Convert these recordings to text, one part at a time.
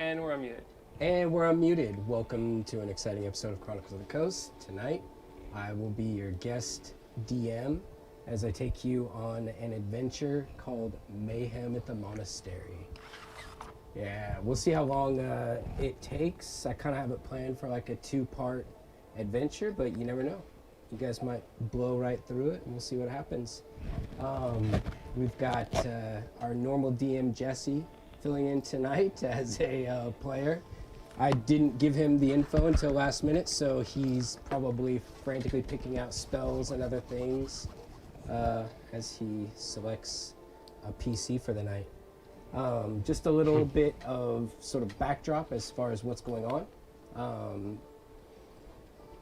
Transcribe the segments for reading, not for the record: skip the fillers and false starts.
And we're unmuted. And we're unmuted. Welcome to an exciting episode of Chronicles of the Coast. Tonight, I will be your guest DM as I take you on an adventure called Mayhem at the Monastery. Yeah, we'll see how long it takes. I kind of have it planned for like a 2-part adventure, but you never know. You guys might blow right through it, and we'll see what happens. We've got our normal DM, Jesse, filling in tonight as a player. I didn't give him the info until last minute, so he's probably frantically picking out spells and other things as he selects a PC for the night. Just a little bit of sort of backdrop as far as what's going on.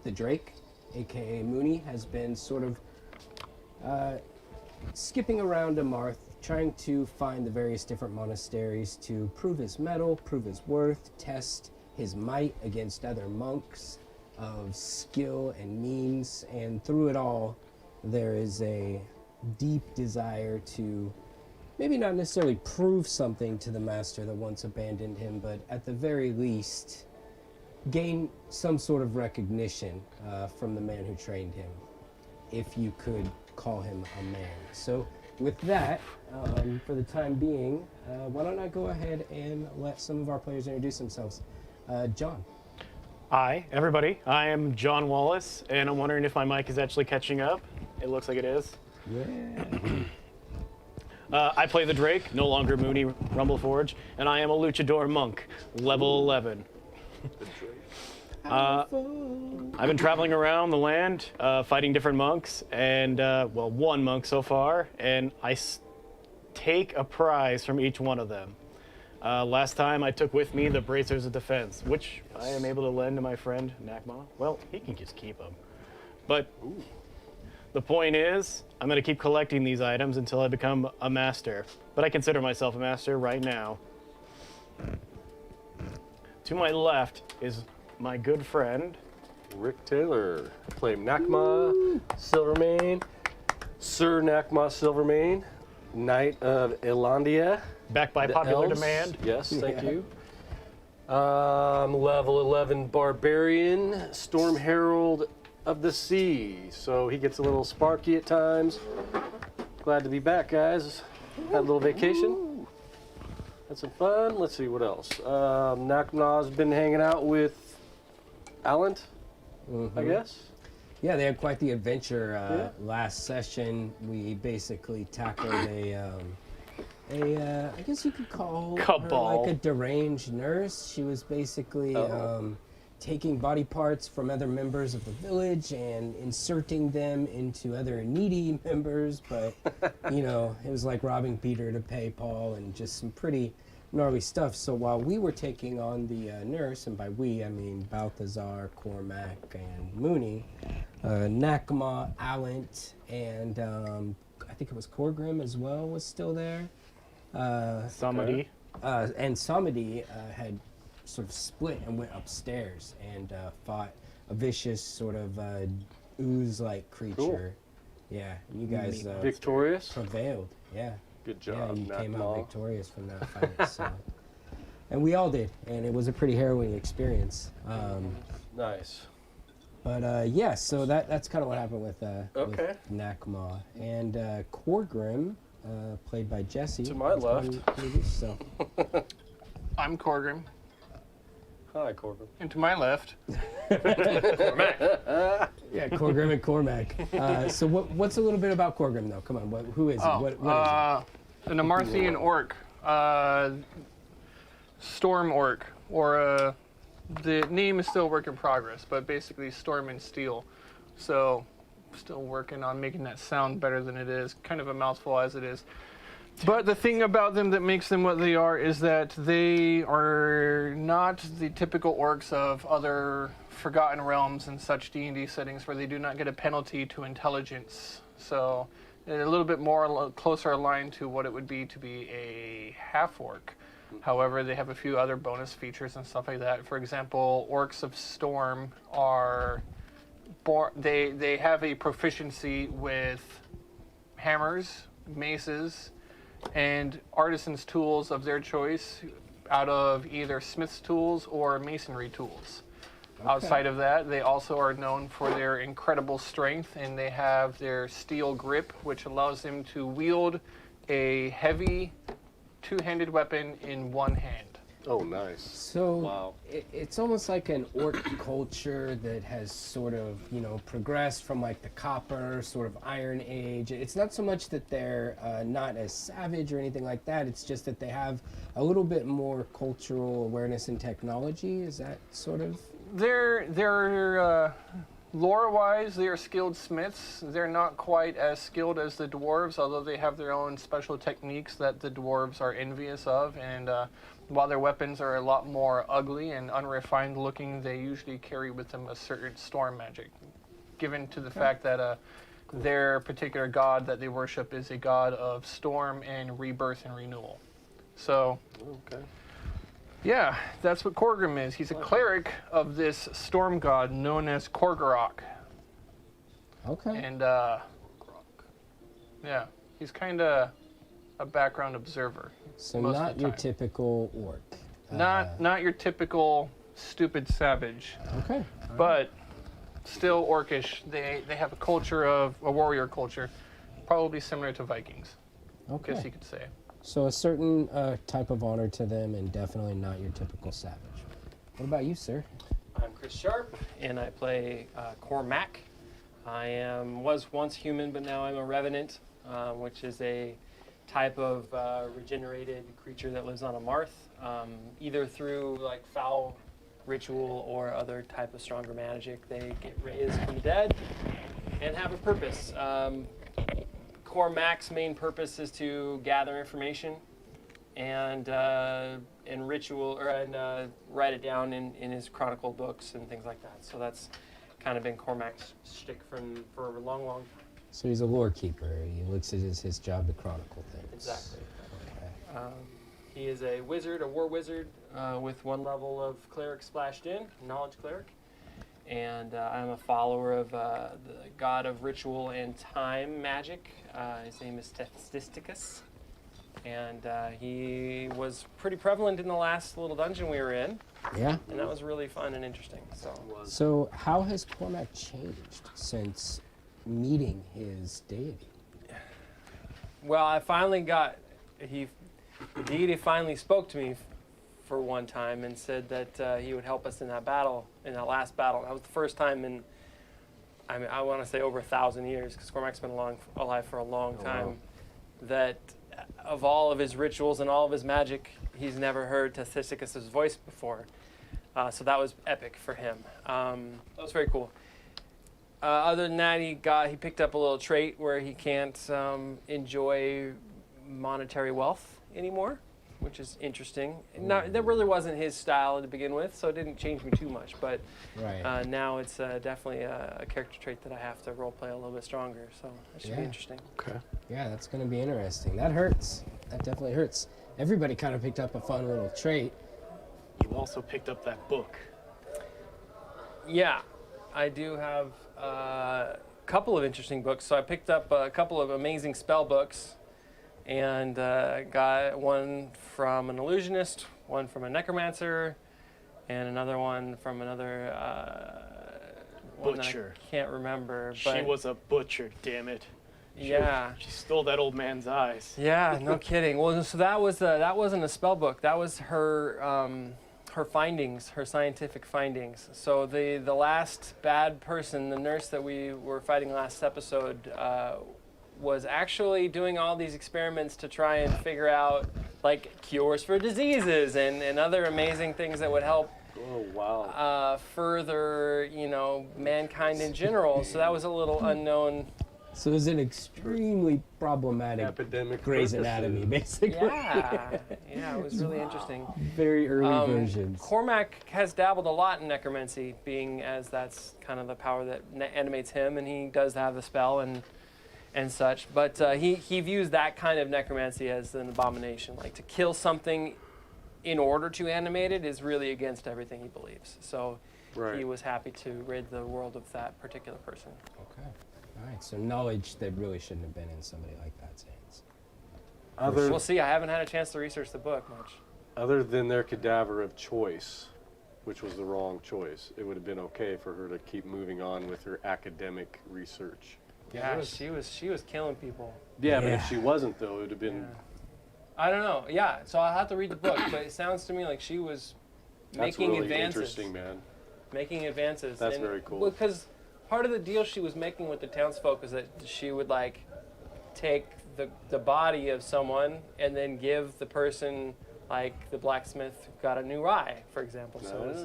The Drake, aka Mooney, has been sort of skipping around Amarth, trying to find the various different monasteries to prove his mettle, prove his worth, test his might against other monks of skill and means, and through it all, there is a deep desire to maybe not necessarily prove something to the master that once abandoned him, but at the very least, gain some sort of recognition from the man who trained him, if you could call him a man. So with that, for the time being, why don't I go ahead and let some of our players introduce themselves. John. Hi, everybody. I am John Wallace, and I'm wondering if my mic is actually catching up. It looks like it is. Yeah. I play the Drake, no longer Mooney Rumbleforge, and I am a luchador monk, level 11. I've been traveling around the land, fighting different monks, and, well, one monk so far, and I take a prize from each one of them. Last time I took with me the Bracers of Defense, which I am able to lend to my friend Nakma. Well, he can just keep them. But the point is, I'm going to keep collecting these items until I become a master. But I consider myself a master right now. To my left is my good friend Rick Taylor. I play Nakma Silvermane, Sir Nakma Silvermane, Knight of Elandia. backed by The popular elves. demand. Yes, thank you. Level 11 Barbarian, Storm Herald of the Sea. So he gets a little sparky at times. Glad to be back, guys. Had a little vacation. Had some fun. Let's see what else. Nakma's been hanging out with Alent, I guess. Yeah, they had quite the adventure last session. We basically tackled I guess you could call Cabal. her like a deranged nurse. She was basically taking body parts from other members of the village and inserting them into other needy members. But, you know, it was like robbing Peter to pay Paul and just some pretty gnarly stuff. So while we were taking on the nurse, and by we, I mean Balthazar, Cormac, and Mooney, Nakma, Alent, and I think it was Corgrim as well was still there. Samadi. And Samadi had sort of split and went upstairs and fought a vicious sort of ooze-like creature. Cool. Yeah, and you guys Victorious. prevailed. Yeah. Good job, Yeah, you came out Nakma. victorious from that fight. So. And we all did, and it was a pretty harrowing experience. Nice. But yeah, so that's kind of what happened with Okay. Nakma. And Corgrim, played by Jesse. To my was left. one previous, so. I'm Corgrim. Hi, Corbin. And to my left, Yeah, Corgrim and Cormac. So what's a little bit about Corgrim, though? Come on, who is he? What is an Amarthian orc, storm orc, or the name is still a work in progress, but basically storm and steel. So, still working on making that sound better than it is. Kind of a mouthful as it is. But the thing about them that makes them what they are is that they are not the typical orcs of other Forgotten Realms and such D&D settings where they do not get a penalty to intelligence. So they're a little bit more closer aligned to what it would be to be a half-orc. However, they have a few other bonus features and stuff like that. For example, orcs of Storm are they have a proficiency with hammers, maces, and artisans' tools of their choice, out of either smith's tools or masonry tools. Outside of that, they also are known for their incredible strength, and they have their steel grip, which allows them to wield a heavy two-handed weapon in one hand. Oh, nice. So Wow. it's almost like an orc culture that has sort of, progressed from like the copper, sort of iron age. It's not so much that they're not as savage or anything like that. It's just that they have a little bit more cultural awareness and technology. Is that sort of? They're lore-wise, they are skilled smiths. They're not quite as skilled as the dwarves, although they have their own special techniques that the dwarves are envious of. And while their weapons are a lot more ugly and unrefined looking, they usually carry with them a certain storm magic, given to the fact that their particular god that they worship is a god of storm and rebirth and renewal. So. Okay. Yeah, that's what Korgrim is. He's a cleric of this storm god known as Korgorok. Okay. And, yeah, he's kind of a background observer. So most of not the your time. typical orc. Not your typical stupid savage, Okay. but still orcish. They have a culture of, a warrior culture, probably similar to Vikings, I Okay. guess you could say. So a certain type of honor to them, and definitely not your typical savage. What about you, sir? I'm Chris Sharp, and I play Cormac. I was once human, but now I'm a revenant, which is a type of regenerated creature that lives on a marth, either through like foul ritual or other type of stronger magic. They get raised from the dead and have a purpose. Cormac's main purpose is to gather information and ritual, and write it down in his chronicle books and things like that. So that's kind of been Cormac's shtick for a long, long time. So he's a lore keeper. He looks at it as his job to chronicle things. Exactly. Okay. He is a wizard, a war wizard, with one level of cleric splashed in, knowledge cleric. And I'm a follower of the god of ritual and time magic. His name is Statisticus. And he was pretty prevalent in the last little dungeon we were in. Yeah. And that was really fun and interesting. So how has Cormac changed since meeting his deity? Well, I finally the deity finally spoke to me for one time and said that he would help us in that battle, in that last battle. That was the first time in, I want to say over 1,000 years, because Cormac's been alive for a long time, that of all of his rituals and all of his magic, he's never heard Statisticus' voice before. So that was epic for him. That was very cool. Other than that, he picked up a little trait where he can't enjoy monetary wealth anymore, which is interesting. That really wasn't his style to begin with, so it didn't change me too much. But Right. now it's definitely a character trait that I have to role play a little bit stronger. So that should be interesting. Okay. Yeah, that's going to be interesting. That hurts. That definitely hurts. Everybody kind of picked up a fun little trait. You also picked up that book. Yeah, I do have a couple of interesting books. So I picked up a couple of amazing spell books, and got one from an illusionist, one from a necromancer, and another one from another one that Butcher. I can't remember. She But was a butcher, damn it. yeah. She stole that old man's eyes. Yeah, no kidding. Well, so that wasn't a spell book. That was her her findings, her scientific findings. So the last bad person, the nurse that we were fighting last episode, was actually doing all these experiments to try and figure out like cures for diseases and other amazing things that would help Oh, wow. further, mankind in general. So that was a little unknown. So it was an extremely problematic Epidemic Grey's purposes. Anatomy, basically. Yeah, it was really interesting. Very early versions. Cormac has dabbled a lot in necromancy, being as that's kind of the power that animates him, and he does have the spell and such. But he views that kind of necromancy as an abomination. Like to kill something in order to animate it is really against everything he believes. So he was happy to rid the world of that particular person. Okay. All right. So knowledge that really shouldn't have been in somebody like that's hands. We'll see. I haven't had a chance to research the book much. Other than their cadaver of choice, which was the wrong choice, it would have been okay for her to keep moving on with her academic research. Yeah, she was killing people. Yeah, but Yeah. if she wasn't, though, it would have been. Yeah. I don't know. Yeah, so I'll have to read the book, but it sounds to me like she was That's making really advances. interesting, man. Making advances. That's very cool. Because part of the deal she was making with the townsfolk is that she would like take the body of someone and then give the person, like the blacksmith who got a new rye, for example. So it's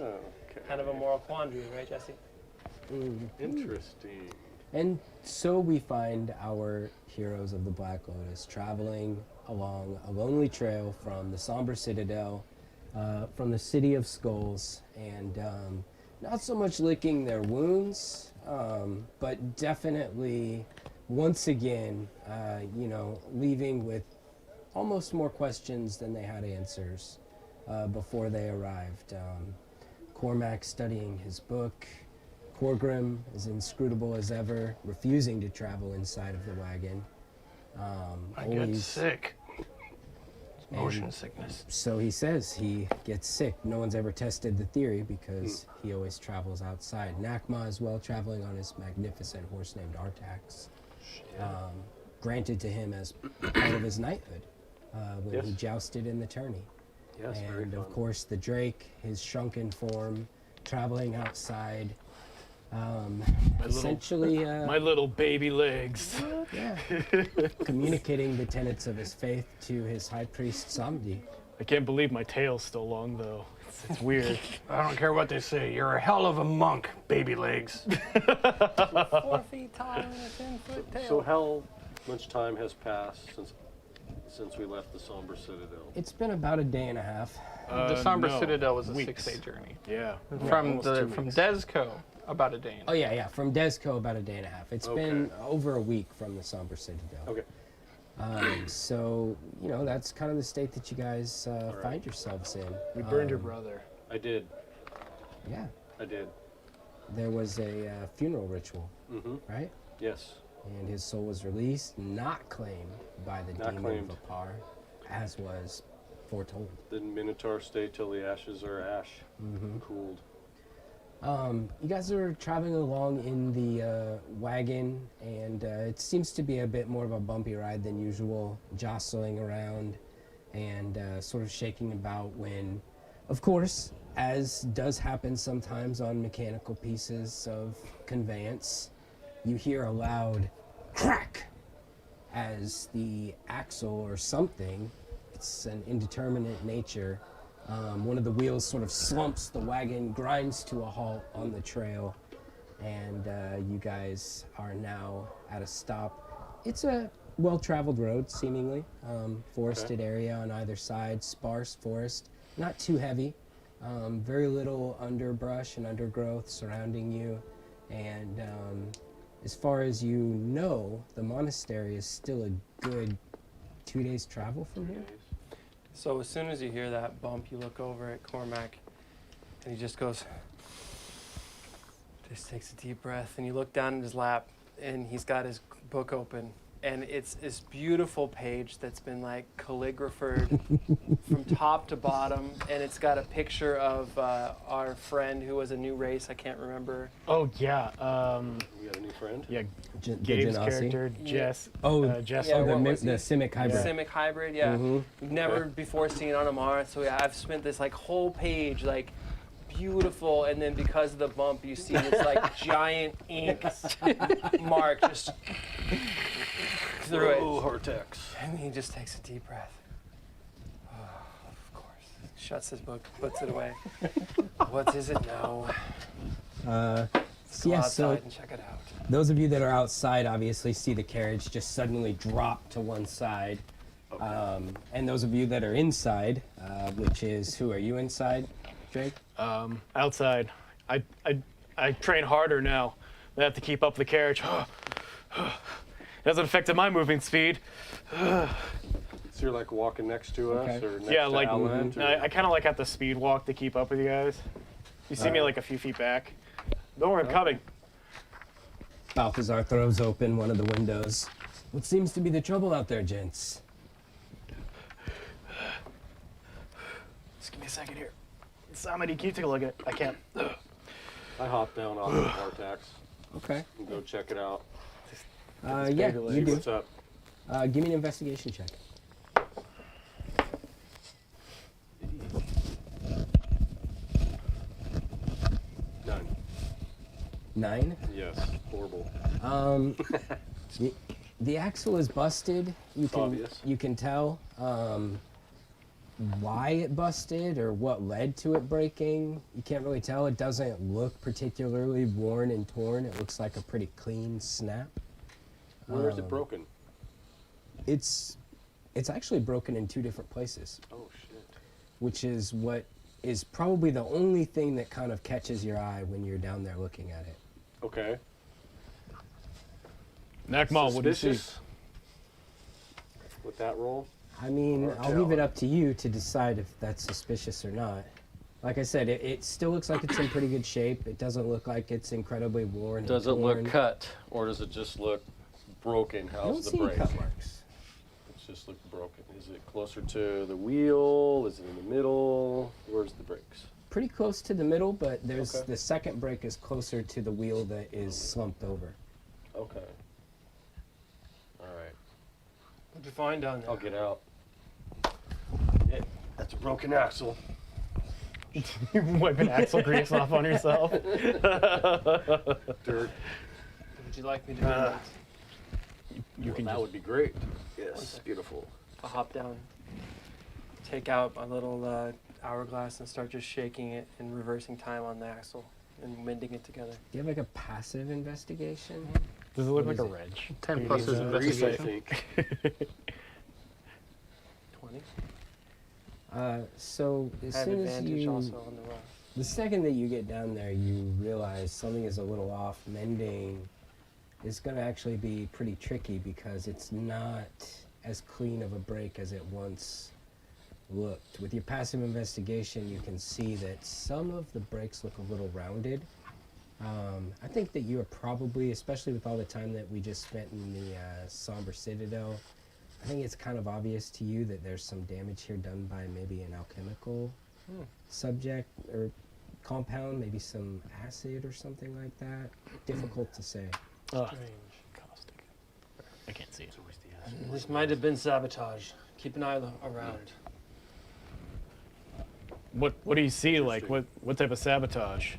Okay. kind of a moral quandary, right, Jesse? Interesting. And so we find our heroes of the Black Lotus traveling along a lonely trail from the somber citadel, from the city of skulls, and not so much licking their wounds, but definitely once again, leaving with almost more questions than they had answers before they arrived. Cormac studying his book. Corgrim is inscrutable as ever, refusing to travel inside of the wagon. I get sick. It's motion sickness. So he says he gets sick. No one's ever tested the theory because he always travels outside. Nakma as well, traveling on his magnificent horse named Artax. Granted to him as part of his knighthood when he jousted in the tourney. Yes, very And fun. of course the Drake, his shrunken form, traveling outside. Essentially, My little baby legs. yeah, communicating the tenets of his faith to his high priest Samdi. I can't believe my tail's still long though. It's weird. I don't care what they say. You're a hell of a monk, baby legs. 4 feet tall and a 10-foot tail. So how much time has passed since we left the somber citadel? It's been about a day and a half. The Somber no, Citadel was a weeks. 6-day journey. Yeah. From almost 2 from weeks. Desco, about a day. Oh yeah, from Desco about a day and a half. It's been Okay. over a week from the Somber Citadel. Okay. So that's kind of the state that you guys find yourselves in. We burned your brother. I did. Yeah, I did. there was a funeral ritual, Mm-hmm. right? Yes. And his soul was released, not claimed by the Not demon claimed. of Apar, as was foretold. The Minotaur stay till the ashes are ash. Mm-hmm. Cooled. You guys are traveling along in the wagon, and it seems to be a bit more of a bumpy ride than usual, jostling around and sort of shaking about when, of course, as does happen sometimes on mechanical pieces of conveyance, you hear a loud crack as the axle or something, it's an indeterminate nature, one of the wheels sort of slumps, the wagon grinds to a halt on the trail, and you guys are now at a stop. It's a well-traveled road, seemingly. Forested area on either side, sparse forest, not too heavy. Very little underbrush and undergrowth surrounding you, and as far as you know, the monastery is still a good 2 days travel from here. So as soon as you hear that bump, you look over at Cormac, and he just goes, just takes a deep breath, and you look down at his lap, and he's got his book open, and it's this beautiful page that's been like calligraphed from top to bottom, and it's got a picture of our friend who was a new race, I can't remember. Oh yeah. We got a new friend. Yeah. The Gabe's Genasi. character, Jess. Oh, Jess. yeah, Oh, what was the he? Simic hybrid. Simic hybrid, yeah. Mhm. Never before seen on Amara, so yeah, I've spent this like whole page like beautiful, and then because of the bump, you see this like giant ink mark just through Oh, it, Hortex. and he just takes a deep breath. Oh, of course, shuts his book, puts it away. What is it now? Let's go yeah, outside so and check it out. those of you that are outside obviously see the carriage just suddenly drop to one side. And those of you that are inside, which is, who are you inside, Drake? Outside. I train harder now. I have to keep up the carriage. It hasn't affected my moving speed. So you're like walking next to us, Okay. or next Yeah, to like Alan, or- I kind of like have to speed walk to keep up with you guys. You see me like a few feet back. Don't worry, I'm coming. Balthazar throws open one of the windows. What seems to be the trouble out there, gents? Just give me a second here. Somebody, can you take a look at it? I can't. I hopped down off the Vortex Okay. and go check it out. Yeah, baby you legs. See do. what's up. Give me an investigation check. None. 9. Yes. Horrible. The axle is busted. Obvious. You can tell why it busted or what led to it breaking. You can't really tell. It doesn't look particularly worn and torn. It looks like a pretty clean snap. Where is it broken? It's actually broken in 2 different places, Oh shit. which is what is probably the only thing that kind of catches your eye when you're down there looking at it. Okay. Nakmal, what do you see? Suspicious with that roll? I mean, Or I'll leave it tell. up to you to decide if that's suspicious or not. Like I said, it still looks like it's in pretty good shape. It doesn't look like it's incredibly worn. Does it and look torn. cut or does it just look broken? I don't How's the see any break? cut marks. It's just look broken. Is it closer to the wheel? Is it in the middle? Where's the brakes? Pretty close to the middle, but there's Okay. the second brake is closer to the wheel that is slumped over. Okay. All right. What'd you find down there? I'll get out. Yeah, that's a broken axle. Wiping axle grease off on yourself. Dirt. Would you like me to do that? You can that just, would be great. Yes, beautiful. I'll hop down, take out my little hourglass and start just shaking it and reversing time on the axle and mending it together. Do you have like a passive investigation? does it look What like a is it? wrench? 10 plus is Grease, I investigation. think. 20. So as I have soon as advantage you, also on the run. the second that you get down there, you realize something is a little off. Mending is going to actually be pretty tricky because it's not as clean of a break as it once looked. With your passive investigation, you can see that some of the brakes look a little rounded. I think that you are probably, especially with all the time that we just spent in the Somber Citadel, I think it's kind of obvious to you that there's some damage here done by maybe an alchemical subject or compound, maybe some acid or something like that. Difficult to say. Caustic. I can't see it. This might have been sabotage. Keep an eye around. What do you see? Like what type of sabotage?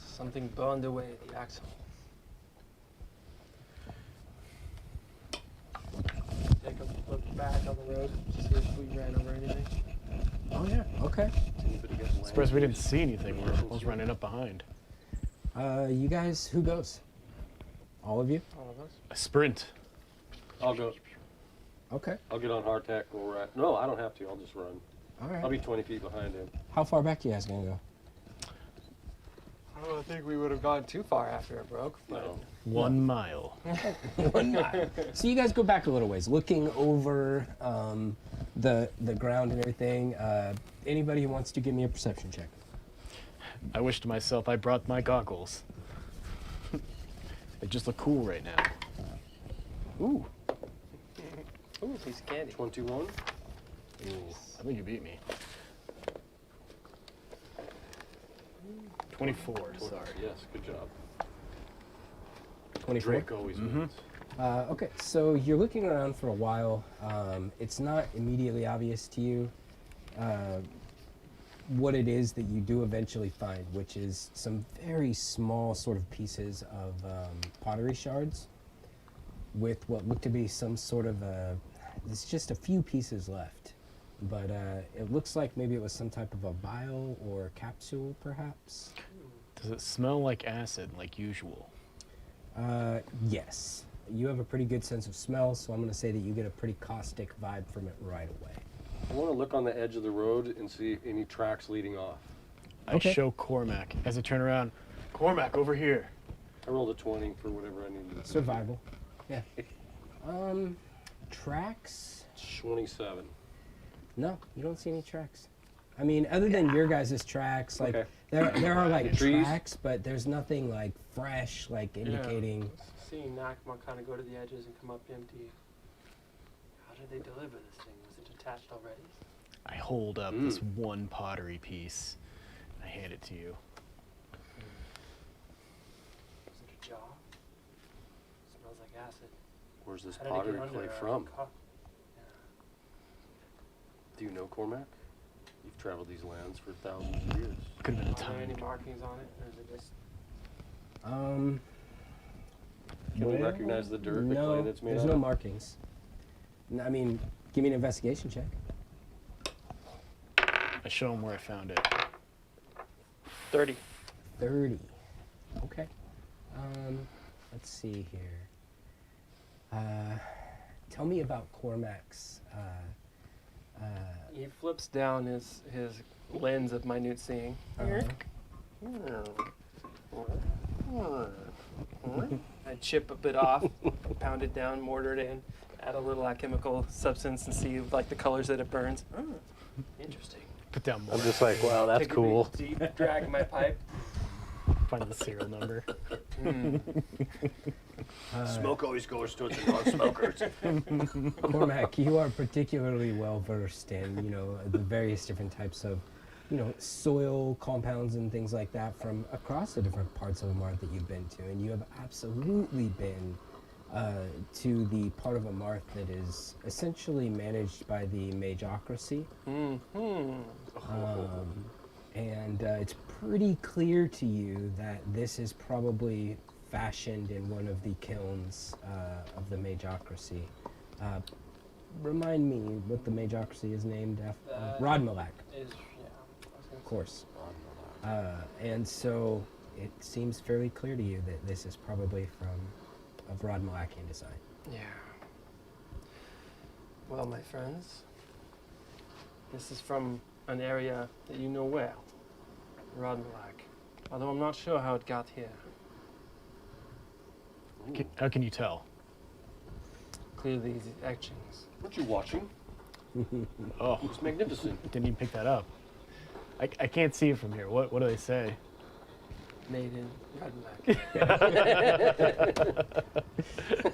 Something burned away at the axle. Take a look back on the road to see if we ran over anything. Oh yeah, okay. Anybody got land Surprised we didn't grease? see anything. We're almost running up behind. You guys, who goes? All of you? All of us. A sprint. I'll go. Okay. I'll get on hardtack where we're at. No, I don't have to. I'll just run. All right. I'll be 20 feet behind him. How far back you guys gonna go? I don't think we would have gone too far after it broke. But No. 1 mile. 1 mile. So you guys go back a little ways, looking over the ground and everything. Anybody who wants to give me a perception check? I wish to myself I brought my goggles. They just look cool right now. Ooh. Ooh, a piece of candy. 21. Ooh. I think you beat me. 24. Sorry. Yes, good job. 24. Drake always wins. Okay, so you're looking around for a while. It's not immediately obvious to you what it is that you do eventually find, which is some very small sort of pieces of pottery shards with what look to be some sort of there's just a few pieces left. But it looks like maybe it was some type of a vial or capsule, perhaps. Does it smell like acid, like usual? Yes. You have a pretty good sense of smell, so I'm going to say that you get a pretty caustic vibe from it right away. I want to look on the edge of the road and see any tracks leading off. I Okay. show Cormac as I turn around. Cormac, over here. I rolled a 20 for whatever I needed. Survival. Yeah. Tracks? 27. No, you don't see any tracks. I mean, other than your guys' tracks, like Okay. there are like Trees? tracks, but there's nothing like fresh, like indicating. Seeing Nakma kind of go to the edges and come up empty. How did they deliver this thing? Was it detached already? I hold up this one pottery piece. I hand it to you. Is it a jar? Smells like acid. Where's this How did it get pottery under clay there? from? Yeah. Do you know Cormac? You've traveled these lands for thousands of years. Could have been a Are there any time. markings on it, or is it just? Can we well, recognize the dirt, the no, clay that's made there's out no of? markings. I mean, give me an investigation check. I show him where I found it. 30. 30. Okay. Let's see here. Tell me about Cormac's. He flips down his lens of minute seeing. I chip a bit off, pound it down, mortar it in, add a little alchemical substance, and see like the colors that it burns. Interesting. Put down more. I'm just like, wow, that's Take a cool. big, deep drag my pipe. Find the serial number. Smoke always goes towards the non-smokers. Cormac, you are particularly well versed in, the various different types of, soil compounds and things like that from across the different parts of Amarth that you've been to, and you have absolutely been to the part of Amarth that is essentially managed by the Mageocracy. And it's pretty clear to you that this is probably fashioned in one of the kilns of the Mageocracy. Remind me what the Mageocracy is named after. Rodmalak, of course. And so it seems fairly clear to you that this is probably of Rodmalakian design. Yeah. Well, my friends, this is from an area that you know well, Rodmalak. Although I'm not sure how it got here. How can you tell? Clearly, these etchings. Aren't you watching? Oh, It's magnificent. didn't even pick that up. I can't see it from here. What do they say? Made in Rodmalak.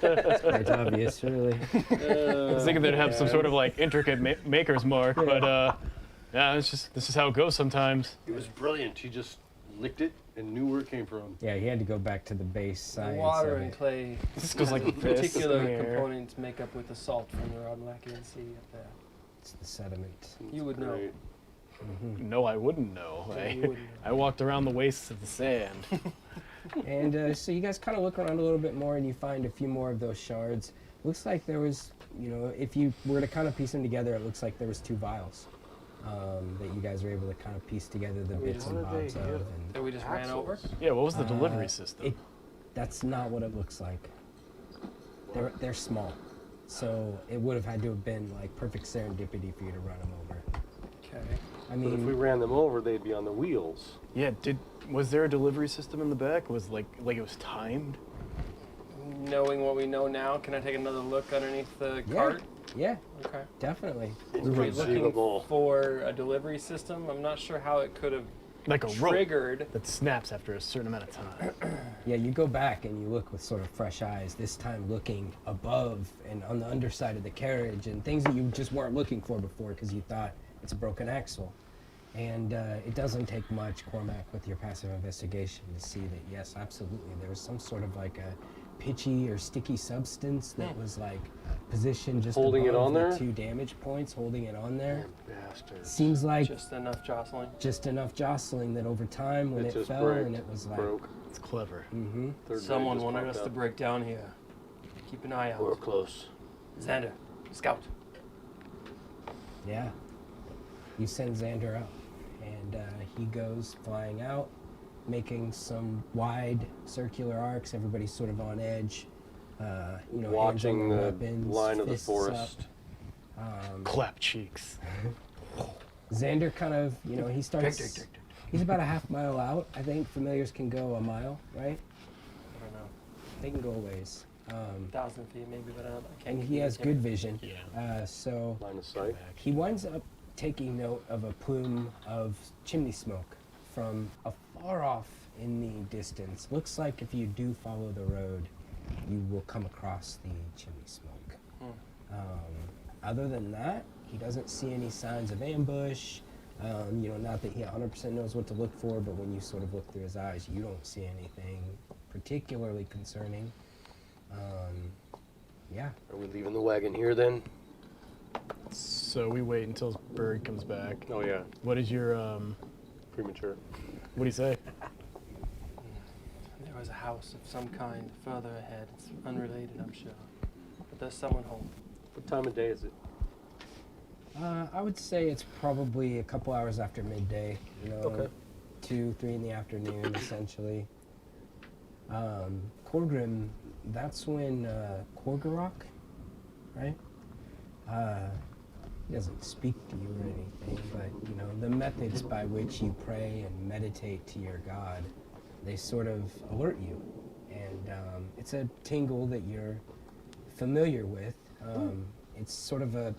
It's quite obvious, really. I was thinking they'd have some sort of like intricate maker's mark, but yeah, this is how it goes sometimes. It was brilliant. He just licked it and knew where it came from. Yeah, he had to go back to the base The science water of and it. clay This goes like this. particular in the air. components make up with the salt from the Rodmalakian Sea up there. It's the sediment. You would know. Great. No, I wouldn't know. Yeah, you wouldn't know. I walked around the wastes of the sand. And so you guys kind of look around a little bit more and you find a few more of those shards. Looks like there was, if you were to kind of piece them together, it looks like there was 2 vials that you guys were able to kind of piece together the bits and bobs of. And That we just ran over. Yeah, what was the delivery system? that's not what it looks like. They're small. So it would have had to have been like perfect serendipity for you to run them over. Okay. I But if we mean, ran them over, they'd be on the wheels. Yeah, was there a delivery system in the back? Was like it was timed? Knowing what we know now, can I take another look underneath the cart? yeah, Okay. definitely. Were we looking Inconceivable. for a delivery system? I'm not sure how it could have Like a rope triggered. that snaps after a certain amount of time. Yeah, you go back and you look with sort of fresh eyes, this time looking above and on the underside of the carriage and things that you just weren't looking for before because you thought it's a broken axle. And it doesn't take much, Cormac, with your passive investigation to see that, yes, absolutely, there was some sort of like a pitchy or sticky substance that was like positioned just Holding it above on the there? 2 damage points, holding it on there. Bastards. Seems like Just enough jostling. just enough jostling that over time when It it just fell broke. and it was like, Broke. It's clever. Third Someone leg just wanted popped us to up. break down here. Keep an eye out. We're close. Xander, scout. yeah. You send Xander out, and he goes flying out, making some wide circular arcs. Everybody's sort of on edge. Watching hands on the their weapons, line of the fists forest. up. Clap cheeks. Xander kind of, he starts. He's about a half mile out. I think familiars can go a mile, right? I don't know. They can go a ways. 1,000 feet maybe, but I can't. And he has good vision. Yeah. So Line of sight. he winds up taking note of a plume of chimney smoke from afar off in the distance. Looks like if you do follow the road, you will come across the chimney smoke. Other than that, He doesn't see any signs of ambush. Not that he 100% knows what to look for, but when you sort of look through his eyes, you don't see anything particularly concerning. Yeah. Are we leaving the wagon here then? So we wait until Bird comes back. Oh yeah, What is your premature. what do you say? There was a house of some kind further ahead. It's unrelated, I'm sure. But there's someone home. What time of day is it? I would say it's probably a couple hours after midday. Okay. 2, 3 in the afternoon, essentially. Korgrim, that's when Korgorok, right? He doesn't speak to you or anything, but the methods by which you pray and meditate to your god, they sort of alert you, and it's a tingle that you're familiar with. It's sort of a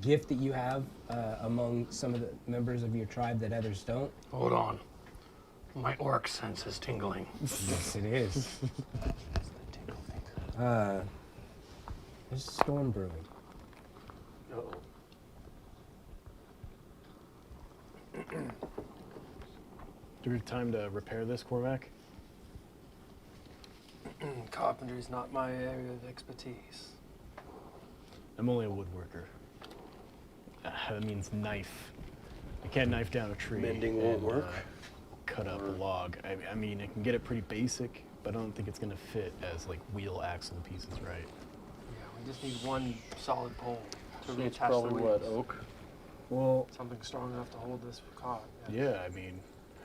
gift that you have among some of the members of your tribe that others don't. Hold on. My orc sense is tingling. Yes, it is. There's a storm brewing. Uh-oh. Do we have time to repair this, Cormac? Carpentry's not my area of expertise. I'm only a woodworker. That means knife. I can't knife down a tree. Mending won't work? Cut up a log. I mean, I can get it pretty basic, but I don't think it's gonna fit as like wheel axle pieces, right? Yeah, we just need one solid pole to So it's reattach the probably what, wheels. oak? Well, Something strong enough to hold this cart. yeah, I mean,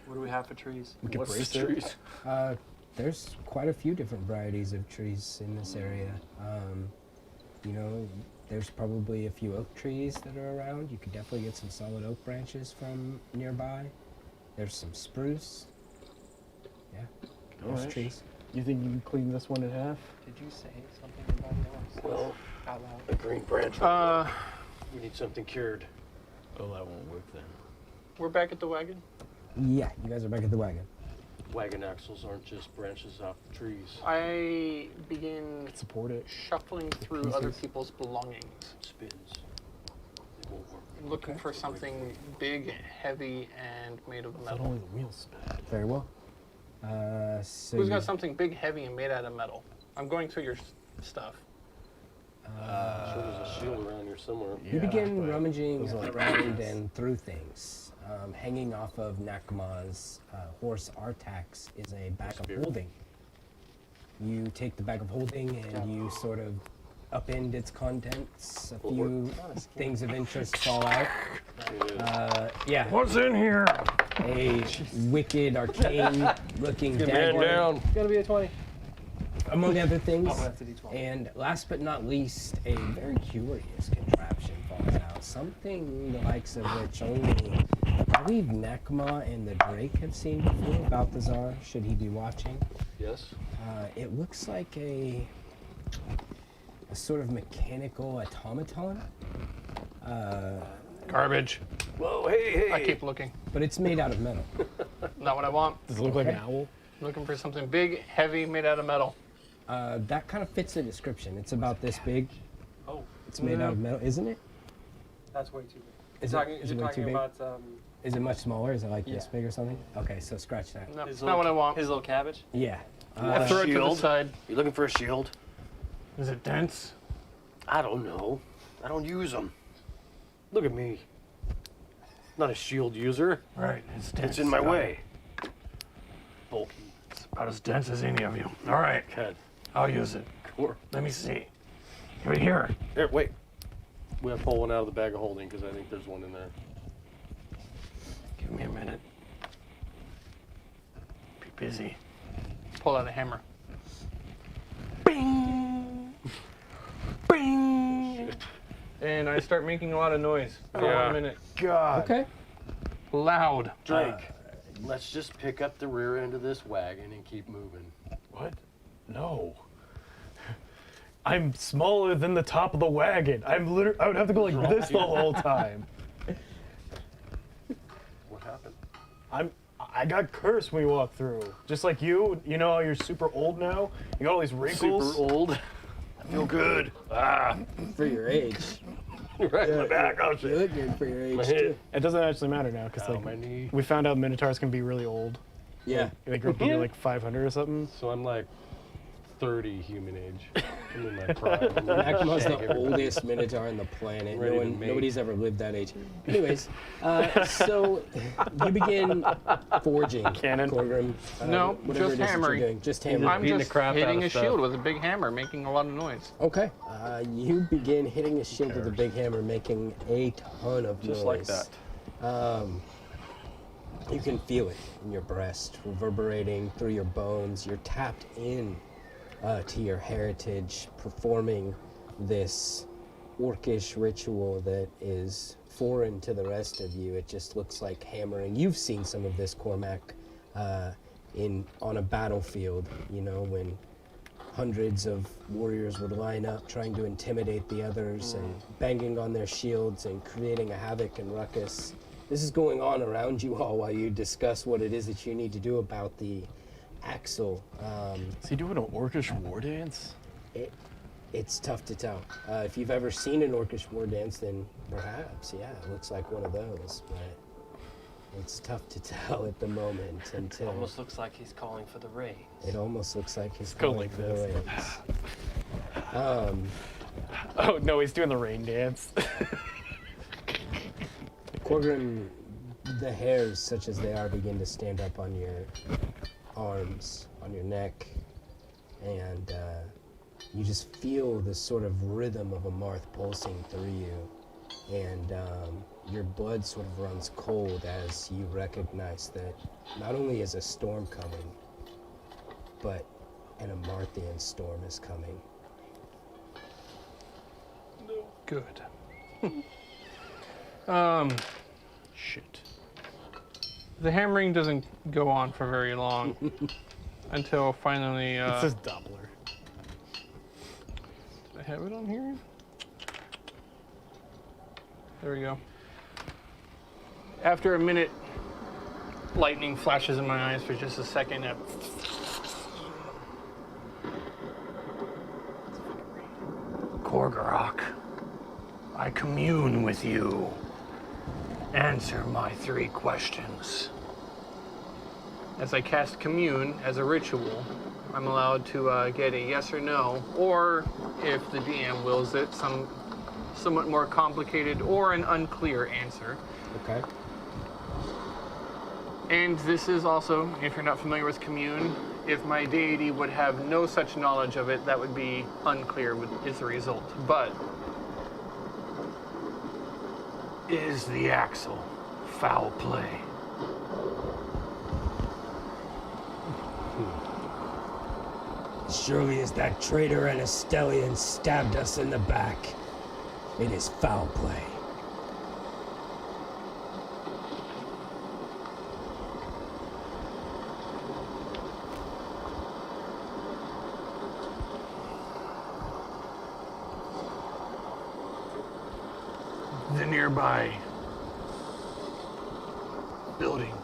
What do we have for trees? we could What's brace the it. trees? There's quite a few different varieties of trees in this area. There's probably a few oak trees that are around. You could definitely get some solid oak branches from nearby. There's some spruce. Yeah, there's Alright. trees. You think you can clean this one in half? Did you say something about yours? Well, Out loud. a green branch. Uh, We need something cured. Oh, that won't work then. we're back at the wagon. Yeah, you guys are back at the wagon. Wagon axles aren't just branches off the trees. I begin Support it. shuffling through other people's belongings, It spins. It won't work. looking for something big, heavy, and made of I thought metal. only the wheels spin. Very well. So Who's you- got something big, heavy, and made out of metal? I'm going through your stuff. Sure there's a shield around here somewhere. You begin but rummaging those are like around and through things. Hanging off of Nakma's horse Artax is a bag Spear. of holding. You take the bag of holding and you sort of upend its contents. A few things of interest fall out. Yeah, What's in here? a wicked, arcane-looking Get man dagger, down. It's gotta be a 20. among other things. Oh, that's a D12. And last but not least, a very curious contraption falls out. Something the likes of which only, I believe, Nakma and the Drake have seen before. Balthazar, should he be watching. Yes. It looks like a sort of mechanical automaton, Garbage. Whoa, hey. I keep looking. but it's made out of metal. Not what I want. Does it look like an owl? Looking for something big, heavy, made out of metal. That kind of fits the description. It's about this big. Oh, It's made out of metal, isn't it? that's way too big. Is You're it- talking, is you're it way talking too big? about Is it much smaller? Is it like this Yeah. big or something? Okay, so scratch that. No, his not what I want. His little cabbage. Yeah. I throw it to the Shield. side. You looking for a shield? Is it dense? I don't know. I don't use them. Look at me. Not a shield user. Right, it's dense. It's in my Got way. it. Bulky. It's about as dense as any of you. All right, Head. I'll use it. Or, Let me see. Right here. here, wait. We have to pull one out of the bag of holding because I think there's one in there. Give me a minute. Be busy. Pull out a hammer. Bing! Bing! And I start making a lot of noise for Yeah. 1 minute. God. Okay. Loud. Drake, let's just pick up the rear end of this wagon and keep moving. What? No. I'm smaller than the top of the wagon. I'm literally. I would have to go like this the whole time. What happened? I got cursed when we walked through. Just like you. You know how you're super old now. You got all these wrinkles. Super old. I feel good. Ah. For your age. Right in the back. Oh You shit. look good for your age, My too. hip. It doesn't actually matter now because Ow, my knee. we found out Minotaurs can be really old. Yeah. They grow up to be like 500 or something. So I'm like 30 human age. I'm in my prime. Maxima's the oldest Minotaur on the planet. Ready to mate. Nobody's ever lived that age. Anyways, so you begin forging, Cannon. Corgrim. No, whatever just it is that you're hammering. doing. Just hammering. I'm beating the just crap out hitting of a stuff. shield with a big hammer, making a lot of noise. Okay. You begin hitting the shield with a big hammer, making a ton of Just noise. like that. You can feel it in your breast, reverberating through your bones. You're tapped in to your heritage, performing this orcish ritual that is foreign to the rest of you. It just looks like hammering. You've seen some of this, Cormac, on a battlefield. You know, when hundreds of warriors would line up trying to intimidate the others and banging on their shields and creating a havoc and ruckus. This is going on around you all while you discuss what it is that you need to do about the axle. Is he doing an orcish war dance? It's tough to tell. If you've ever seen an orcish war dance, then perhaps, yeah, it looks like one of those, but it's tough to tell at the moment until... Almost looks like he's calling for the rain. It almost looks like he's go calling like for the this. rains. Oh no, he's doing the rain dance. Corgrim, the hairs, such as they are, begin to stand up on your arms, on your neck, and you just feel this sort of rhythm of a Marth pulsing through you, and your blood sort of runs cold as you recognize that not only is a storm coming, but an Amarthian storm is coming. Good. Shit. The hammering doesn't go on for very long until finally. It says Doppler. Did I have it on here? There we go. After a minute, lightning flashes in my eyes for just a second. Korgorok, I commune with you. Answer my 3 questions. As I cast commune as a ritual, I'm allowed to get a yes or no, or if the DM wills it, some somewhat more complicated or an unclear answer. Okay. And this is also, if you're not familiar with commune, if my deity would have no such knowledge of it, that would be unclear is the result. But is the axle foul play? Surely as that traitor Anastellian stabbed us in the back, it is foul play. The nearby building,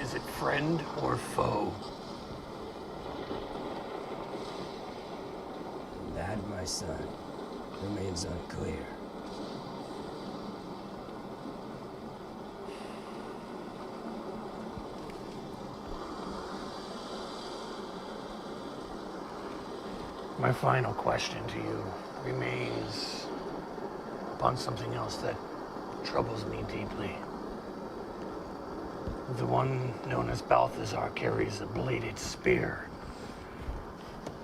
is it friend or foe? That, my son, remains unclear. My final question to you remains upon something else that troubles me deeply. The one known as Balthazar carries a bladed spear.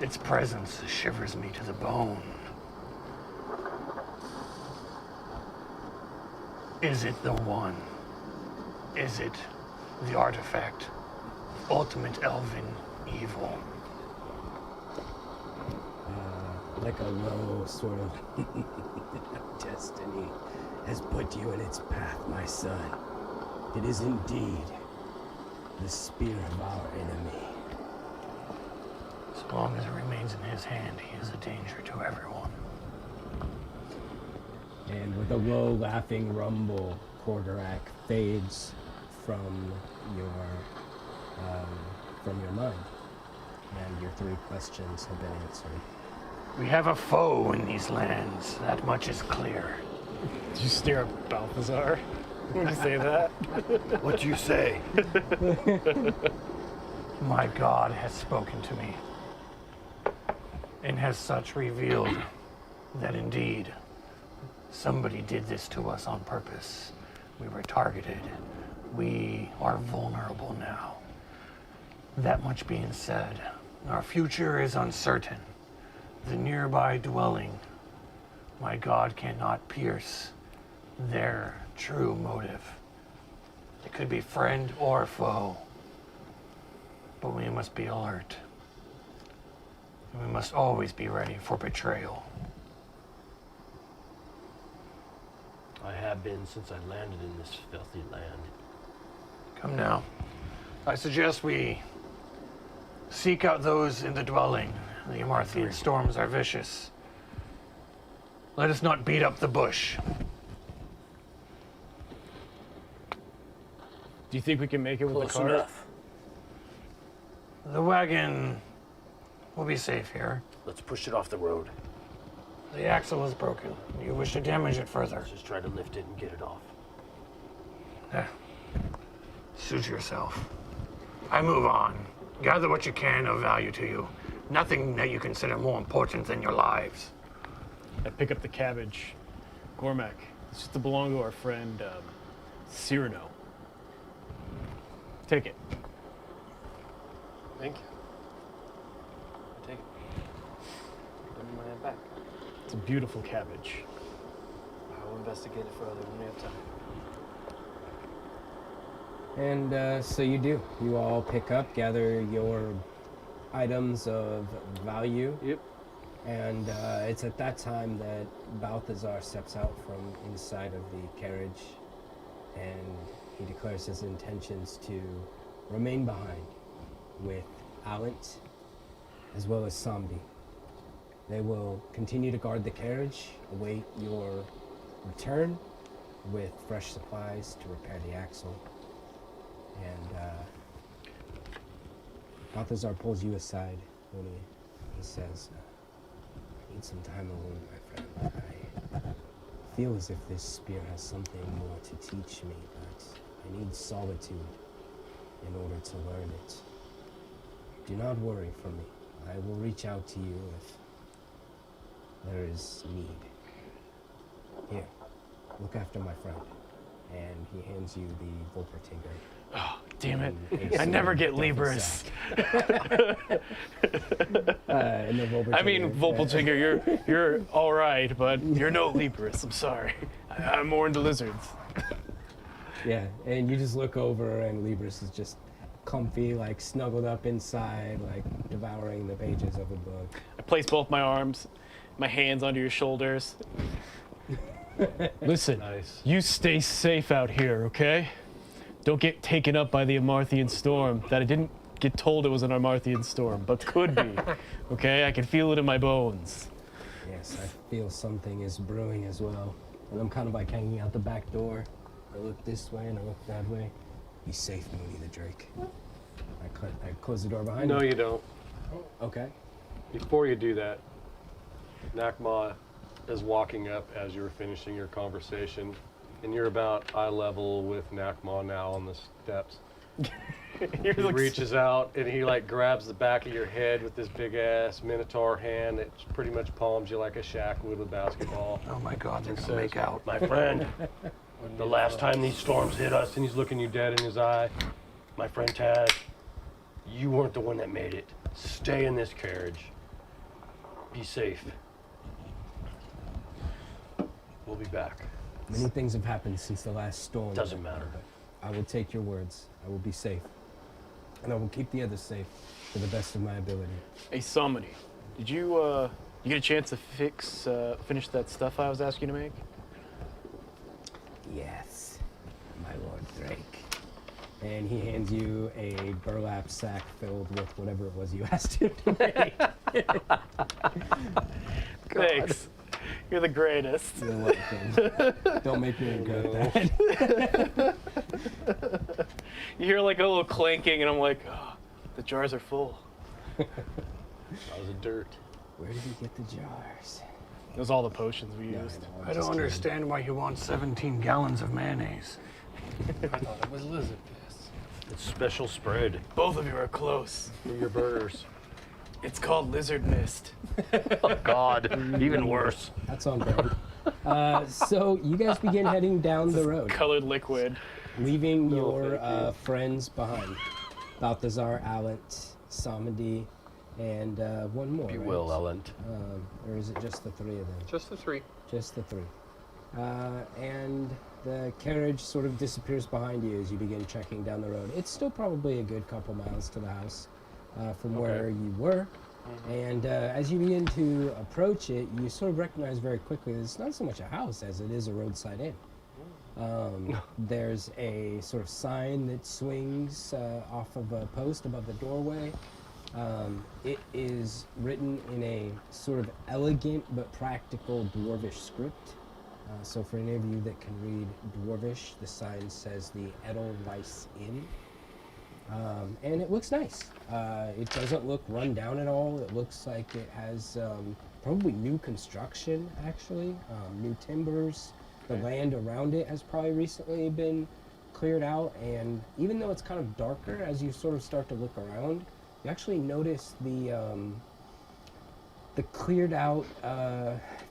Its presence shivers me to the bone. Is it the one? Is it the artifact? Ultimate elven evil? Like a low sort of destiny has put you in its path, my son. It is indeed the spear of our enemy. As long as it remains in his hand, he is a danger to everyone. And with a low laughing rumble, Korgorak fades from your mind. And your 3 questions have been answered. We have a foe in these lands. That much is clear. Did you stare at Balthazar when you say that? What you say? My God has spoken to me, and has such revealed that indeed somebody did this to us on purpose. We were targeted. We are vulnerable now. That much being said, our future is uncertain. The nearby dwelling, my God cannot pierce their true motive. It could be friend or foe, but we must be alert. And we must always be ready for betrayal. I have been since I landed in this filthy land. Come now. I suggest we seek out those in the dwelling. The Amarthian storms are vicious. Let us not beat up the bush. Do you think we can make it with Close the cart? enough. The wagon will be safe here. Let's push it off the road. The axle is broken. You wish to damage it further. Let's just try to lift it and get it off. Suit yourself. I move on. Gather what you can of value to you. Nothing that you consider more important than your lives. I pick up the cabbage. Gormak, it's just to belong to our friend Cyrano. Take it. Thank you. I take it. Give me my hand back. It's a beautiful cabbage. I will investigate it further when we have time. And so you do. You all pick up, gather your items of value. Yep. And it's at that time that Balthazar steps out from inside of the carriage, and he declares his intentions to remain behind with Alent as well as Sambi. They will continue to guard the carriage, await your return with fresh supplies to repair the axle. And Balthazar pulls you aside when he says, I need some time alone, my friend. I feel as if this spear has something more to teach me, but I need solitude in order to learn it. Do not worry for me. I will reach out to you if there is need. Here, look after my friend. And he hands you the Volpertinger. Oh, damn it. and a I never get duffel Libras. sack. And the I mean, Volpertinger, Volpeltinger, you're all right, but you're no Libras. I'm sorry. I'm more into lizards. Yeah, and you just look over and Libris is just comfy, like snuggled up inside, like devouring the pages of a book. I place both my arms, my hands under your shoulders. Listen, Nice. you stay safe out here, okay? Don't get taken up by the Amarthian storm. That I didn't get told it was an Amarthian storm, but could be. Okay, I can feel it in my bones. Yes, I feel something is brewing as well. And I'm kind of like hanging out the back door. I look this way and I look that way. Be safe, Mooney the Drake. I close the door behind No, you. you don't. Okay. Before you do that, Nakma is walking up as you were finishing your conversation, and you're about eye level with Nakma now on the steps. You're He like, reaches out and he like grabs the back of your head with this big ass minotaur hand that pretty much palms you like a shack would with a basketball. Oh my God, they're And gonna make says, out. My friend, the last time these storms hit us, And he's looking you dead in his eye. my friend Taz, you weren't the one that made it. Stay in this carriage. Be safe. We'll be back. Many things have happened since the last storm. Doesn't matter. I will take your words. I will be safe. And I will keep the others safe to the best of my ability. hey, somebody, did you get a chance to finish that stuff I was asking you to make? Yes, my Lord Drake. And he hands you a burlap sack filled with whatever it was you asked him to make. Thanks. You're the greatest. You're welcome. Don't make me regret that. You hear like a little clanking, and I'm like, oh, the jars are full. That was a dirt. Where did he get the jars? It was all the potions we No, used. no, I'm I just don't kidding. understand why you want 17 gallons of mayonnaise. I thought it was lizard piss. It's special spread Both of you are close. for your burgers. It's called lizard mist. Oh, God. Even worse. That's on brand. So you guys begin heading down the road, Colored liquid. leaving No, your thank friends behind. Balthazar, Alent, Samadi, and one more. If you right? will, Ellen. Or is it just the three of them? Just the 3. Just the three. And the carriage sort of disappears behind you as you begin trekking down the road. It's still probably a good couple miles to the house from where you were. And as you begin to approach it, you sort of recognize very quickly that it's not so much a house as it is a roadside inn. There's a sort of sign that swings off of a post above the doorway. It is written in a sort of elegant but practical dwarvish script. So for any of you that can read dwarvish, the sign says the Edelweiss Inn. And it looks nice. It doesn't look run down at all. It looks like it has probably new construction, actually, new timbers. The land around it has probably recently been cleared out, and even though it's kind of darker, as you sort of start to look around, you actually notice the cleared out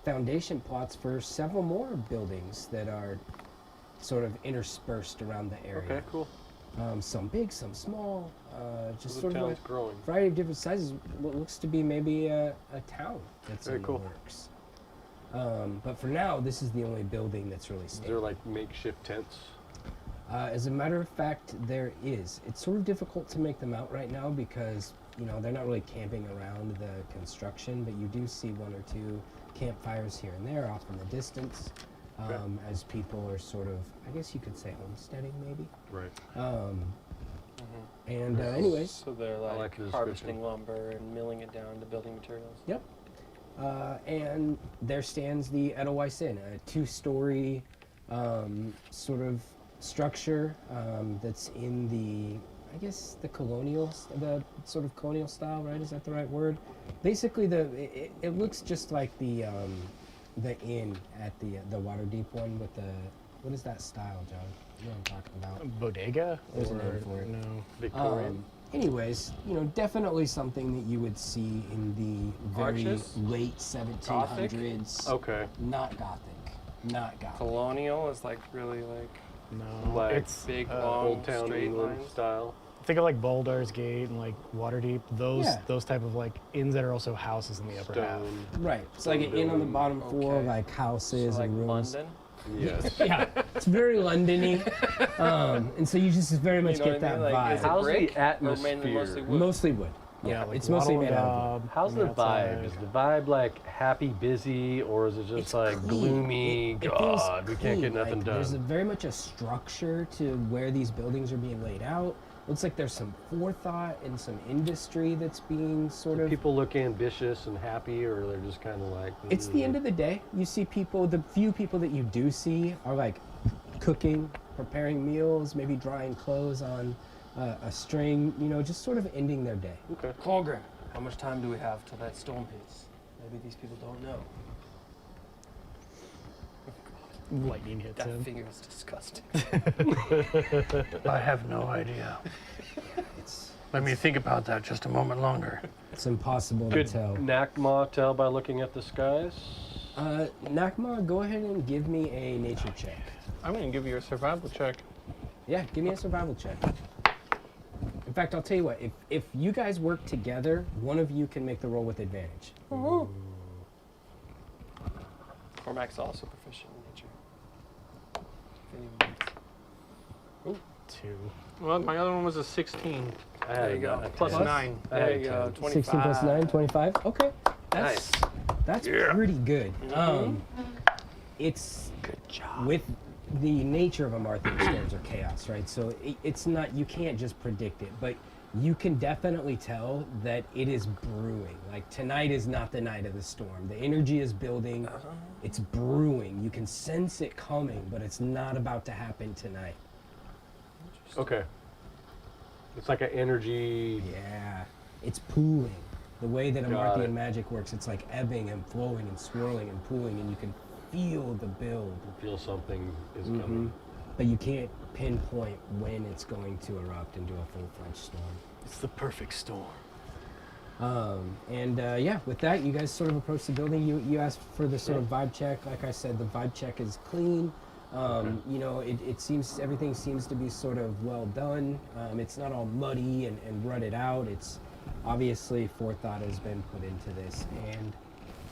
foundation plots for several more buildings that are sort of interspersed around the area. Okay, cool. Some big, some small, just The sort of town's a growing. variety of different sizes. What looks to be maybe a town that's Very in cool. the works. But for now, this is the only building that's really Is there stable. like makeshift tents? As a matter of fact, there is. It's sort of difficult to make them out right now because, you know, they're not really camping around the construction, but you do see one or two campfires here and there off in the distance as people are sort of, I guess you could say homesteading maybe. Right. And anyways, So they're like like the description. harvesting lumber and milling it down to building materials. yep. And there stands the Edelweiss Inn, a two-story sort of structure that's in the, I guess, the the sort of colonial style, right? Is that the right word? Basically, it looks just like the inn at the Waterdeep one with the, what is that style, John? You know what I'm talking about. Bodega? There's a Or- name for it. No. Victorian. Anyways, you know, definitely something that you would see in the very Arches? late 1700s. Okay. Not Gothic. Not Gothic. Colonial is like really like No. Like It's big, uh, long, Old Town straight England lines. style. think of like Boulder's Gate and like Waterdeep. Those Yeah. those type of like inns that are also houses in the upper half. Stone. Right. It's like an inn on the bottom floor, Okay. like houses So like and rooms. London. Yes. Yeah, it's very Londony, and so you just very much You know get what I that mean? Like, is vibe. it How's the brick or atmosphere? mainly mostly wood? Mostly wood. Yeah, like it's mostly wattle made and out of wood. daub How's on the outside. vibe? Is the vibe like happy, busy, or is it just It's like clean. gloomy? It feels God, we can't get clean. nothing Like, done. There's very much a structure to where these buildings are being laid out. Looks like there's some forethought and some industry that's being sort of. People look ambitious and happy, or they're just kind of like. It's the end of the day. You see people. The few people that you do see are like cooking, preparing meals, maybe drying clothes on a string. You know, just sort of ending their day. Okay. Colgren, how much time do we have till that storm hits? Maybe these people don't know. Lightning hits That him. figure is disgusting. I have no idea. It's Let me think about that just a moment longer. it's impossible Could to tell. Nakma tell by looking at the skies? Nakma, go ahead and give me a nature check. I'm going to give you a survival check. Yeah, give me a survival check. In fact, I'll tell you what. If you guys work together, one of you can make the roll with advantage. Cormac's also proficient in nature. If anyone wants. 2. Well, my other one was a 16 I There had you go. a plus 10. 9. I had There you go. 10. 25. 16 plus 9, 25. Okay. That's pretty good. It's Good job. with the nature of a Martha, storms are chaos, right? So it's not, you can't just predict it, but you can definitely tell that it is brewing. Like tonight is not the night of the storm. The energy is building. It's brewing. You can sense it coming, but it's not about to happen tonight. Okay. It's like an energy. Yeah, it's pooling. The way that Got Amarthian it. magic works, it's like ebbing and flowing and swirling and pooling, and you can feel the build, Feel something is coming. but you can't pinpoint when it's going to erupt into a full-fledged storm. It's the perfect storm. Yeah, with that, you guys sort of approach the building. You asked for the sort of vibe check. Like I said, the vibe check is clean. You know, it seems, everything seems to be sort of well done. It's not all muddy and rutted out. It's obviously forethought has been put into this. And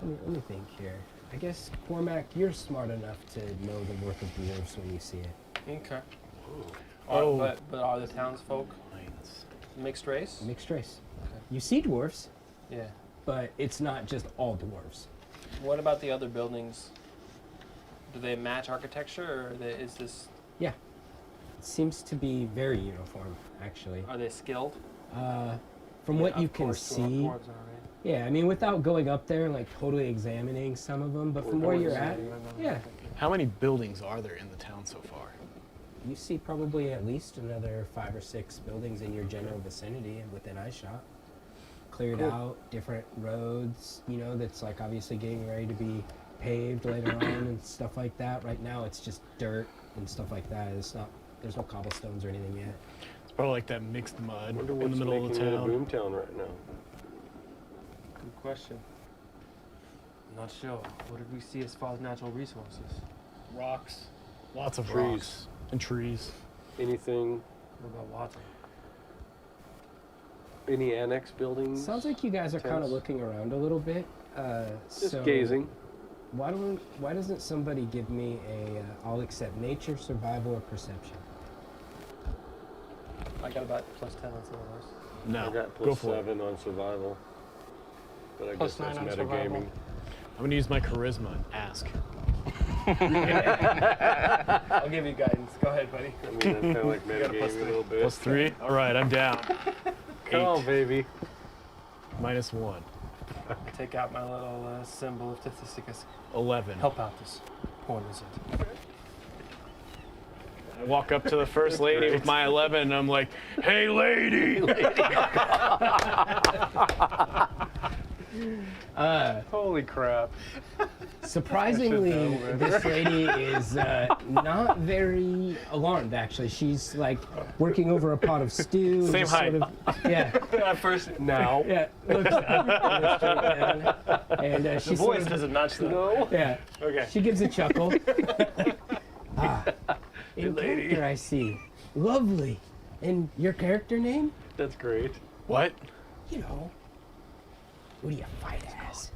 let me think here. I guess, Cormac, you're smart enough to know the worth of dwarves when you see it. Okay. Oh. But are the townsfolk mixed race? Mixed race. Okay. You see dwarves, Yeah. but it's not just all dwarves. What about the other buildings? Do they match architecture, or is this? Yeah. It seems to be very uniform, actually. Are they skilled? From what Yeah, you of can course, see, dwarves are, right? yeah, I mean, without going up there and like totally examining some of them, but from where you're at, yeah, How many buildings are there in the town so far? you see probably at least another 5 or 6 buildings in your general vicinity and within eyeshot. Cleared out, different roads, you know, that's like obviously getting ready to be paved later on and stuff like that. Right now it's just dirt and stuff like that. There's no cobblestones or anything yet. It's probably like that mixed mud Wonder in the what's middle of the making it a town. boomtown right now. Good question. Not sure. What did we see as far as natural resources? Rocks. Lots of Trees. rocks and trees. Anything? What about water? Any annex buildings? Sounds like you guys are kind of Tents? looking around a little bit. Just So gazing. Why doesn't somebody give me a I'll accept nature, survival, or perception? I got about +10 on some of those. No, I got go for it. +7 on survival. But I Plus guess that's 9 on survival. metagaming. I'm gonna use my charisma and ask. I'll give you guidance. Go ahead, buddy. I mean, that's kind of like got a metagaming a little bit. +3? All right, I'm down. Come on, 8 baby. -1. Take out my little symbol of statisticus. 11. Help out this poor lizard. I walk up to the first lady with my 11 and I'm like, hey lady! Holy crap. Surprisingly, I should know, this lady is not very alarmed, actually. She's like working over a pot of stew. Same just height. Sort of, yeah, At first, Now. yeah. Looks up, looks straight down, and she the sort voice of, doesn't match that. No. yeah. Okay. She gives a chuckle. In lady. character, I see. Lovely. And your character name? That's great. What? You know. Who do you fight as?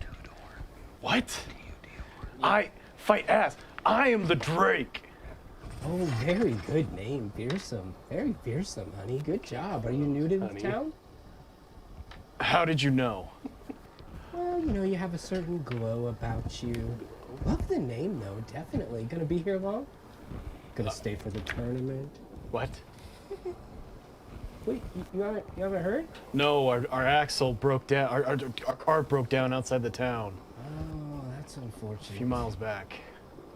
What? I fight ass. I am the Drake. Oh, very good name. Fearsome. Very fearsome, honey. Good job. Are you new to the Honey. town? How did you know? Well, you know, you have a certain glow about you. Love the name, though. Definitely. Gonna be here long? Gonna stay for the tournament? What? Wait, you haven't heard? No, our axle broke down. Our cart broke down outside the town, Oh, that's unfortunate. a few miles back.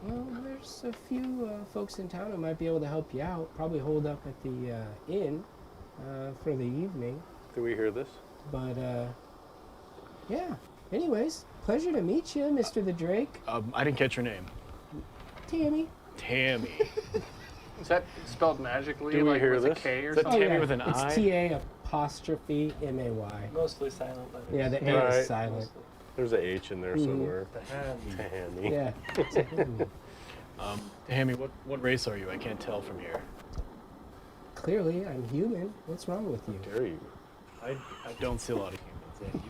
Well, there's a few folks in town who might be able to help you out. Probably hold up at the inn for the evening. Do we hear this? But, yeah. Anyways, pleasure to meet you, Mr. the Drake. I didn't catch your name. Tammy. Tammy. Is that spelled magically, Do we like hear with this? a K or Is that something? Tammy with an It's I? T-A-apostrophe-M-A-Y. Mostly silent letters. Yeah, the A Right. is silent. There's a H in there somewhere. The hand. Tammy. Yeah. Tammy, what race are you? I can't tell from here. Clearly, I'm human. What's wrong with you? Dare you? I don't see a lot of humans.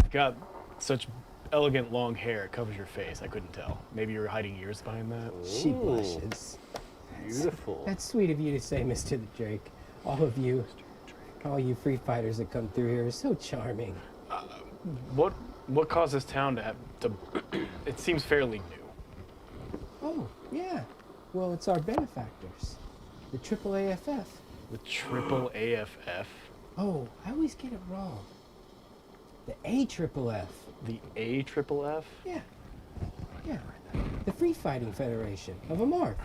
You've got such elegant long hair. It covers your face. I couldn't tell. Maybe you were hiding ears behind that. She Ooh, blushes. Beautiful. That's sweet of you to say, Mr. the Drake. All of you, all you free fighters that come through here are so charming. What caused this town to have to? It seems fairly new. Oh, yeah. Well, it's our benefactors, the Triple AFF. The triple AFF. Oh, I always get it wrong. The AFFF. The A triple F. Yeah. Yeah. The Free Fighting Federation of Amarth.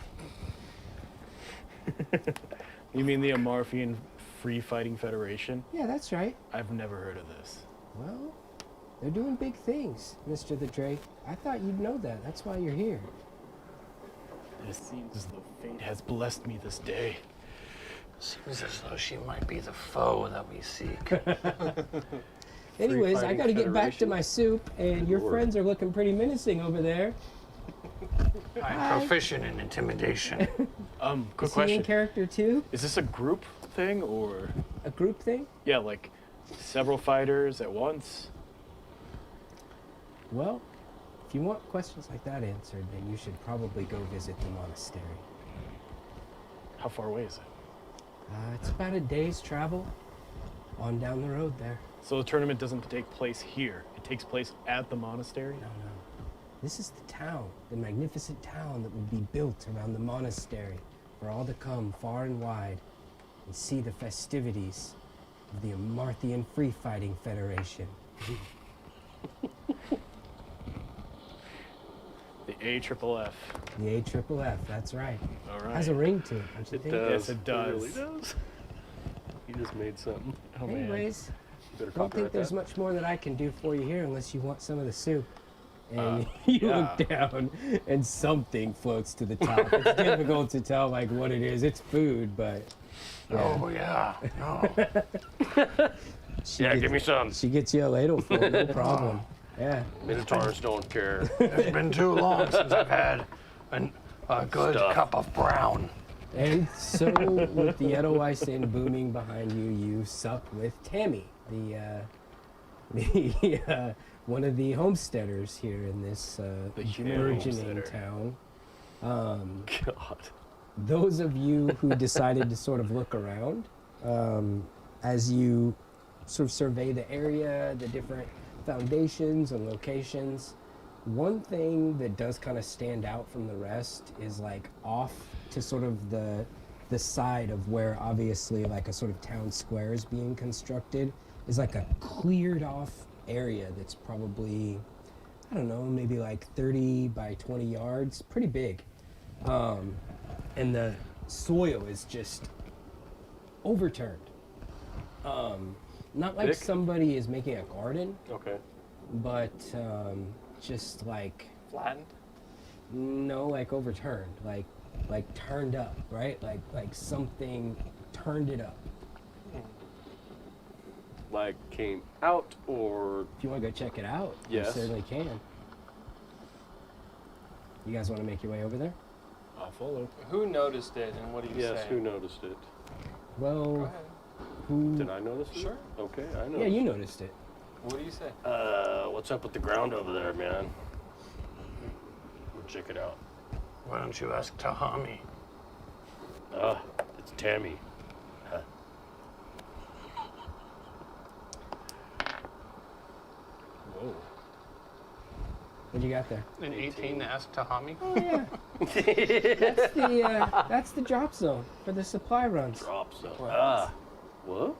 You mean the Amarfian Free Fighting Federation? Yeah, that's right. I've never heard of this. Well, they're doing big things, Mr. the Drake. I thought you'd know that. That's why you're here. It seems as though fate has blessed me this day. Seems as though she might be the foe that we seek. Anyways, I Fighting gotta get back to Federation? my soup, and your Lord. friends are looking pretty menacing over there. I'm proficient in intimidation. Quick Is he in question. character too? Is this a group thing or? A group thing? Yeah, like several fighters at once? Well, if you want questions like that answered, then you should probably go visit the monastery. How far away is it? It's about a day's travel on down the road there. So the tournament doesn't take place here. It takes place at the monastery? No. This is the town, the magnificent town that will be built around the monastery for all to come far and wide and see the festivities of the Amarthian Free Fighting Federation. The AFFF. The AFFF, that's right. All right. Has a ring to it, don't you It think? does. Yes, it does. really does. He just made something. Oh, man. Anyways, Better don't think copyright there's that. much more that I can do for you here unless you want some of the soup. And you yeah. look down and something floats to the top. It's difficult to tell like what it is. It's food, but Oh, yeah. No. she Yeah, gets, give me some. she gets you a ladle full, no problem. Yeah. Minotaurs don't care. It's been too long since I've had a good Stuff. cup of brown. And so with the Edelweiss booming behind you, you sup with Tammy, the one of the homesteaders here in this The human burgeoning homesteader. town. God. Those of you who decided to sort of look around, as you sort of survey the area, the different foundations and locations, one thing that does kind of stand out from the rest is like off to sort of the side of where obviously like a sort of town square is being constructed is like a cleared off area that's probably, I don't know, maybe like 30 by 20 yards, pretty big. And the soil is just overturned. Not like Thick? somebody is making a garden, Okay. but just like, Flattened. no, like overturned, like turned up, right? Like something turned it up. Like came out or If you want to go check it out, Yes. you certainly can. You guys want to make your way over there? I'll follow. Who noticed it, and what do you yes, say? who noticed it? Go Well, ahead. who? Did I notice it? Sure. Okay, I know. Yeah, you noticed it. What do you say? What's up with the ground over there, man? We'll check it out. Why don't you ask Tahami? It's Tammy. Whoa. What do you got there? An 18 to ask Tahami. Oh yeah, that's the drop zone for the supply runs. Drop zone. What? What?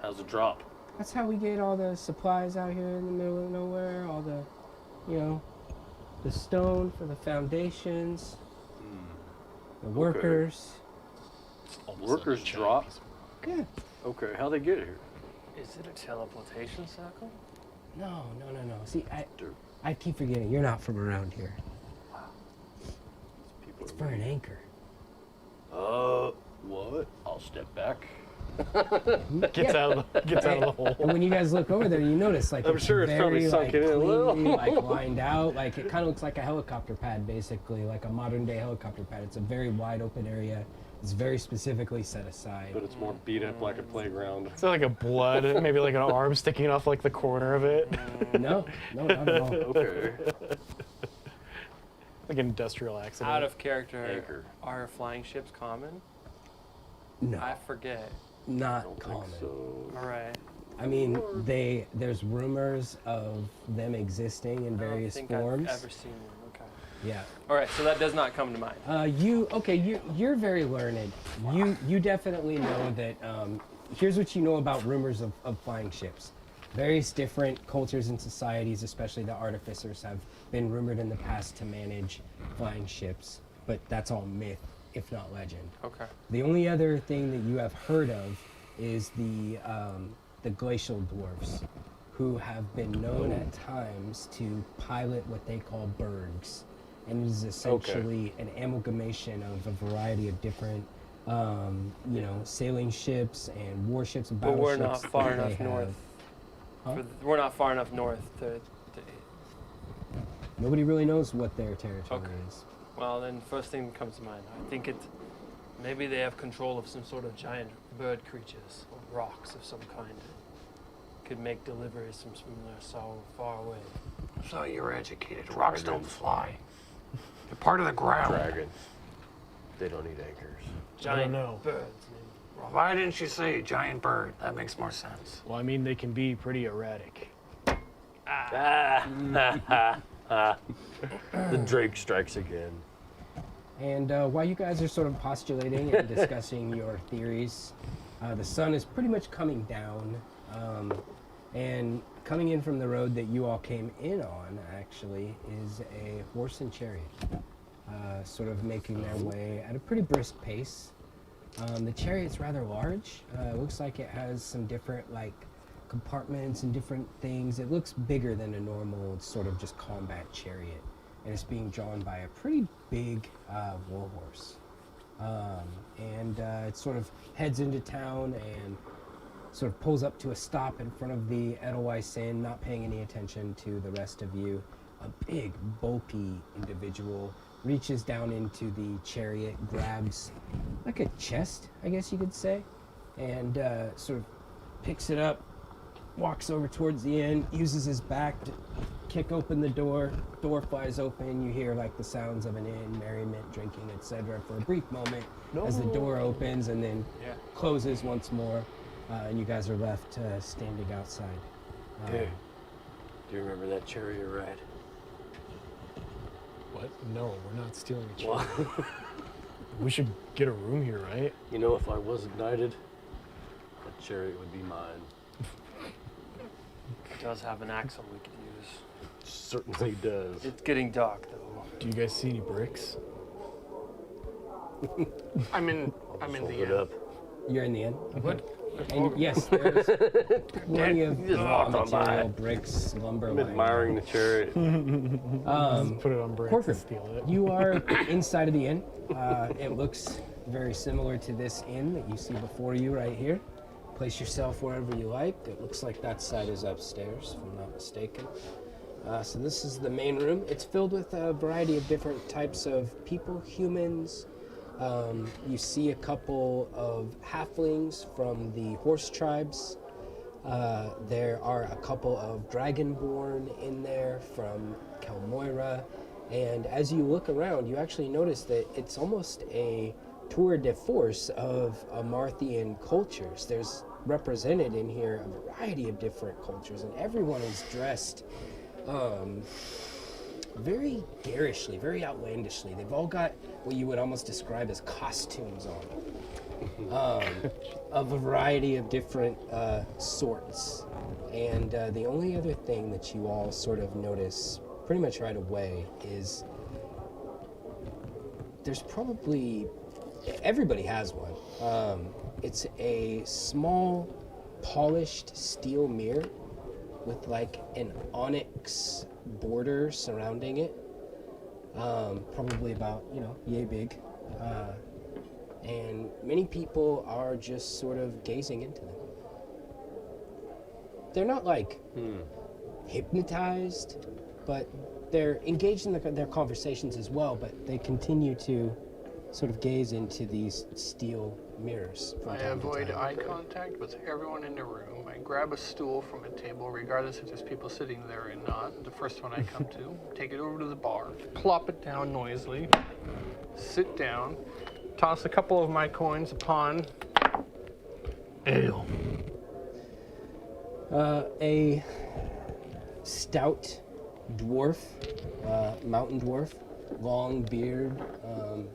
How's the drop? That's how we get all the supplies out here in the middle of nowhere. All the, the stone for the foundations, the workers. Almost Workers like a drop? Chinese. Yeah. Okay, how'd they get here? Is it a teleportation circle? No. See, Dirt. I keep forgetting you're not from around here. People It's for an anchor. What? I'll step back. Gets out of the hole. And when you guys look over there, you notice like I'm sure it's probably very, sunken like, in a little. cleanly, like lined out. Like it kind of looks like a helicopter pad, basically, like a modern day helicopter pad. It's a very wide open area. It's very specifically set aside. But it's more beat up like a playground. Is there like a blood, maybe like an arm sticking off like the corner of it? No, not at all. Okay. Like an industrial accident. Out of character, Anchor. are flying ships common? No, I forget. not Don't common. think so. All right. I mean, there's rumors of them existing in various I don't think forms. I've ever seen one. Okay. Yeah. All right, so that does not come to mind. You're very learned. You definitely know that. Here's what you know about rumors of flying ships. Various different cultures and societies, especially the artificers, have been rumored in the past to manage flying ships, but that's all myth, if not legend. Okay. The only other thing that you have heard of is the glacial dwarfs. who have been known at times to pilot what they call bergs. And it is essentially an amalgamation of a variety of different, sailing ships and warships and But battleships. we're not far that they enough north. Huh? We're not far enough north to. Nobody really knows what their territory Okay. is. Well, then first thing that comes to mind, I think maybe they have control of some sort of giant bird creatures or rocks of some kind. Could make deliveries from somewhere so far away. So you're educated. Rocks don't fly. They're part of the ground. Dragons. They don't need anchors. Giant know. birds. named rocks. Why didn't you say giant bird? That makes more sense. Well, I mean, they can be pretty erratic. The Drake strikes again. And while you guys are sort of postulating and discussing your theories, the sun is pretty much coming down. And coming in from the road that you all came in on, actually, is a horse and chariot, sort of making their way at a pretty brisk pace. The chariot's rather large. It looks like it has some different, compartments and different things. It looks bigger than a normal sort of just combat chariot. And it's being drawn by a pretty big warhorse. And it sort of heads into town and sort of pulls up to a stop in front of the Edelweiss Inn, not paying any attention to the rest of you. A big, bulky individual reaches down into the chariot, grabs like a chest, I guess you could say, and sort of picks it up, walks over towards the inn, uses his back to kick open the door. Door flies open. You hear the sounds of an inn, merriment, drinking, etc. for a brief moment as the door opens and then closes once more. And you guys are left standing outside. Hey, do you remember that chariot ride? What? No, we're not stealing a chariot. We should get a room here, right? You know, if I wasn't knighted, that chariot would be mine. It does have an axle we could use. Certainly does. It's getting dark though. Do you guys see any bricks? I'm in Hold the it inn. up. You're in the inn? What? And yes, there's plenty of just raw walked on by. material, bricks, lumber. I'm lying admiring the chariot. Put it on bricks Corcoran, and steal it. you are inside of the inn. It looks very similar to this inn that you see before you right here. Place yourself wherever you like. It looks like that side is upstairs, if I'm not mistaken. So this is the main room. It's filled with a variety of different types of people, humans. You see a couple of halflings from the horse tribes. There are a couple of dragonborn in there from Kalmoira. And as you look around, you actually notice that it's almost a tour de force of Amarthian cultures. There's represented in here a variety of different cultures, and everyone is dressed very garishly, very outlandishly. They've all got what you would almost describe as costumes on, of a variety of different sorts. And the only other thing that you all sort of notice pretty much right away is there's probably, everybody has one. It's a small polished steel mirror with an onyx border surrounding it, probably about yay big, and many people are just sort of gazing into them. They're not hypnotized, but they're engaged in their conversations as well, but they continue to sort of gaze into these steel mirrors from I time to avoid time. eye contact with everyone in the room. I grab a stool from a table, regardless if there's people sitting there or not. The first one I come to, take it over to the bar, plop it down noisily, sit down, toss a couple of my coins upon ale. A stout dwarf, mountain dwarf, long beard,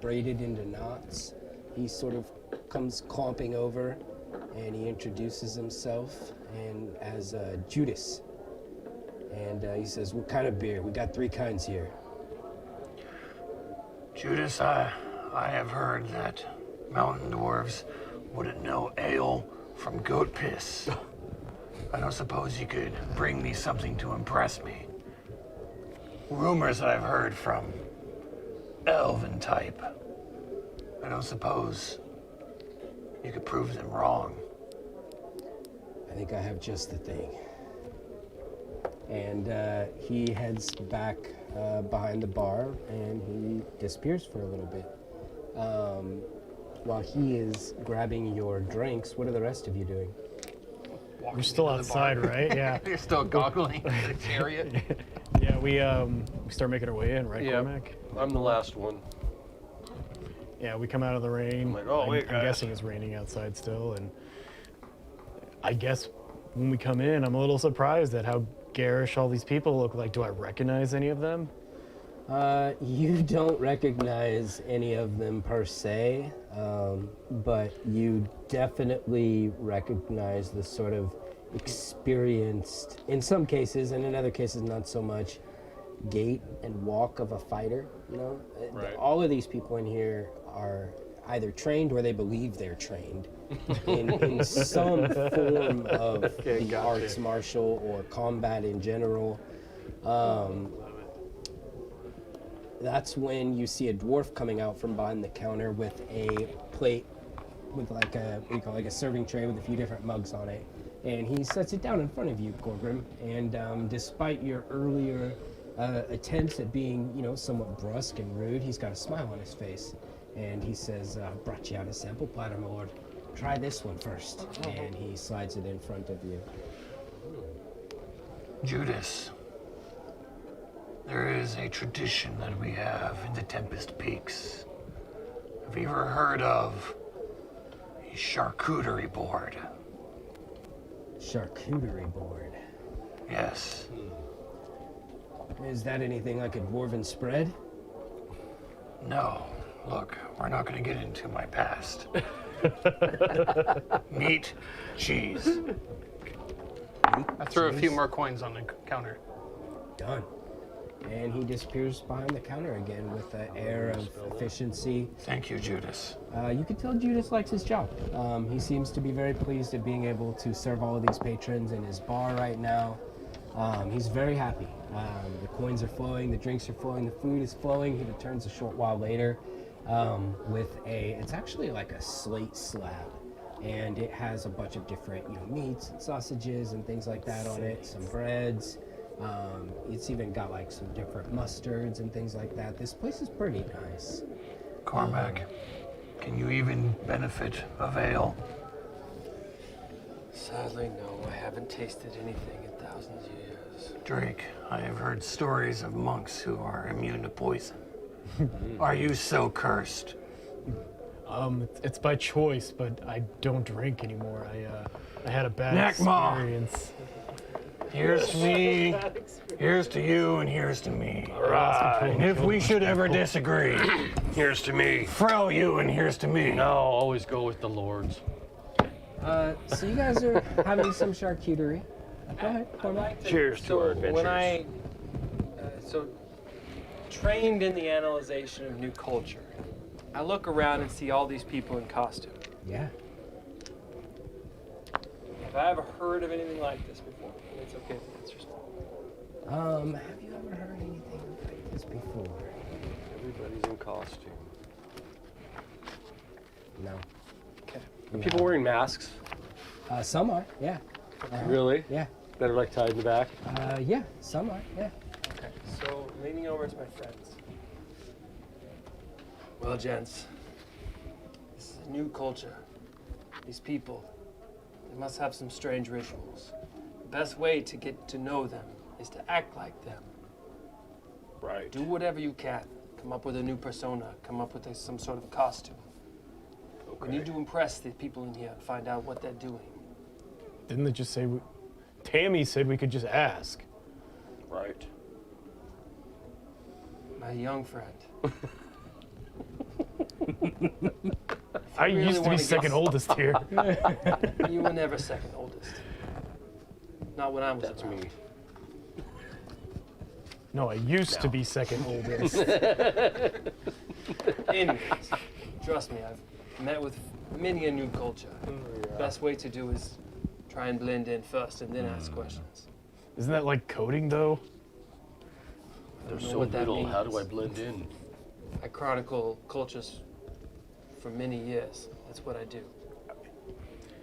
braided into knots. He sort of comes clomping over, and he introduces himself and as Judas. And he says, "What kind of beer? We got 3 kinds here." Judas, I have heard that mountain dwarves wouldn't know ale from goat piss. I don't suppose you could bring me something to impress me. Rumors that I've heard from elven type. I don't suppose you could prove them wrong. I think I have just the thing. And he heads back behind the bar and he disappears for a little bit. While he is grabbing your drinks, what are the rest of you doing? We're still outside, right? Yeah. You're still goggling the chariot. Yeah, we start making our way in, right, Yeah. Cormac? I'm the last one. Yeah, we come out of the rain. I'm like, oh, wait, I'm guys. guessing it's raining outside still, and I guess when we come in, I'm a little surprised at how garish all these people look like. Do I recognize any of them? You don't recognize any of them per se, but you definitely recognize the sort of experienced, in some cases, and in other cases not so much, gait and walk of a fighter. You know, Right. all of these people in here are either trained or they believe they're trained in some form of Okay, the gotcha. arts martial or combat in general. That's when you see a dwarf coming out from behind the counter with a plate with like a, what do you call it, like a serving tray with a few different mugs on it. And he sets it down in front of you, Gorgrim. And despite your earlier attempts at being, you know, somewhat brusque and rude, he's got a smile on his face. And he says, brought you out a sample platter, my lord. Try this one first. And he slides it in front of you. Judas, there is a tradition that we have in the Tempest Peaks. Have you ever heard of a charcuterie board? Charcuterie board. Yes. Is that anything like a dwarven spread? No. Look, we're not going to get into my past. Meat, cheese. I threw a few more coins on the counter. Done. And he disappears behind the counter again with an air of efficiency. Thank you, Judas. You can tell Judas likes his job. He seems to be very pleased at being able to serve all of these patrons in his bar right now. He's very happy. The coins are flowing, the drinks are flowing, the food is flowing. He returns a short while later with it's actually like a slate slab. And it has a bunch of different, you know, meats and sausages and things like that on it, some breads. It's even got like some different mustards and things like that. This place is pretty nice. Cormac, can you even benefit of ale? Sadly, no. I haven't tasted anything in thousands of years. Drake, I have heard stories of monks who are immune to poison. Are you so cursed? It's by choice, but I don't drink anymore. I had a bad Nakma! experience. Here's to me, here's to you, and here's to me. Right. And if we should ever disagree, Here's to me. fro you, and here's to me. No, always go with the lords. So you guys are having some charcuterie. Go ahead, Cormac. Cheers to our adventures. When I trained in the analyzation of new culture, I look around and see all these people in costume. Yeah. Have I ever heard of anything like this before? And it's okay if the answer's no. Have you ever heard anything like this before? Everybody's in costume. No. Okay. Are people wearing masks? Some are, yeah. Really? Yeah. That are like tied in the back? Yeah, some are, yeah. Okay. So leaning over to my friends. Well, gents, this is a new culture. These people, they must have some strange rituals. The best way to get to know them is to act like them. Right. Do whatever you can. Come up with a new persona. Come up with some sort of a costume. We need to impress the people in here and find out what they're doing. Didn't they just say? Tammy said we could just ask. Right. My young friend. I really used to be wanna second guess. oldest here. You were never second oldest. Not when I was That's around. me. No, I used to be second oldest. Anyways, trust me, I've met with many a new culture. Best way to do is try and blend in first and then ask questions. Isn't that like coding though? There's know so what that little. How do I means. blend in? I chronicle cultures for many years. That's what I do.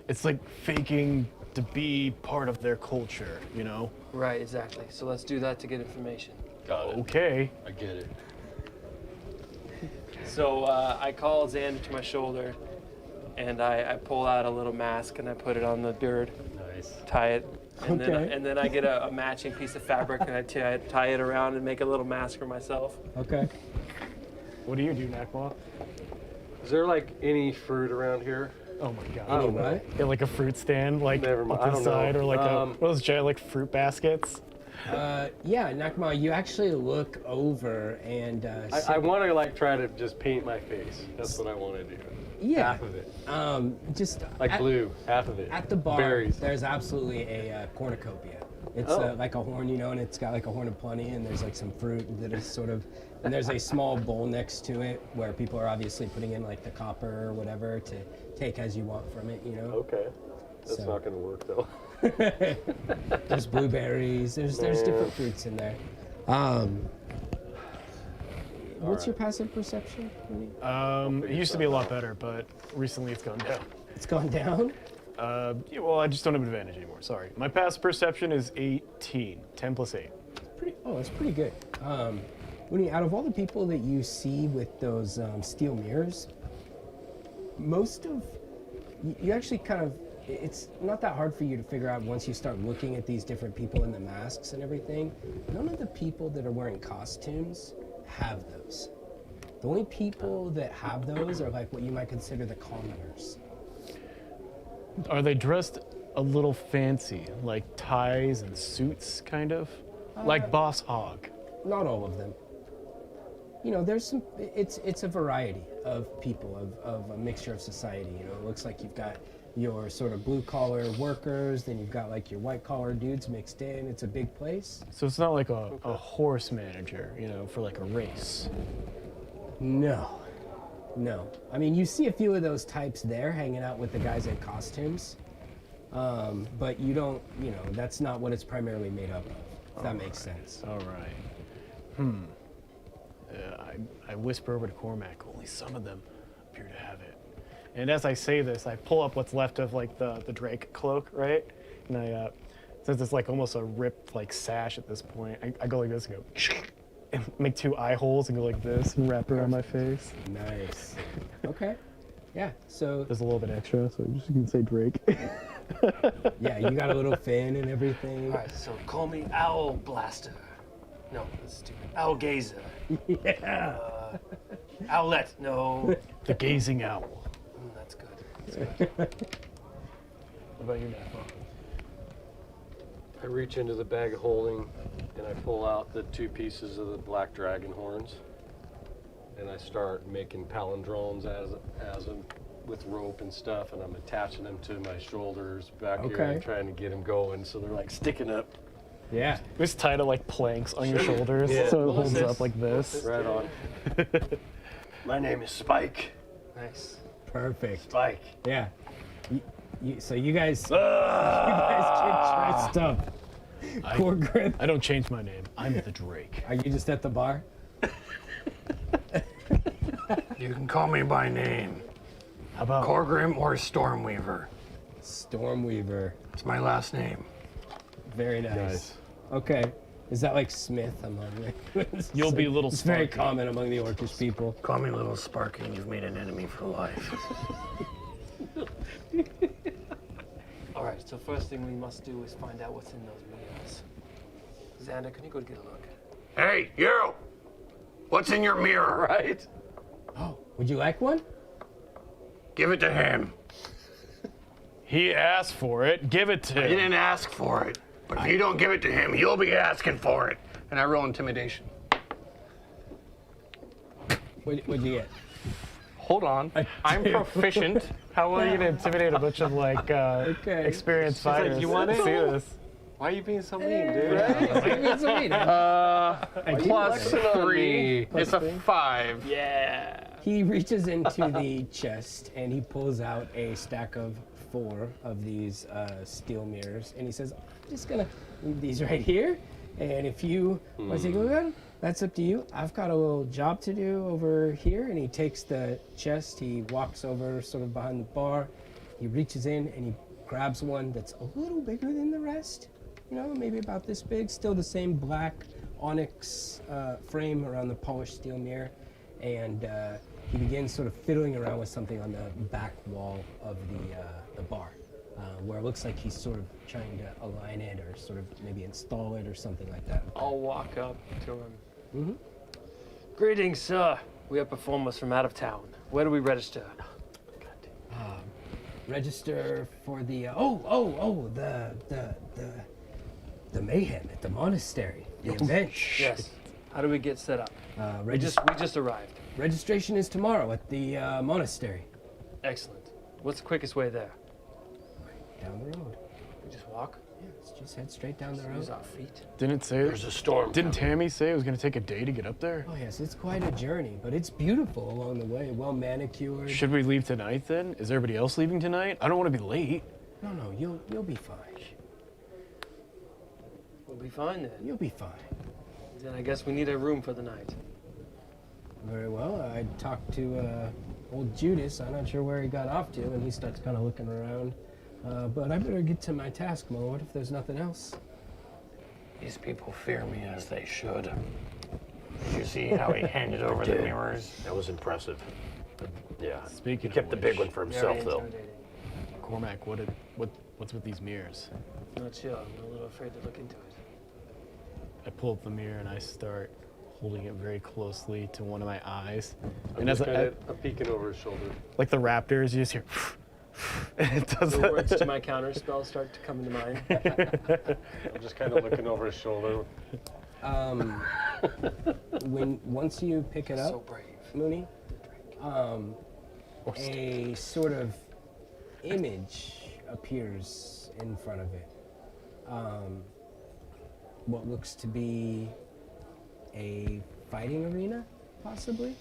It's like faking to be part of their culture, you know? Right, exactly. So let's do that to get information. Got it. Okay. I get it. So I call Xander to my shoulder, and I pull out a little mask and I put it on the beard, Nice. tie it, and, Okay. then I get a matching piece of fabric and I tie it around and make a little mask for myself. Okay. What do you do, Nakma? Is there like any fruit around here? Oh my god. I don't know. What? Yeah, like a fruit stand, like Never mind, up I the don't know. side, or like one of Um, those giant like fruit baskets. Yeah, Nakma, you actually look over and I want to like try to just paint my face. That's what I want to do. yeah, Half of it. just Like at, blue, half of it. at the bar. Berries. There's absolutely a cornucopia. It's Oh. like a horn, you know, and it's got like a horn of plenty, and there's like some fruit that is sort of, and there's a small bowl next to it where people are obviously putting in like the copper or whatever to take as you want from it, you know. Okay. That's So- not going to work though. There's blueberries. There's different fruits in there. What's your passive perception? It used to be a lot better, but recently it's gone down. It's gone down. Yeah, well, I just don't have advantage anymore. Sorry. My passive perception is 18. 10 plus 8. It's pretty good. Out of all the people that you see with those steel mirrors, most of you actually kind of, it's not that hard for you to figure out once you start looking at these different people in the masks and everything. None of the people that are wearing costumes have those. The only people that have those are like what you might consider the commoners. Are they dressed a little fancy, like ties and suits, kind of? Like Boss Hogg. Not all of them. You know, there's some. It's a variety of people, of a mixture of society. You know, it looks like you've got your sort of blue collar workers, then you've got like your white collar dudes mixed in. It's a big place. So it's not like a horse manager, you know, for like a race. No. I mean, you see a few of those types there hanging out with the guys in costumes, but you don't. You know, that's not what it's primarily made up of. If that makes sense. All right. I whisper over to Cormac, only some of them appear to have it. And as I say this, I pull up what's left of like the Drake cloak, right? And I, since it's like almost a ripped like sash at this point, I go like this and go, and make 2 eye holes and go like this and wrap it around my face. Nice. Okay. Yeah. So There's a little bit extra, so you can say Drake. yeah, you got a little fin and everything. All right, so call me Owl Blaster. No, that's stupid. Owl Gazer. Yeah. Owlet. No. The gazing owl. That's good. What about you, Matt? I reach into the bag of holding and I pull out the 2 pieces of the black dragon horns and I start making palindromes as them with rope and stuff, and I'm attaching them to my shoulders back here Okay. and trying to get them going so they're like sticking up. Yeah. Just tie to like planks on your shoulders, Yeah. so it holds up like this. Right on. My name is Spike. Nice. Perfect. Spike. Yeah. So you guys get dressed up. Core grip. I don't change my name. I'm the Drake. Are you just at the bar? You can call me by name. How about Corgrim or Stormweaver. Stormweaver. It's my last name. Very nice. Nice. Okay. Is that like Smith among the? You'll be Little It's very Sparky. common among the Orcish people. Call me Little Sparky and you've made an enemy for life. All right, so first thing we must do is find out what's in those mirrors. Xander, can you go get a look? Hey, you! What's in your mirror? Right? Oh, would you like one? Give it to him. He asked for it. Give it to I him. didn't ask for it. But if you don't give it to him, you'll be asking for it. And I roll intimidation. What'd you get? Hold on. I'm proficient. How are you gonna intimidate a bunch of like experienced like, fighters? "You want it?" See this? Why are you being so mean, dude? Plus flexing on 3. me. It's a 5. Yeah. He reaches into the chest and he pulls out a stack of 4 of these steel mirrors, and he says, I'm just gonna leave these right here, and if you want to take a look at them, that's up to you. I've got a little job to do over here, and he takes the chest, he walks over sort of behind the bar, he reaches in and he grabs one that's a little bigger than the rest, you know, maybe about this big, still the same black onyx frame around the polished steel mirror, and he begins sort of fiddling around with something on the back wall of the bar, where it looks like he's sort of trying to align it or sort of maybe install it or something like that. I'll walk up to him. Mm-hmm. Greetings, sir. We are performers from out of town. Where do we register? Register for the the Mayhem at the Monastery, the event. Yes. How do we get set up? We just arrived. Registration is tomorrow at the Monastery. Excellent. What's the quickest way there? Down the road. We just walk. Yeah, let's just head straight down the Use road. our feet. Didn't it say There's a storm. Didn't coming. Tammy say it was going to take a day to get up there? Oh yes, it's quite a journey, but it's beautiful along the way. Well manicured. Should we leave tonight then? Is everybody else leaving tonight? I don't want to be late. No, you'll be fine. We'll be fine then. You'll be fine. Then I guess we need a room for the night. Very well. I talked to old Judas. I'm not sure where he got off to, and he starts kind of looking around. But I better get to my task, my lord, if there's nothing else. These people fear me as they should. Did you see how he handed over the mirrors? That was impressive. Yeah. Speaking He kept of the big which, one for Very himself, though. intimidating. Cormac, what's with these mirrors? Not sure. I'm a little afraid to look into it. I pull up the mirror and I start holding it very closely to one of my eyes. I'm And as just I, kind of peeking over his shoulder. like the raptors, you just hear, and it does The that. words to my counter spell start to come into mind. I'm just kind of looking over his shoulder. Once you pick it So up, brave. Mooney, a sort of image appears in front of it. What looks to be a fighting arena, possibly.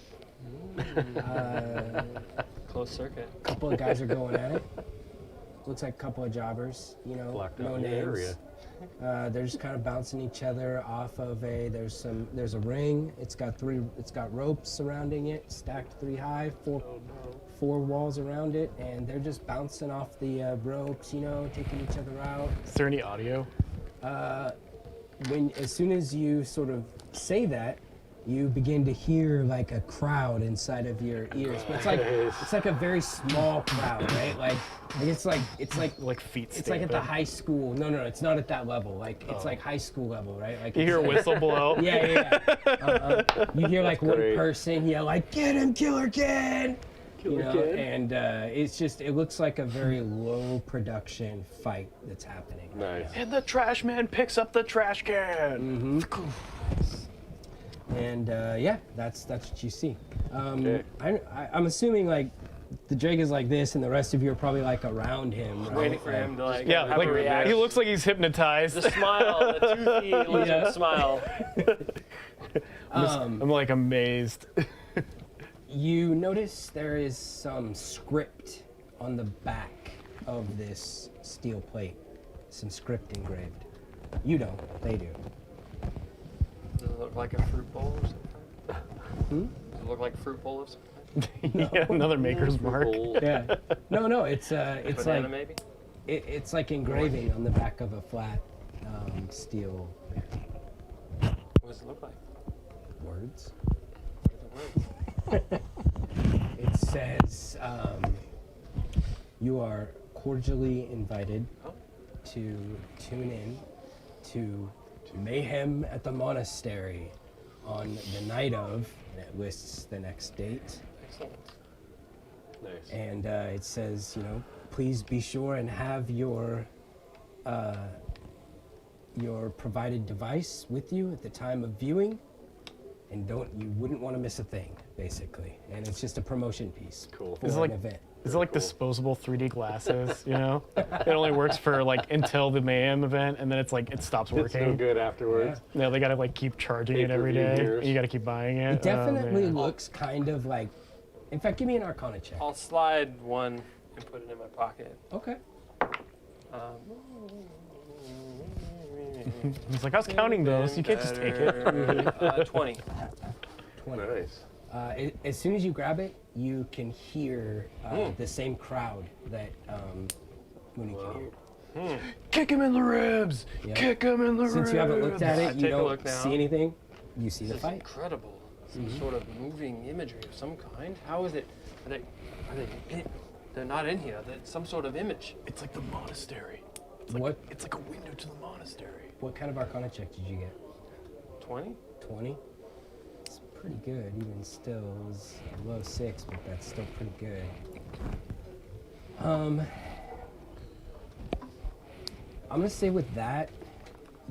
Close circuit. A couple of guys are going at it. Looks like a couple of jobbers, you know, Blocked no out the names. area. They're just kind of bouncing each other off of there's a ring. It's got ropes surrounding it, stacked 3 high, 4 walls around it, and they're just bouncing off the ropes, you know, taking each other out. Is there any audio? As soon as you sort of say that, you begin to hear like a crowd inside of your ears. But it's like a very small crowd, right? Like it's like feet it's like at the high school. No, it's not at that level. Like it's like high school level, right? Like You hear a whistle blow? Yeah. You hear like one person yell like, "Get him, Killer Kid!" You know, and it looks like a very low production fight that's happening. Nice. And the trash man picks up the trash can. And yeah, that's what you see. Okay. I'm assuming like the Drake is like this, and the rest of you are probably like around him, right? Waiting for him to like Yeah, have like a reaction. he looks like he's hypnotized. The smile, the toothy lizard Yeah. smile. I'm like amazed. You notice there is some script on the back of this steel plate. Some script engraved. You don't, they do. Does it look like a fruit bowl or something? Does it look like a fruit bowl of some kind? Yeah, another maker's mark. Yeah. No, it's Banana like maybe? it's like engraving on the back of a flat steel What does it look like? words. What are the words? It says, you are cordially invited to tune in to Mayhem at the Monastery on the night of, and it lists the next date. Excellent. Nice. And it says, you know, please be sure and have your provided device with you at the time of viewing. And you wouldn't want to miss a thing, basically. And it's just a promotion piece Cool. for Is it an like event. is it like disposable 3D glasses? You know, it only works for like until the Mayhem event, and then it's like it stops It's no working. good afterwards. Yeah, they gotta like keep charging it every Pay-per-view day. mirrors. And you gotta keep buying it. It definitely man. looks kind of like. In fact, give me an Arcana check. I'll slide one and put it in my pocket. Okay. He's like, I was counting those. You can't just take it. 20. 20. Nice. As soon as you grab it, you can hear the same crowd that Mooney can hear. Kick him in the ribs. Yeah. Kick him in the ribs. Since you haven't looked at it, you take a don't look now. see anything. You see the This is fight. incredible. Some sort of moving imagery of some kind. How is it? Are they they're not in here. That's some sort of image. It's like the monastery. What It's like a window to the monastery. what kind of Arcana check did you get? 20? 20. It's pretty good, even still. It was a low 6, but that's still pretty good. I'm gonna say with that,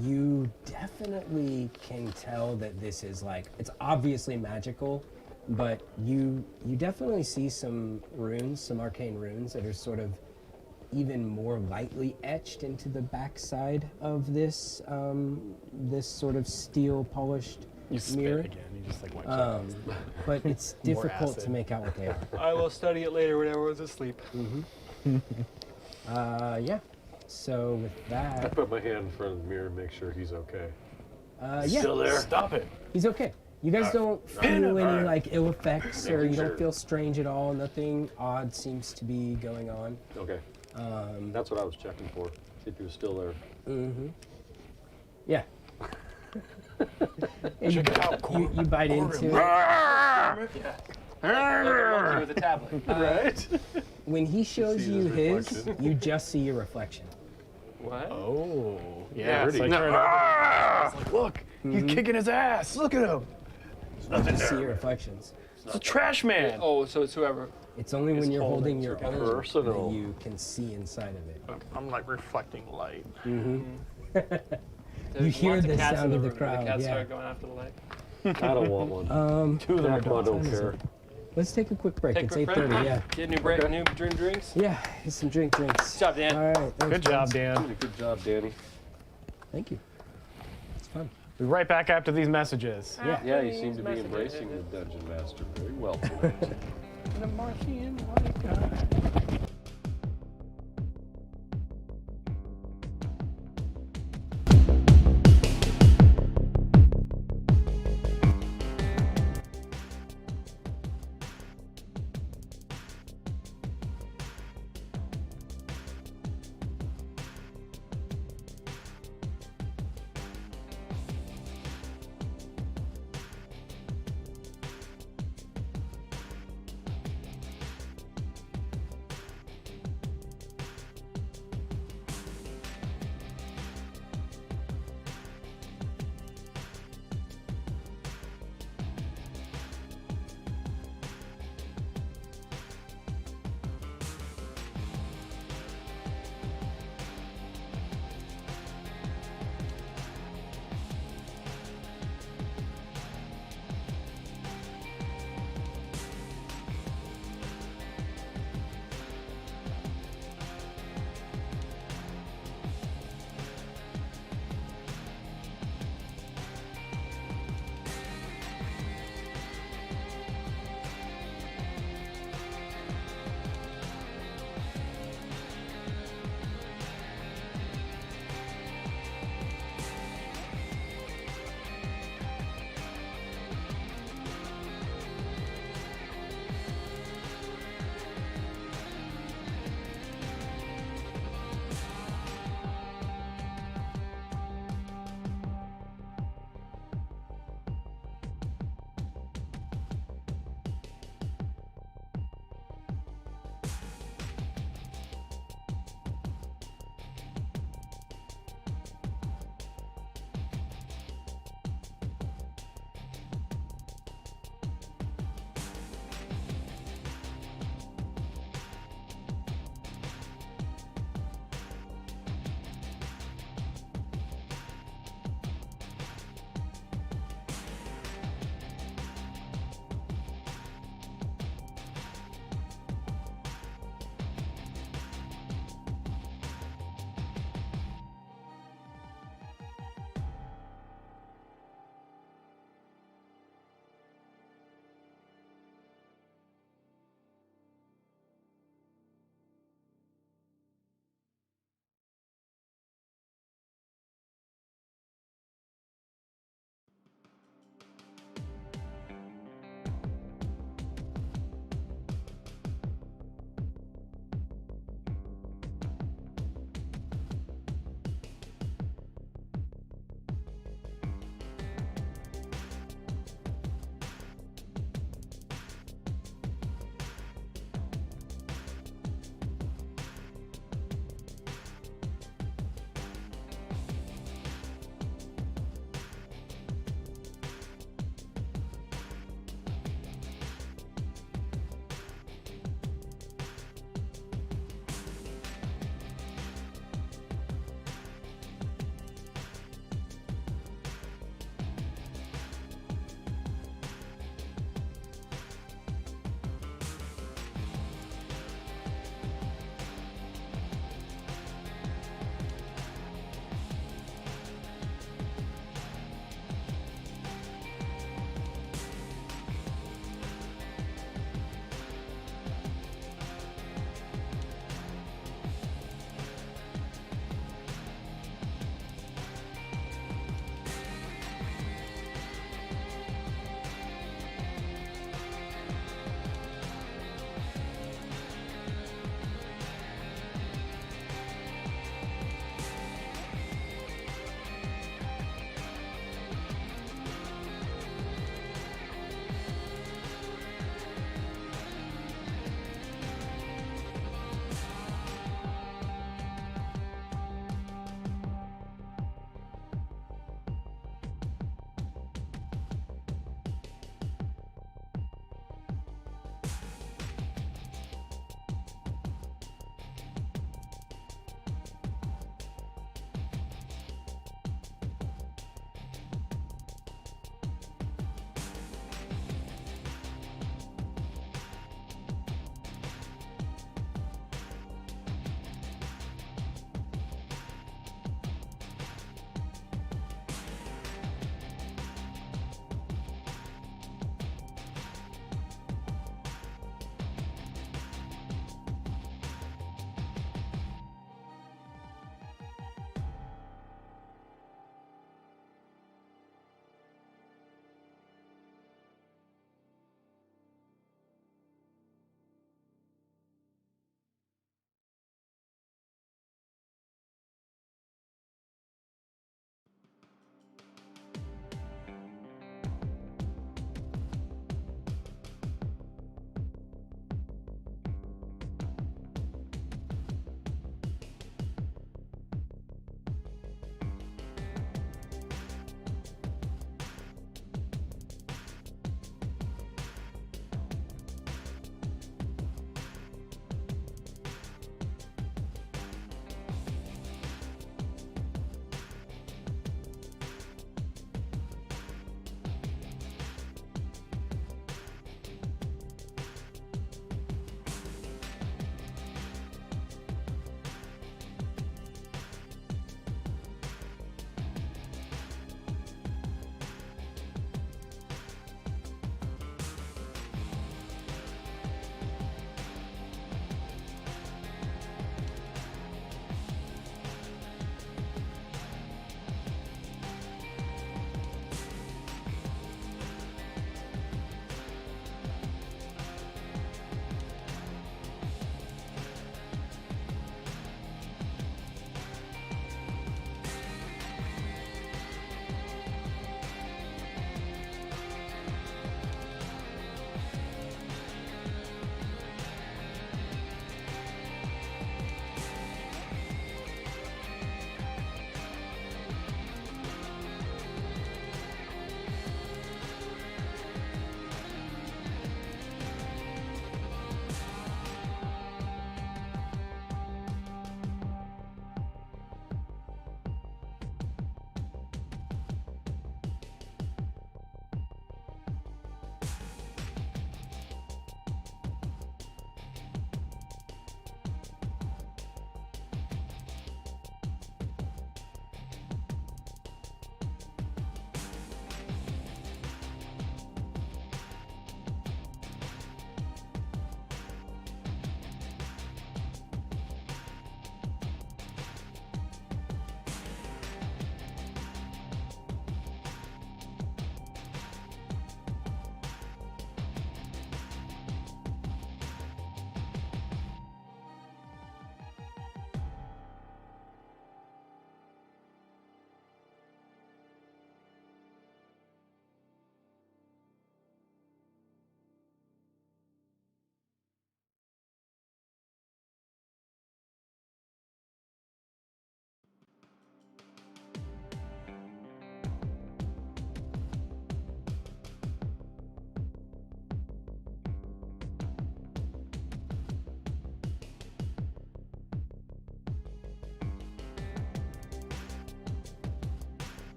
you definitely can tell that this is like, it's obviously magical, but you definitely see some runes, some arcane runes that are sort of even more lightly etched into the backside of this this sort of steel polished You spit mirror. again. You just like wipes out. But it's difficult to acid. make out what they are. I will study it later when everyone's asleep. Yeah. So with I that, put my hand in front of the mirror and make sure he's okay. yeah, Still there? Stop it. he's okay. You guys don't feel any like ill effects, or Making you don't sure. feel strange at all. Nothing odd seems to be going on. Okay. That's what I was checking for. See if he was still there. Yeah. And you, you bite into it. Monkey with a tablet. Right? When he shows See you his his, reflection. you just see your reflection. What? Oh. Yeah, It's like, no. it's like, look, he's kicking his ass. Look at him. You just see your reflections. It's a trash man. Oh, so it's whoever. It's only when you're holding your own personal. that you can see inside of it. I'm like reflecting light. There's hear lots of the cats sound in of the room. crowd, The cats yeah. start going after the light. I don't want one. Two of them are Jack, I don't What time is care. it? Let's take a quick break. Take It's a quick break? 8:30. Yeah. Get new break, new drinks. Yeah. Get some drinks. Good job, Dan. All right. Thanks, Good job, friends. Dan. Good job, Danny. Thank you. It's fun. We'll be right back after these messages. Yeah. Yeah, you seem to be embracing the Dungeon Master very well tonight. The Martian white guy.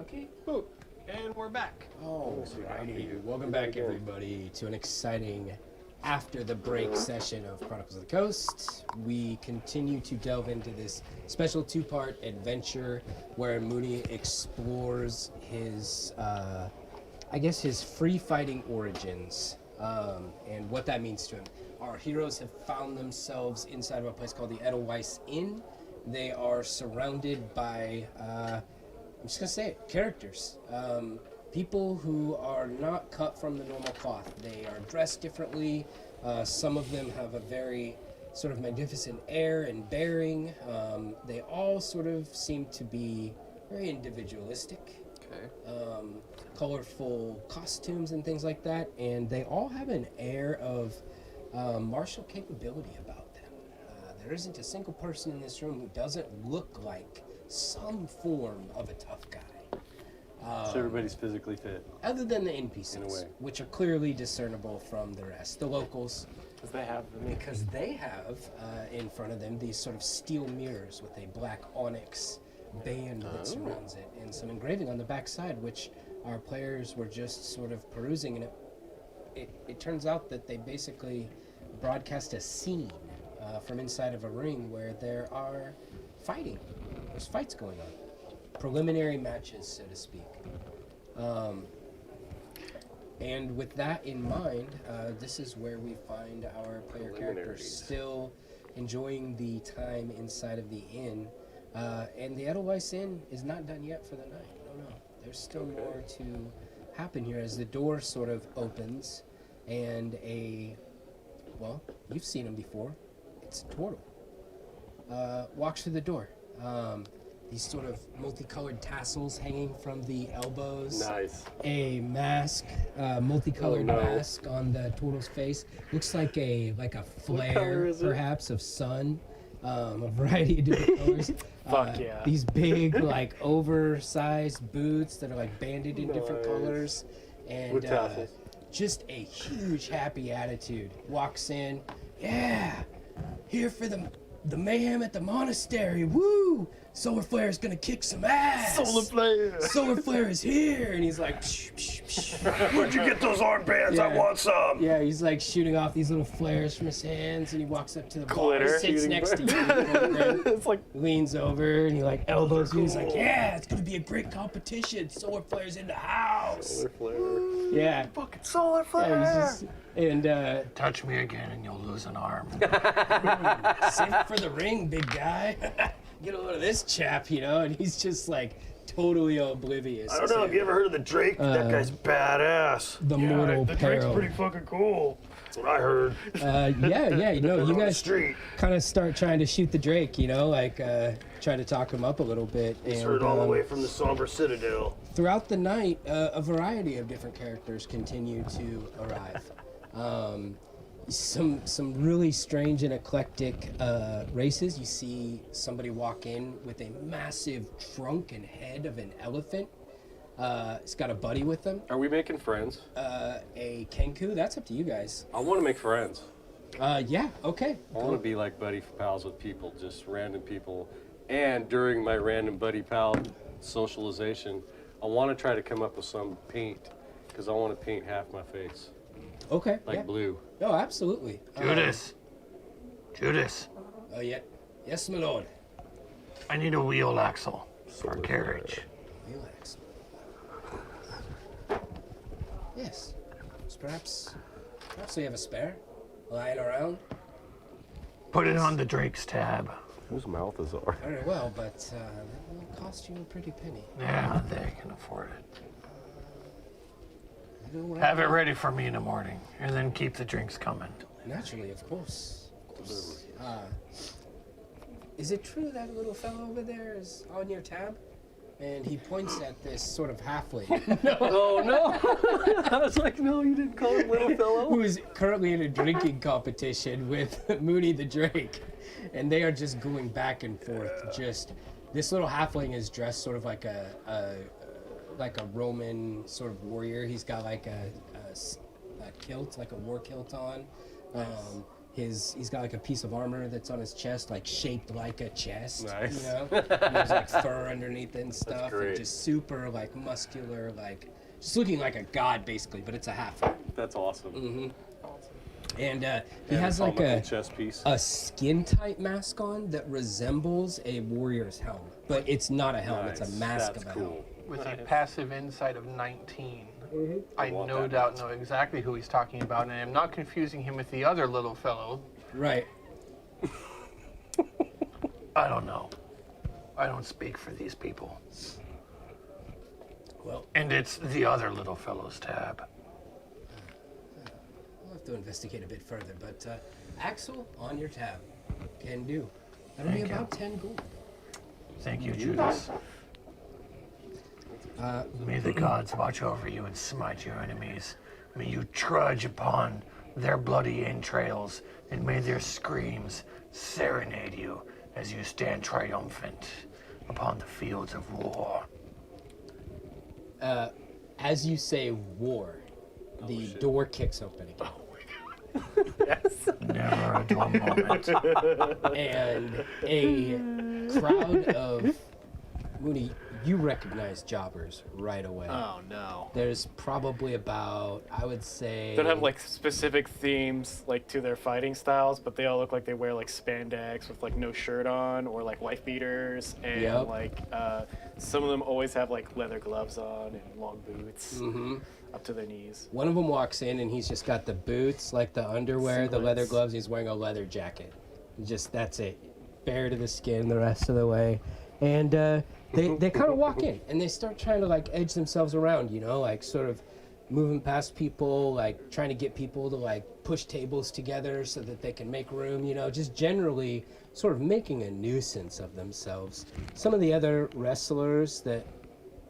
Okay. Boop. And we're back. Alrighty. Welcome back, everybody, to an exciting after the break session of Chronicles of the Coast. We continue to delve into this special two-part adventure where Mooney explores his, his free-fighting origins and what that means to him. Our heroes have found themselves inside of a place called the Edelweiss Inn. They are surrounded by, I'm just gonna say it, characters. People who are not cut from the normal cloth. They are dressed differently. Some of them have a very sort of magnificent air and bearing. They all sort of seem to be very individualistic. Okay. Colorful costumes and things like that. And they all have an air of martial capability about them. There isn't a single person in this room who doesn't look like some form of a tough guy. So everybody's physically fit. Other than the NPCs, In a way. which are clearly discernible from the rest. The locals, Because they have because they have in front of them these sort of steel mirrors with a black onyx band that surrounds it, and some engraving on the back side, which our players were just sort of perusing, and it turns out that they basically broadcast a scene from inside of a ring where there are fighting. There's fights going on. Preliminary matches, so to speak. And with that in mind, this is where we find our player characters Preliminaries. still enjoying the time inside of the inn. And the Edelweiss Inn is not done yet for the night. No. There's still more to happen here as the door sort of opens and you've seen him before. It's a turtle. Walks through the door. These sort of multicolored tassels hanging from the elbows. Nice. A mask, multicolored Oh, no. mask on the turtle's face. Looks like a color flare, is it? perhaps, of sun. A variety of different colors. Fuck yeah. These big, like, oversized boots that are like banded in different Nice. colors, and With tassels. just a huge happy attitude. Walks in, yeah, here for the mayhem at the monastery. Woo! Solar Flare is gonna kick some ass. Flare. Solar Flare is here, and he's like, psh, psh, psh. Where'd you get those armbands? I Yeah. want some. Yeah, he's like shooting off these little flares from his hands, and he walks up to the bar, Glitter. sits Shooting next to you, It's like leans over, and he like elbows you. He's like, yeah, it's gonna be a great competition. Solar Flare's in the house. Solar flare. Yeah. fucking solar flare. Yeah, he's just, and Touch me again and you'll lose an arm. save it for the ring, big guy. Get a load of this chap, and he's just like totally oblivious. I don't know. Have you ever heard of the Drake? That guy's badass. The mortal the Drake's peril. pretty fucking cool. That's what I heard. Yeah, you on the guys street. kind of start trying to shoot the Drake, trying to talk him up a little bit. He's And heard all the way from the somber citadel. throughout the night, a variety of different characters continue to arrive. Some really strange and eclectic races. You see somebody walk in with a massive trunk and head of an elephant. He's got a buddy with him, Are we making friends? a Kenku. That's up to you guys. I want to make friends. Yeah, okay. I want to be like buddy pals with people, just random people. And during my random buddy pal socialization, I want to try to come up with some paint, because I want to paint half my face, Okay. like yeah. blue. No, absolutely. Judas. Judas. Yeah. Yes, my lord. I need a wheel axle for a carriage. Relax. Yes. So perhaps we have a spare lying around. Put it on the Drake's tab. Whose mouth is ours? Very well, but that will cost you a pretty penny. Yeah, they can afford it. You know what? Have it ready for me in the morning, and then keep the drinks coming. Naturally, of course. Is it true that little fellow over there is on your tab? And he points at this sort of halfling Oh no! I was like, no, you didn't call him little fellow. who is currently in a drinking competition with Mooney the Drake. And they are just going back and forth. Just this little halfling is dressed sort of like a Roman sort of warrior. He's got like a kilt, like a war kilt on. he's got like a piece of armor that's on his chest, like shaped like a chest. Nice. You know, and there's like fur underneath it and stuff, and great. just super like muscular, like just looking like a god basically, but it's a half-orc. That's awesome. Mm-hmm. And he And has it's like on my a chest piece. skin-tight mask on that resembles a warrior's helm, but it's not a helm; it's a Nice. mask That's of a helm. cool. With a passive insight of 19. I want no that doubt know exactly who he's talking about, and I'm not confusing him with the other little fellow. Right. I don't know. I don't speak for these people. Well, And it's the other little fellow's tab. we'll have to investigate a bit further, but Axel, on your tab. Can do. That'll be Thank you. about 10 gold. Thank you, Judas. Uh, May the gods watch over you and smite your enemies. May you trudge upon their bloody entrails, and may their screams serenade you as you stand triumphant upon the fields of war. As you say war, the door kicks open again. Never a dull moment. And a crowd of Mooney, you recognize jobbers right away. Oh no. There's probably about, I would say, They don't have like specific themes like to their fighting styles, but they all look like they wear like spandex with like no shirt on or like wife beaters, and Yep. like some of them always have like leather gloves on and long boots Mm-hmm. up to their knees. One of them walks in and he's just got the boots, like the underwear, the leather Singlets. gloves. He's wearing a leather jacket. Just that's it, bare to the skin the rest of the way. And they kind of walk in and they start trying to like edge themselves around, you know, like sort of moving past people, like trying to get people to like push tables together so that they can make room, you know, just generally sort of making a nuisance of themselves. Some of the other wrestlers that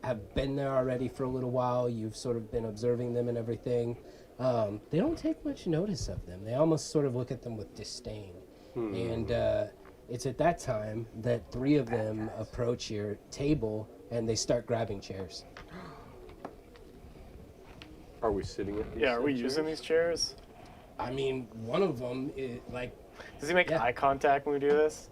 have been there already for a little while, you've sort of been observing them and everything, they don't take much notice of them. They almost sort of look at them with disdain. And it's at that time that three of them approach your table and they start grabbing chairs. Are we sitting at these Yeah, are we chairs? using these chairs? I mean, one of them is like, Does he make Yeah. eye contact when we do this?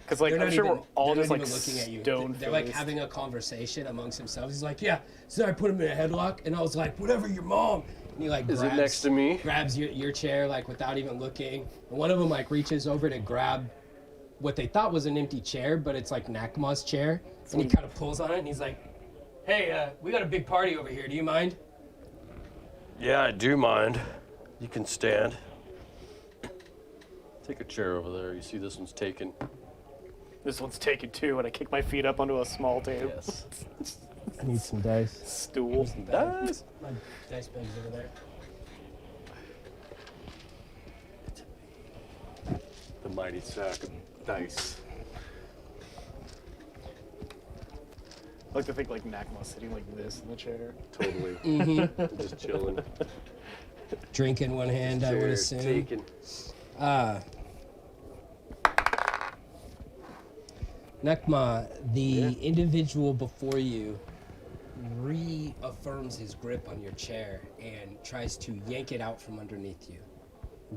Because like they're I'm not sure even, we're all they're just not like even looking at you. stone They're like having a conversation amongst themselves. He's like, yeah, so I put him in a headlock and I was like, whatever, your mom. And he like Is grabs, it next to me? grabs your chair like without even looking. And one of them like reaches over to grab what they thought was an empty chair, but it's like Nakma's chair. And he kind of pulls on it and he's like, hey, we got a big party over here. Do you mind? Yeah, I do mind. You can stand. Take a chair over there. You see this one's taken. This one's taken too, and I kick my feet up onto a small table. Yes. I need some dice. Stool. Nice. My dice bag's over there. The mighty sack of dice. I like to think like Nakma sitting like this in the chair. Totally. Just chilling. Drink in one hand, I would Chair assume. taken. Nakma, the individual before you reaffirms his grip on your chair and tries to yank it out from underneath you.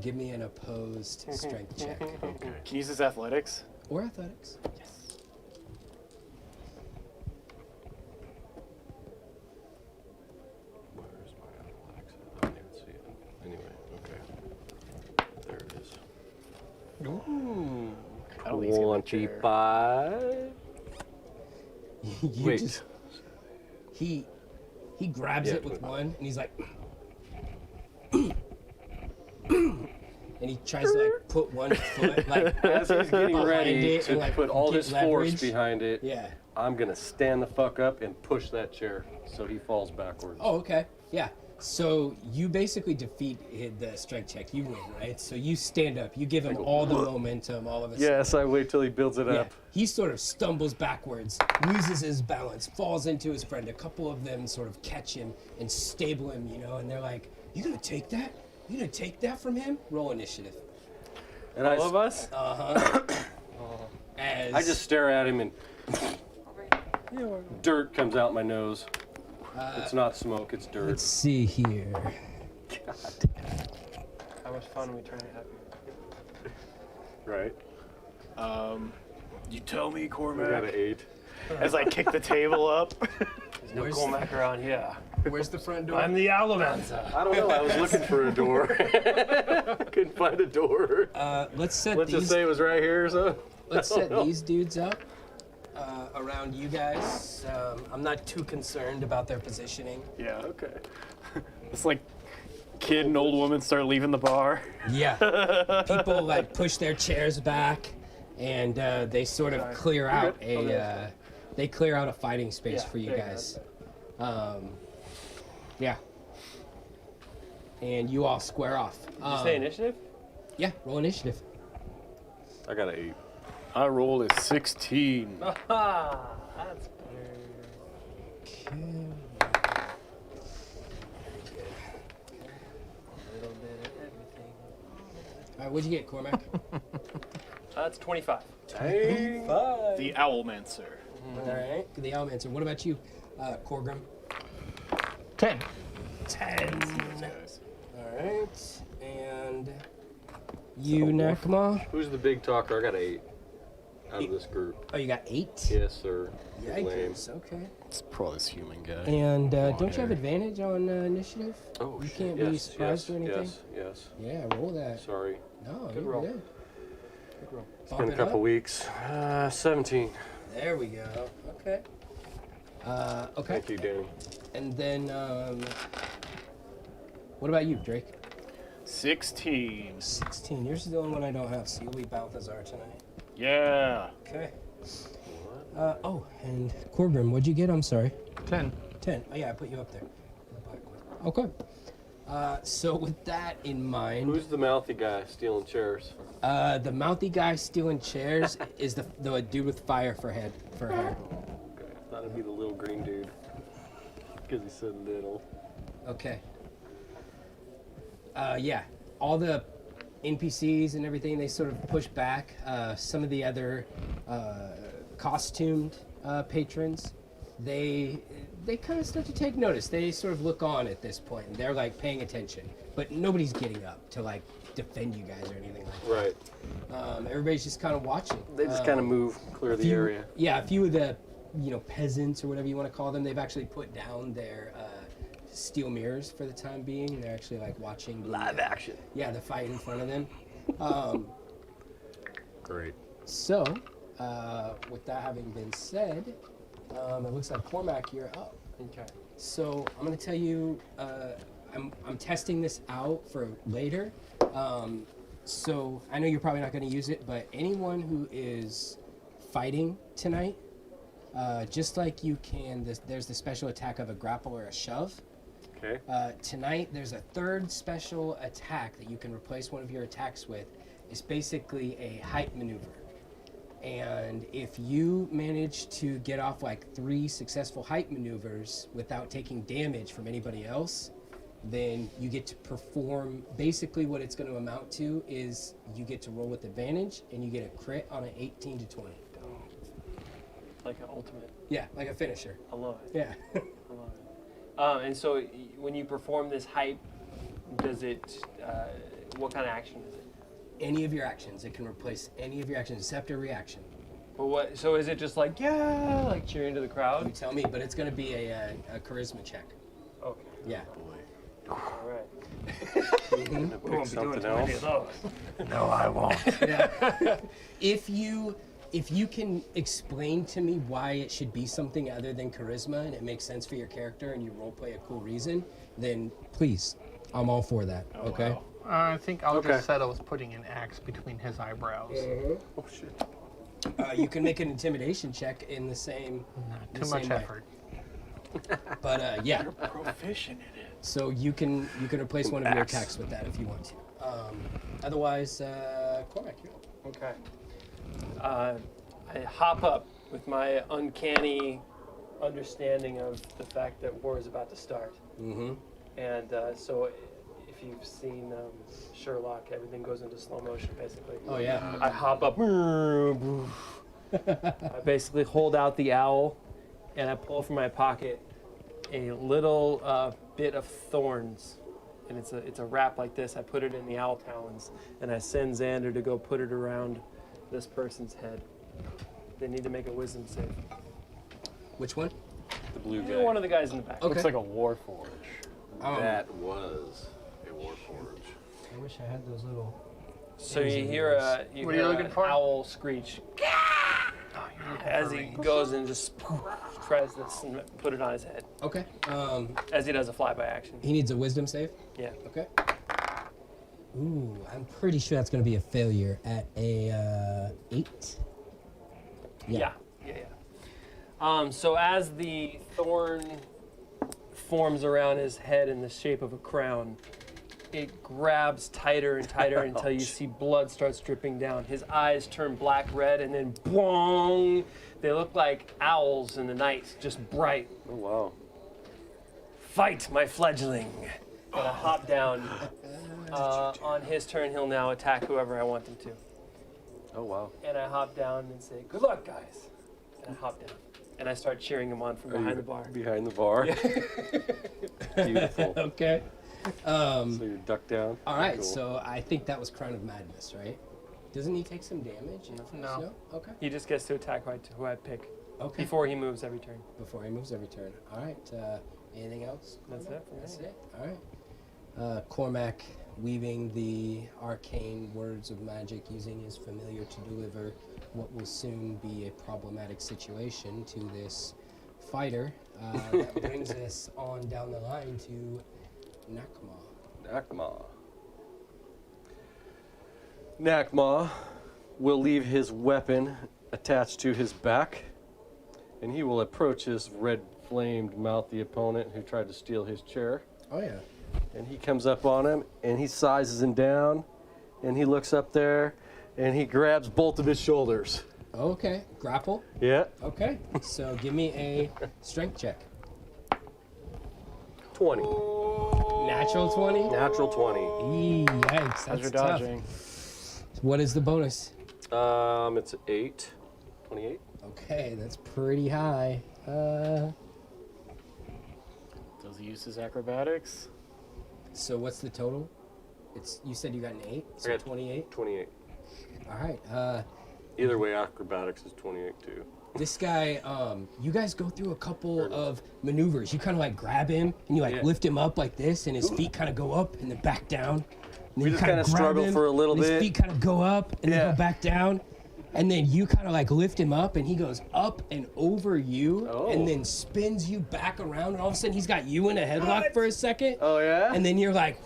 Give me an opposed strength check. Can you use his athletics? Or athletics. Where's my athletics? I didn't even see it. Anyway, okay. There it is. Ooh. I don't think he's gonna chair. 25. You Wait. just- he grabs Yeah, it with 25. one and he's like and he tries to like put one foot like As he's getting behind ready it to and, like, put all get his force leverage. behind it, yeah. I'm gonna stand the fuck up and push that chair so he falls backwards. Oh, okay. Yeah. So you basically defeat the strength check. You win, right? So you stand up. You give him all the momentum, all of a sudden. Yes, I wait till he builds it Yeah. up. He sort of stumbles backwards, loses his balance, falls into his friend. A couple of them sort of catch him and stable him, you know, and they're like, "You gonna take that? You gonna take that from him?" Roll initiative. And I, All of us? As I just stare at him and dirt comes out my nose. It's not smoke, it's dirt. let's see here. How much fun we try to have here. Right. You tell me, I got Cormac. an 8. As I kick the table up. There's no Where's- Cormac around here. Where's the front door? I'm the Allomancer. I don't know. I was looking for a door. Couldn't find a door. Let's set Let's just these. say it was right here or so. Let's set these dudes up around you guys. I'm not too concerned about their positioning. Yeah, okay. It's like kid and old woman start leaving the bar. Yeah. People like push their chairs back, and they sort of clear out a fighting space for you guys. Yeah. And you all square off. Did you say initiative? Yeah, roll initiative. I got an 8. I rolled a 16. Ah, that's better. A little bit of everything. All right, what'd you get, Cormac? That's 25. Dang. The Owlmancer. All right, the Almancer. What about you, Corgrim? 10. 10. All right, and you, Nakama? Who's the big talker? I got an 8 out of this group. Oh, you got 8? Yes, sir. Lame. Yikes, okay. It's probably this human guy. And don't you have advantage on initiative? Oh, You shit. can't yes, be surprised yes, or anything? Yes, Yeah, roll that. Sorry. No, Good you're roll. good. Good roll. It's Bump been a it couple up. weeks. 17. There we go. Okay. Okay. Thank you, Danny. And then, what about you, Drake? 16. 16. Yours is the only one I don't have, so you'll be Balthazar tonight. Yeah. Okay. Oh, and Corgrim, what'd you get? I'm sorry. 10. 10. Oh, yeah, I put you up there. The black one. Okay. So with that in mind, Who's the mouthy guy stealing chairs? the mouthy guy stealing chairs is the dude with fire for hair. Okay. I thought it'd be the little green dude. Because he said little. Okay. Yeah, all the NPCs and everything, they sort of push back. Some of the other costumed patrons, they kind of start to take notice. They sort of look on at this point, and they're like paying attention. But nobody's getting up to like defend you guys or anything like Right. that. Everybody's just kind of watching. They just kind of move, clear the few- area. Yeah, a few of the peasants or whatever you want to call them, they've actually put down their steel mirrors for the time being. They're actually like watching the, Live action. Yeah, the fight in front of them. Great. So, with that having been said, it looks like Cormac, you're up. Okay. So I'm going to tell you, I'm testing this out for later. So I know you're probably not going to use it, but anyone who is fighting tonight, just like you can, there's the special attack of a grapple or a shove. Okay. Tonight, there's a third special attack that you can replace one of your attacks with. It's basically a height maneuver. And if you manage to get off like 3 successful height maneuvers without taking damage from anybody else, then you get to perform, basically what it's going to amount to is you get to roll with advantage and you get a crit on an 18 to 20. Like an ultimate. Yeah, like a finisher. I love it. Yeah. I love it. And so when you perform this hype, does it, what kind of action is it? Any of your actions. It can replace any of your actions except a reaction. Well, what, so is it just like, yeah, like cheering to the You crowd? tell me, but it's going to be a charisma check. Okay. Yeah. All right. Pick something else. No, I won't. Yeah. If you can explain to me why it should be something other than charisma and it makes sense for your character and you roleplay a cool reason, then please, I'm all for that. Okay. wow. I think I'll Okay. just settle with putting an axe between his eyebrows. Oh, shit. You can make an intimidation check in the same. Not the too much same way. effort. But yeah. Proficient in it. So you can replace one of your Axe. attacks with that if you want to. Otherwise, Cormac, you're up. Okay. I hop up with my uncanny understanding of the fact that war is about to start. Mm-hmm. And so if you've seen Sherlock, everything goes into slow motion, basically. Oh yeah. I hop up. I basically hold out the owl, and I pull from my pocket a little bit of thorns and it's a wrap like this. I put it in the owl talons, and I send Xander to go put it around this person's head. They need to make a wisdom save. Which one? The blue Either guy. one of the guys in the back. Okay. Looks like a war forge. That was a warforge. I wish I had those little. So you hear What are you looking an for? owl screech as he goes and just tries to put it on his head Okay. as he does a flyby action. He needs a wisdom save. Yeah. Okay. Ooh, I'm pretty sure that's going to be a failure at a 8. Yeah. So as the thorn forms around his head in the shape of a crown, it grabs tighter and tighter until you see blood starts dripping down. His eyes turn black red, and then boing! They look like owls in the night, just bright. Oh, wow. Fight, my fledgling! And I hop down. On his turn, he'll now attack whoever I want him to. Oh, wow. And I hop down and say, "Good luck, guys." And I hop down. And I start cheering him on from behind the bar. Behind the bar. Beautiful. Okay. So you're ducked down. All right, Cool. so I think that was Crown of Madness, right? Doesn't he take some damage? No. Okay. He just gets to attack who I pick Okay. before he moves every turn. Before he moves every turn. All right. Anything else? That's it for me. That's it. All right. Cormac weaving the arcane words of magic, using his familiar to deliver what will soon be a problematic situation to this fighter. That brings us on down the line to Nakma. Nakma will leave his weapon attached to his back, and he will approach his red-flamed mouthy opponent who tried to steal his chair. Oh yeah. And he comes up on him, and he sizes him down, and he looks up there, and he grabs both of his shoulders. Okay. Grapple. Yeah. Okay. So give me a strength check. 20. Natural 20. Natural 20. Yikes. As That's you're tough. dodging. What is the bonus? It's 8. 28. Okay, that's pretty high. Does he use his acrobatics? So what's the total? You said you got an 8, so I got 28. 28. All right. Either way, acrobatics is 28 too. This guy, you guys go through a couple of maneuvers. You kind of like grab him and you like Yeah. lift him up like this, and his feet kind of go up and then back down. And then We you just kinda kinda grab struggle him, for a little and bit. His feet kind of go up and then Yeah. go back down. And then you kind of like lift him up, and he goes up and over you, Oh. and then spins you back around, and all of a sudden he's got you in a headlock for a second. Oh, yeah? And then you're like,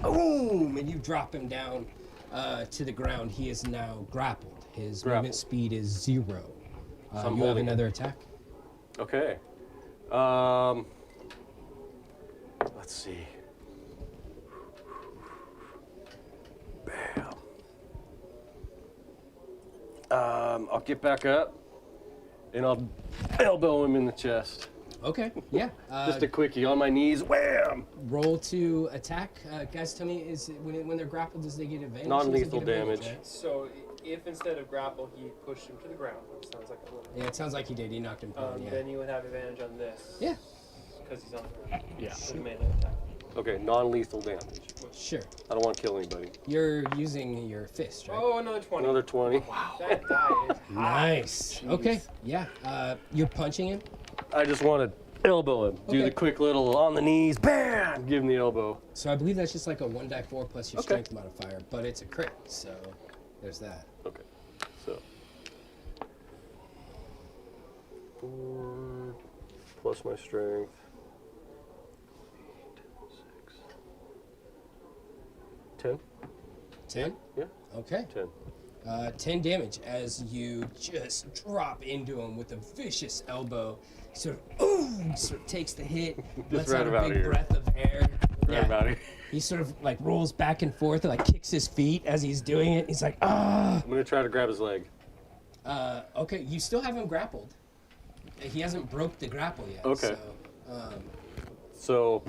boom, and you drop him down to the ground. He is now grappled. His Grappled. movement speed is 0. I'm You have holding another attack. Okay. Let's see. Bam. I'll get back up, and I'll elbow him in the chest. Okay, yeah. Just a quickie on my knees. Wham! Roll to attack. Guys, tell me, is it, when they're grappled, does they get advantage? Non-lethal Does it get advantage, damage. right? So if instead of grapple, he pushed him to the ground, which sounds like a little. Yeah, it sounds like he did. He knocked him prone, yeah. Then you would have advantage on this. Yeah. Because he's on the ground. Yeah. With a melee attack. Okay, non-lethal damage. Sure. I don't want to kill anybody. You're using your fist, right? Oh, another 20. Another 20. That die is Nice. Okay, yeah. You're punching him? I just want to elbow him. Do Okay. the quick little on the knees. Bam! Give him the elbow. So I believe that's just like a 1die4 plus your Okay. strength modifier, but it's a crit, so there's that. Okay. So. 4 plus my strength. 6. 10? 10? Yeah, Okay. 10. 10 damage as you just drop into him with a vicious elbow. Sort of takes the hit, lets right out a about big here. breath of air. Right about it. He sort of like rolls back and forth and like kicks his feet as he's doing it. He's like, ah. I'm going to try to grab his leg. Okay, you still have him grappled. He hasn't broke the grapple yet. Okay. So, So,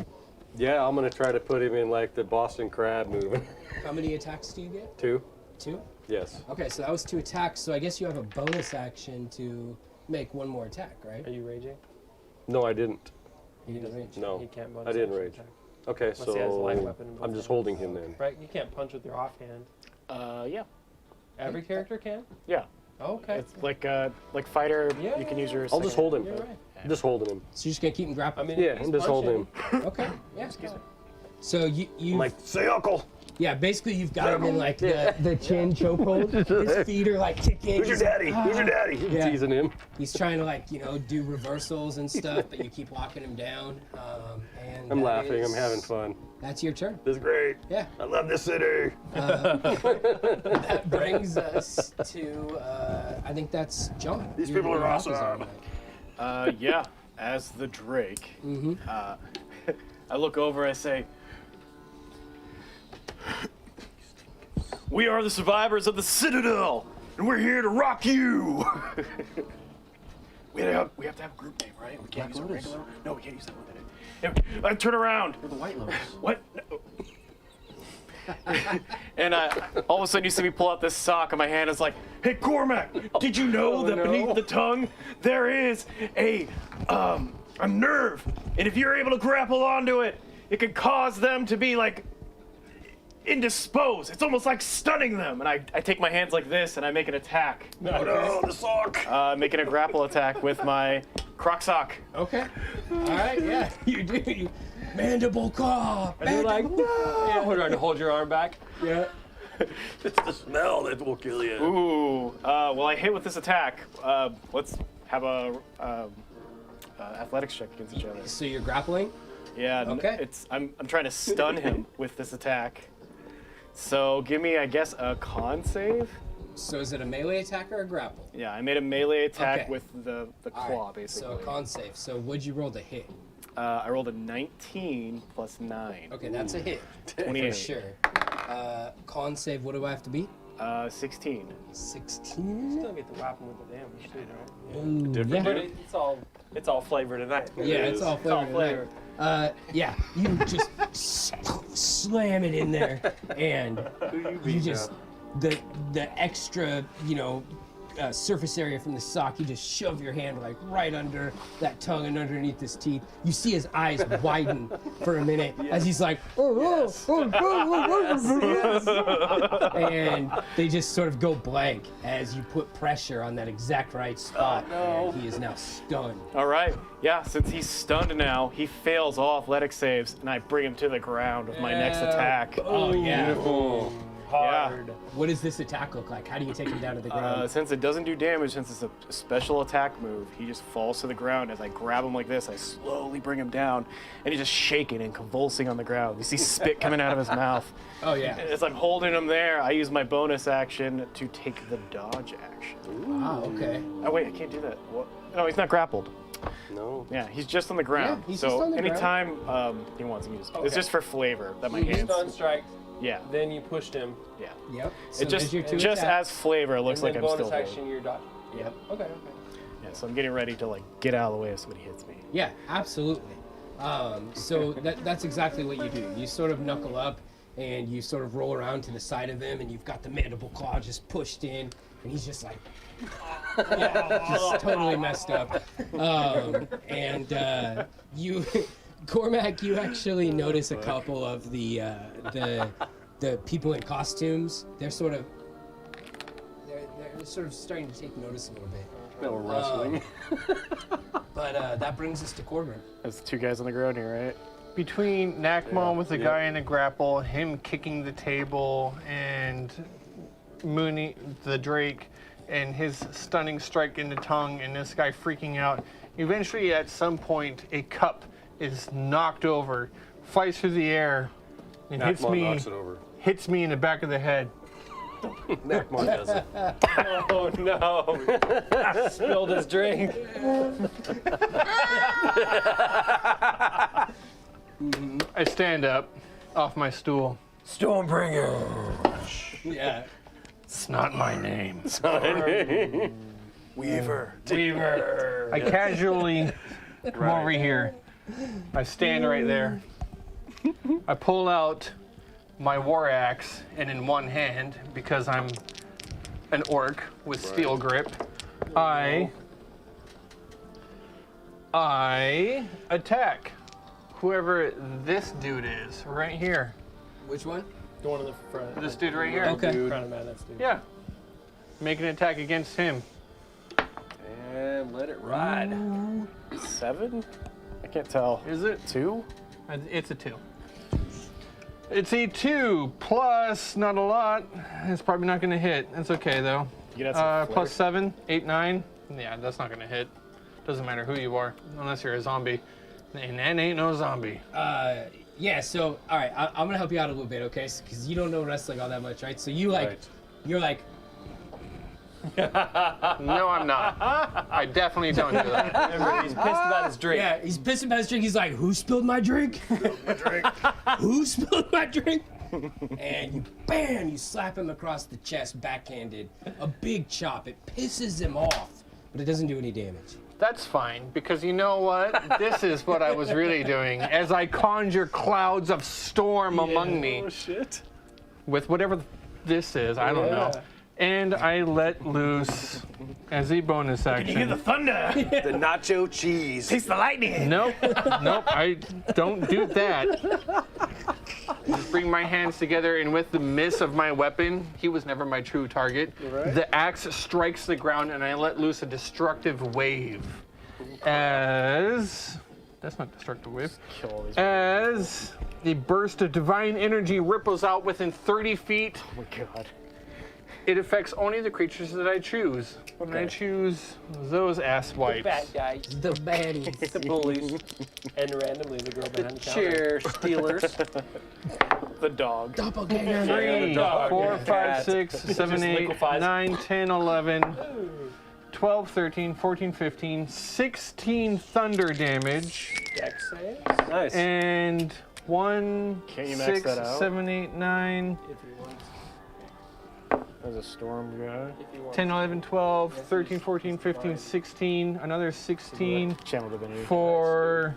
yeah, I'm going to try to put him in like the Boston Crab movement. how many attacks do you get? 2? 2? Yes. Okay, so that was 2 attacks. So I guess you have a bonus action to make one more attack, right? Are you raging? No, I didn't. You didn't rage. No, He can't bonus I didn't action rage. attack. Okay, Unless he has a light so weapon in both I'm just hands. holding him then. Right? You can't punch with your offhand. Yeah. Every character can? Yeah. Okay. It's like fighter, Yeah, you can yeah, use your I'll just hold him. You're right. I'm just holding him. So you're just gonna keep him grappled? I mean, Yeah, he's I'm just holding punching. him. Okay. Yeah. So you I'm like, say uncle. yeah, basically you've got him in like the chin chokehold. His feet are like kicking. Who's your daddy? Who's your daddy? Yeah. Teasing him. He's trying to like do reversals and stuff, but you keep locking him down. And I'm that laughing. is- I'm having fun. That's your turn. This is great. Yeah. I love this city. That brings us to I think that's John. These You're people are the opposite awesome. of Mike. Yeah, as the Drake, Mm-hmm. I look over and I say, "We are the survivors of the Citadel, and we're here to rock you." we have to have a group name, right? We can't use a regular. No, we can't use that one. I turn around. The White Lotus. What? No. And all of a sudden you see me pull out this sock in my hand. It's like, "Hey Cormac, did you know that beneath the tongue there is a nerve, and if you're able to grapple onto it, it can cause them to be like indisposed. It's almost like stunning them." And I take my hands like this and I make an attack, Oh, the sock. making a grapple attack with my croc sock. Okay. All right. Yeah. You do. You, mandible claw. And you're like, mandible claw. yeah, hold on to hold your arm back. Yeah. It's the smell that will kill you. Ooh. Well, I hit with this attack. Let's have a athletics check against each other. So you're grappling. Yeah. Okay. I'm trying to stun him with this attack. So give me, I guess, a con save. So is it a melee attack or a grapple? Yeah, I made a melee attack Okay. with the All claw, right, basically. So a con save. So what'd you roll to hit? I rolled a 19 plus 9. Okay, that's a hit. 28. For sure. Con save, what do I have to be? 16. 16? Still get the weapon with the damage too, right? Ooh, yeah. But it's all flavor tonight. Yeah, it's all flavor. flavor. Yeah, you just slam it in there, and you just the extra, surface area from the sock. You just shove your hand like right under that tongue and underneath his teeth. You see his eyes widen for a minute as he's like, and they just sort of go blank as you put pressure on that exact right spot. And he is now stunned. All right. Yeah, since he's stunned now, he fails all athletic saves, and I bring him to the ground with my next attack. Oh yeah. Hard. What does this attack look like? How do you take him down to the ground? Since it doesn't do damage, since it's a special attack move, he just falls to the ground. As I grab him like this, I slowly bring him down, and he's just shaking and convulsing on the ground. You see spit coming out of his mouth. Oh yeah. As I'm holding him there, I use my bonus action to take the dodge action. Wow. Okay. Oh wait, I can't do that. What? No, he's not grappled. No. Yeah, he's just on the ground. Yeah, he's so just on the anytime he wants to use, Okay. it's just for flavor that my You hands. stun strike, Yeah, then you pushed him, yeah. Yep. So It just there's your two just attacks. as flavor, it looks and like then I'm bonus still action, holding. you're dodge. Yep. Okay. Yeah, so I'm getting ready to like get out of the way if somebody hits me. Yeah, absolutely. So that's exactly what you do. You sort of knuckle up and you sort of roll around to the side of him, and you've got the mandible claw just pushed in, and he's just like, just totally messed up. You, Cormac, you actually notice a couple of the people in costumes. They're sort of starting to take notice a little bit. They were wrestling. But that brings us to Corbin. There's two guys on the ground here, right? Between Nakmon with the guy in a grapple, him kicking the table, and Mooney, the Drake, and his stunning strike in the tongue, and this guy freaking out. Eventually, at some point, a cup is knocked over, flies through the air, and Nakmon knocks it over. hits me in the back of the head. Nakmon does it. Oh no! Spilled his drink. I stand up off my stool. Stormbringer. Yeah. It's not my name. Weaver. Weaver. I casually come over here. I stand right there. I pull out my war axe, and in one hand, because I'm an orc with steel grip, I attack. whoever this dude is, right here. Which one? The one in the front. This dude right here. Okay. Dude. Front of Madness, dude. Yeah. Make an attack against him. And let it ride. 7? I can't tell. Is it? 2? It's a 2. It's a 2 plus, not a lot. It's probably not going to hit. It's okay though. You get some Plus 7, 8, 9. Yeah, that's not going to hit. Doesn't matter who you are, unless you're a zombie. And that ain't no zombie. Yeah, so, all right, I'm gonna help you out a little bit, okay? Because you don't know wrestling all that much, right? So you like, Right. you're like, No, I'm not. I definitely don't do that. Remember, he's pissed about his drink. yeah, he's pissing about his drink. He's like, who spilled my drink? Who spilled my drink? And you, bam, you slap him across the chest, backhanded. A big chop. It pisses him off, but it doesn't do any damage. That's fine, because you know what? This is what I was really doing as I conjure clouds of storm among me Oh, shit. with whatever this is. I don't know. And I let loose as a bonus action. thunder! The nacho cheese. Taste the lightning! Nope, I don't do that. Just bring my hands together, and with the miss of my weapon, he was never my true target. Right. The axe strikes the ground, and I let loose a destructive wave. As that's not destructive wave. Kill all these. As a burst of divine energy ripples out within 30 feet. Oh my god. It affects only the creatures that I choose. And I choose those ass wipes. Bad guys. The baddies. The bullies. And randomly, the girl behind the counter. Chair stealers. The dog. Doppelganger. 3, dog, 4, yeah, 5, cat. 6, 7, 8, liquefies. 9, 10, 11, 12, 13, 14, 15, 16 thunder damage. Dex saves. Nice. And 1, Can't you max 6, that out? 7, 8, 9, If he wants. There's a storm guy. If he wants. 10, 11, 12, 13, 14, 15, 16, another 16 Channel divinity. for...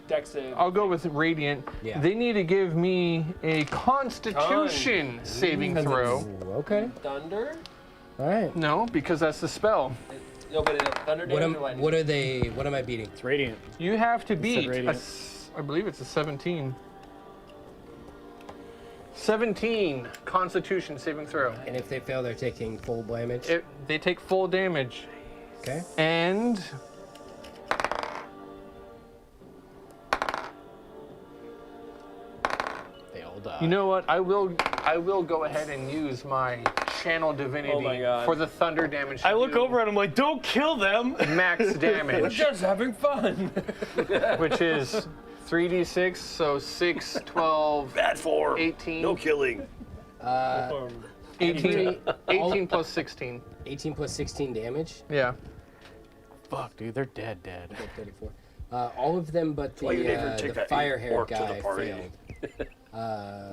Dex save. I'll go with Radiant. Yeah. They need to give me a Constitution saving throw. Ooh, okay. Thunder? All right. No, because that's the spell. No, but thunder damage or lightning? What are they? What am I beating? It's radiant. You have to beat, Radiant. I believe it's a 17. 17 Constitution saving throw. And if they fail, they're taking full damage. They take full damage. Okay. And They all die. you know what? I will go ahead and use my channel divinity Oh my God. for the thunder damage. I look to do over and I'm like, don't kill them! max We're damage, just having fun. which is 3d6, so 6, 12, Bad form. 18, No killing. 18 plus 16. 18 plus 16 damage. Yeah. Fuck, dude, they're dead. 34. All of them but why you never take the that fire-haired orc to the guy party. failed.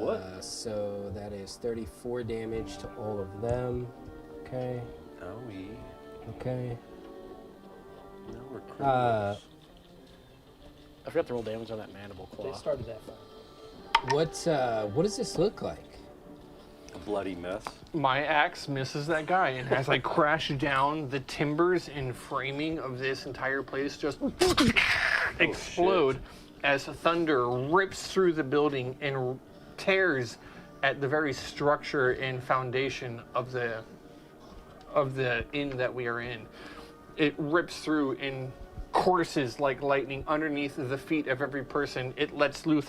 What? So that is 34 damage to all of them. Okay. Okay. No, we're criminals. I forgot to roll damage on that mandible They claw. started that fun. What does this look like? A bloody mess. My axe misses that guy, and as I crash down, the timbers and framing of this entire place just explode as thunder rips through the building and tears at the very structure and foundation of the inn that we are in. It rips through and courses like lightning underneath the feet of every person. It lets loose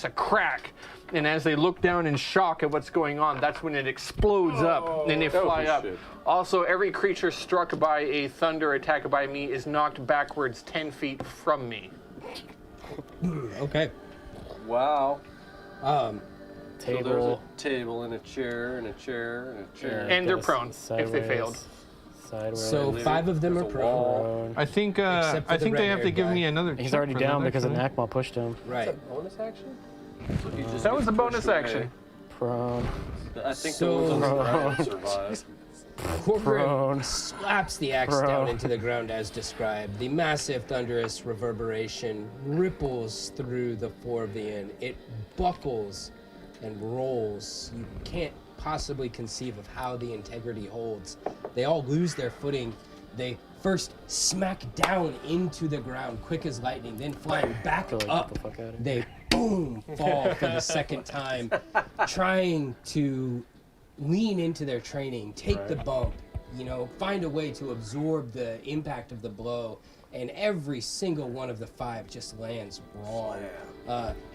a crack, and as they look down in shock at what's going on, that's when it explodes up and they fly up. shit. Also, every creature struck by a thunder attack by me is knocked backwards 10 feet from me. Okay. Wow. Um, So there's a Table. table and a chair and a chair and a chair. And they're Goes prone if they failed. Sideways. so 5 of them are There's a prone. wall. Prone. I think Except for I the think they have to red-haired give guy. me another. He's check already for down that, because actually. Nakma pushed him. Right. Bonus action? So he just That was gets a bonus pushed away. action. Prone. I think So- the ones on the ground survive. Corcoran Prone. slaps the axe Prone. down into the ground as described. The massive thunderous reverberation ripples through the floor of the inn. It buckles and rolls. You can't possibly conceive of how the integrity holds. They all lose their footing. They first smack down into the ground, quick as lightning, then flying back Like, up. get the fuck out of here. They boom fall for the second time, trying to lean into their training, take the bump, you know, find a way to absorb the impact of the blow, and every single one of the 5 just lands wrong.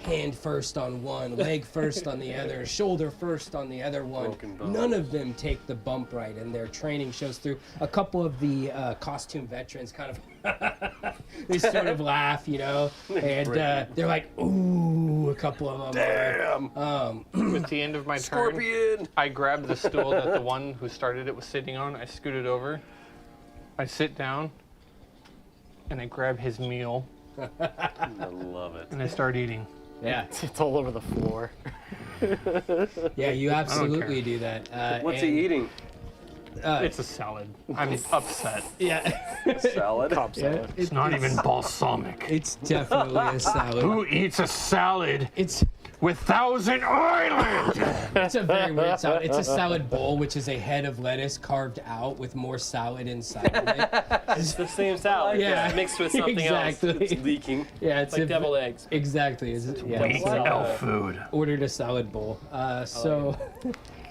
Hand first on one, leg first on the other, shoulder first on the other one. Broken bones. None of them take the bump right, and their training shows through. A couple of the costume veterans kind of they sort of laugh, you know, and they're like, ooh, a couple of them. Damn. At the end of my turn, Scorpion. I grabbed the stool that the one who started it was sitting on. I scoot it over. I sit down, and I grab his meal, I love it. and I start eating. Yeah, It's all over the floor. yeah, you absolutely do that. What's he eating? It's a salad. I'm upset. Yeah, Salad. Cobb salad. It's not even balsamic. it's definitely a salad. Who eats a salad It's with Thousand Island? It's a very weird salad. It's a salad bowl, which is a head of lettuce carved out with more salad inside of it. It's the same salad, Yeah. just mixed with something exactly. else. It's leaking. Yeah, it's Like a- deviled eggs. Exactly. Yeah, Wait, salad. elf food. ordered a salad bowl.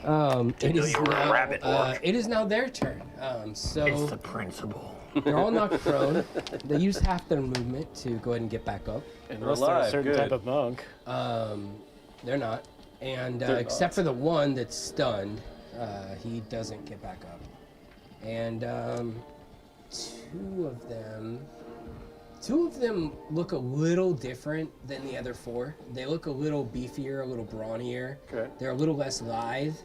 It is you were a now, rabbit orc. it is now their turn. It's So the principle. they're all knocked prone. They use half their movement to go ahead and get back up. Unless they're a alive, certain good. type of monk. They're not. And They're except not. for the one that's stunned, he doesn't get back up. And two of them look a little different than the other 4. They look a little beefier, a little brawnier. Okay. They're a little less lithe.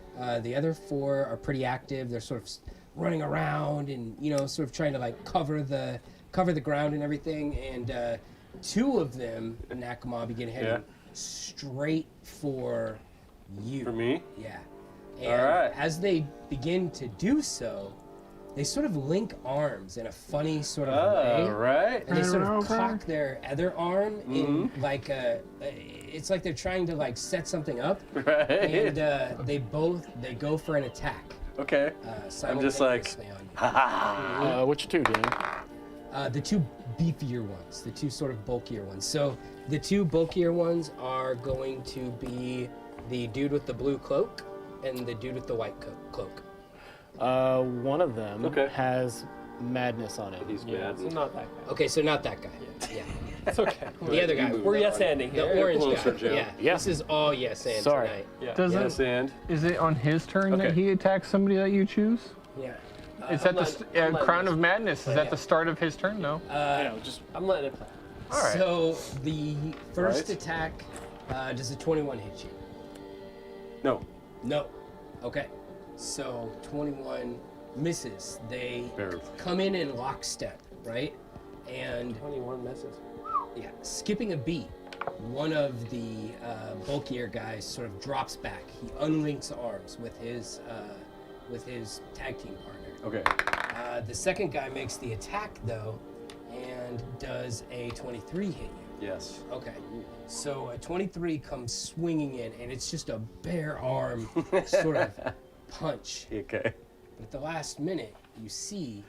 The other 4 are pretty active. They're sort of running around and, you know, sort of trying to like cover the ground and everything. And 2 of them, Nakama, begin heading straight for you. For me? Yeah. All And right. as they begin to do so, they sort of link arms in a funny sort of way. All right. And they sort of cock their other arm in like it's like they're trying to like set something up. Right. And they go for an attack. Okay. I'm just like, simultaneously on you. Which 2, Dan? The 2 beefier ones, the 2 sort of bulkier ones. So the 2 bulkier ones are going to be the dude with the blue cloak and the dude with the white cloak. One of them Okay. has madness on it. he's Yeah. mad. So not that guy. Okay, so not that guy. Yeah. It's okay. The other guy. We're yes-handing The here. orange closer, guy. Joe. Yeah. Yeah. This is all yes and Sorry. tonight. Yeah. Doesn't Yes, and is it on his turn that Okay. he attacks somebody that you choose? Yeah. Is that I'm the letting Crown this- of Madness? Is that the start of his turn? No. Just I'm letting it play. All right. So the first Right. attack, does a 21 hit you? no. No. Okay. So 21 misses. They Barely. come in lockstep, right? And 21 misses. yeah, skipping a beat, one of the bulkier guys sort of drops back. He unlinks arms with his tag team partner. Okay. The second guy makes the attack though, and does a 23 hit you. Yes. Okay, so a 23 comes swinging in, and it's just a bare arm sort of punch. Okay. But at the last minute, you see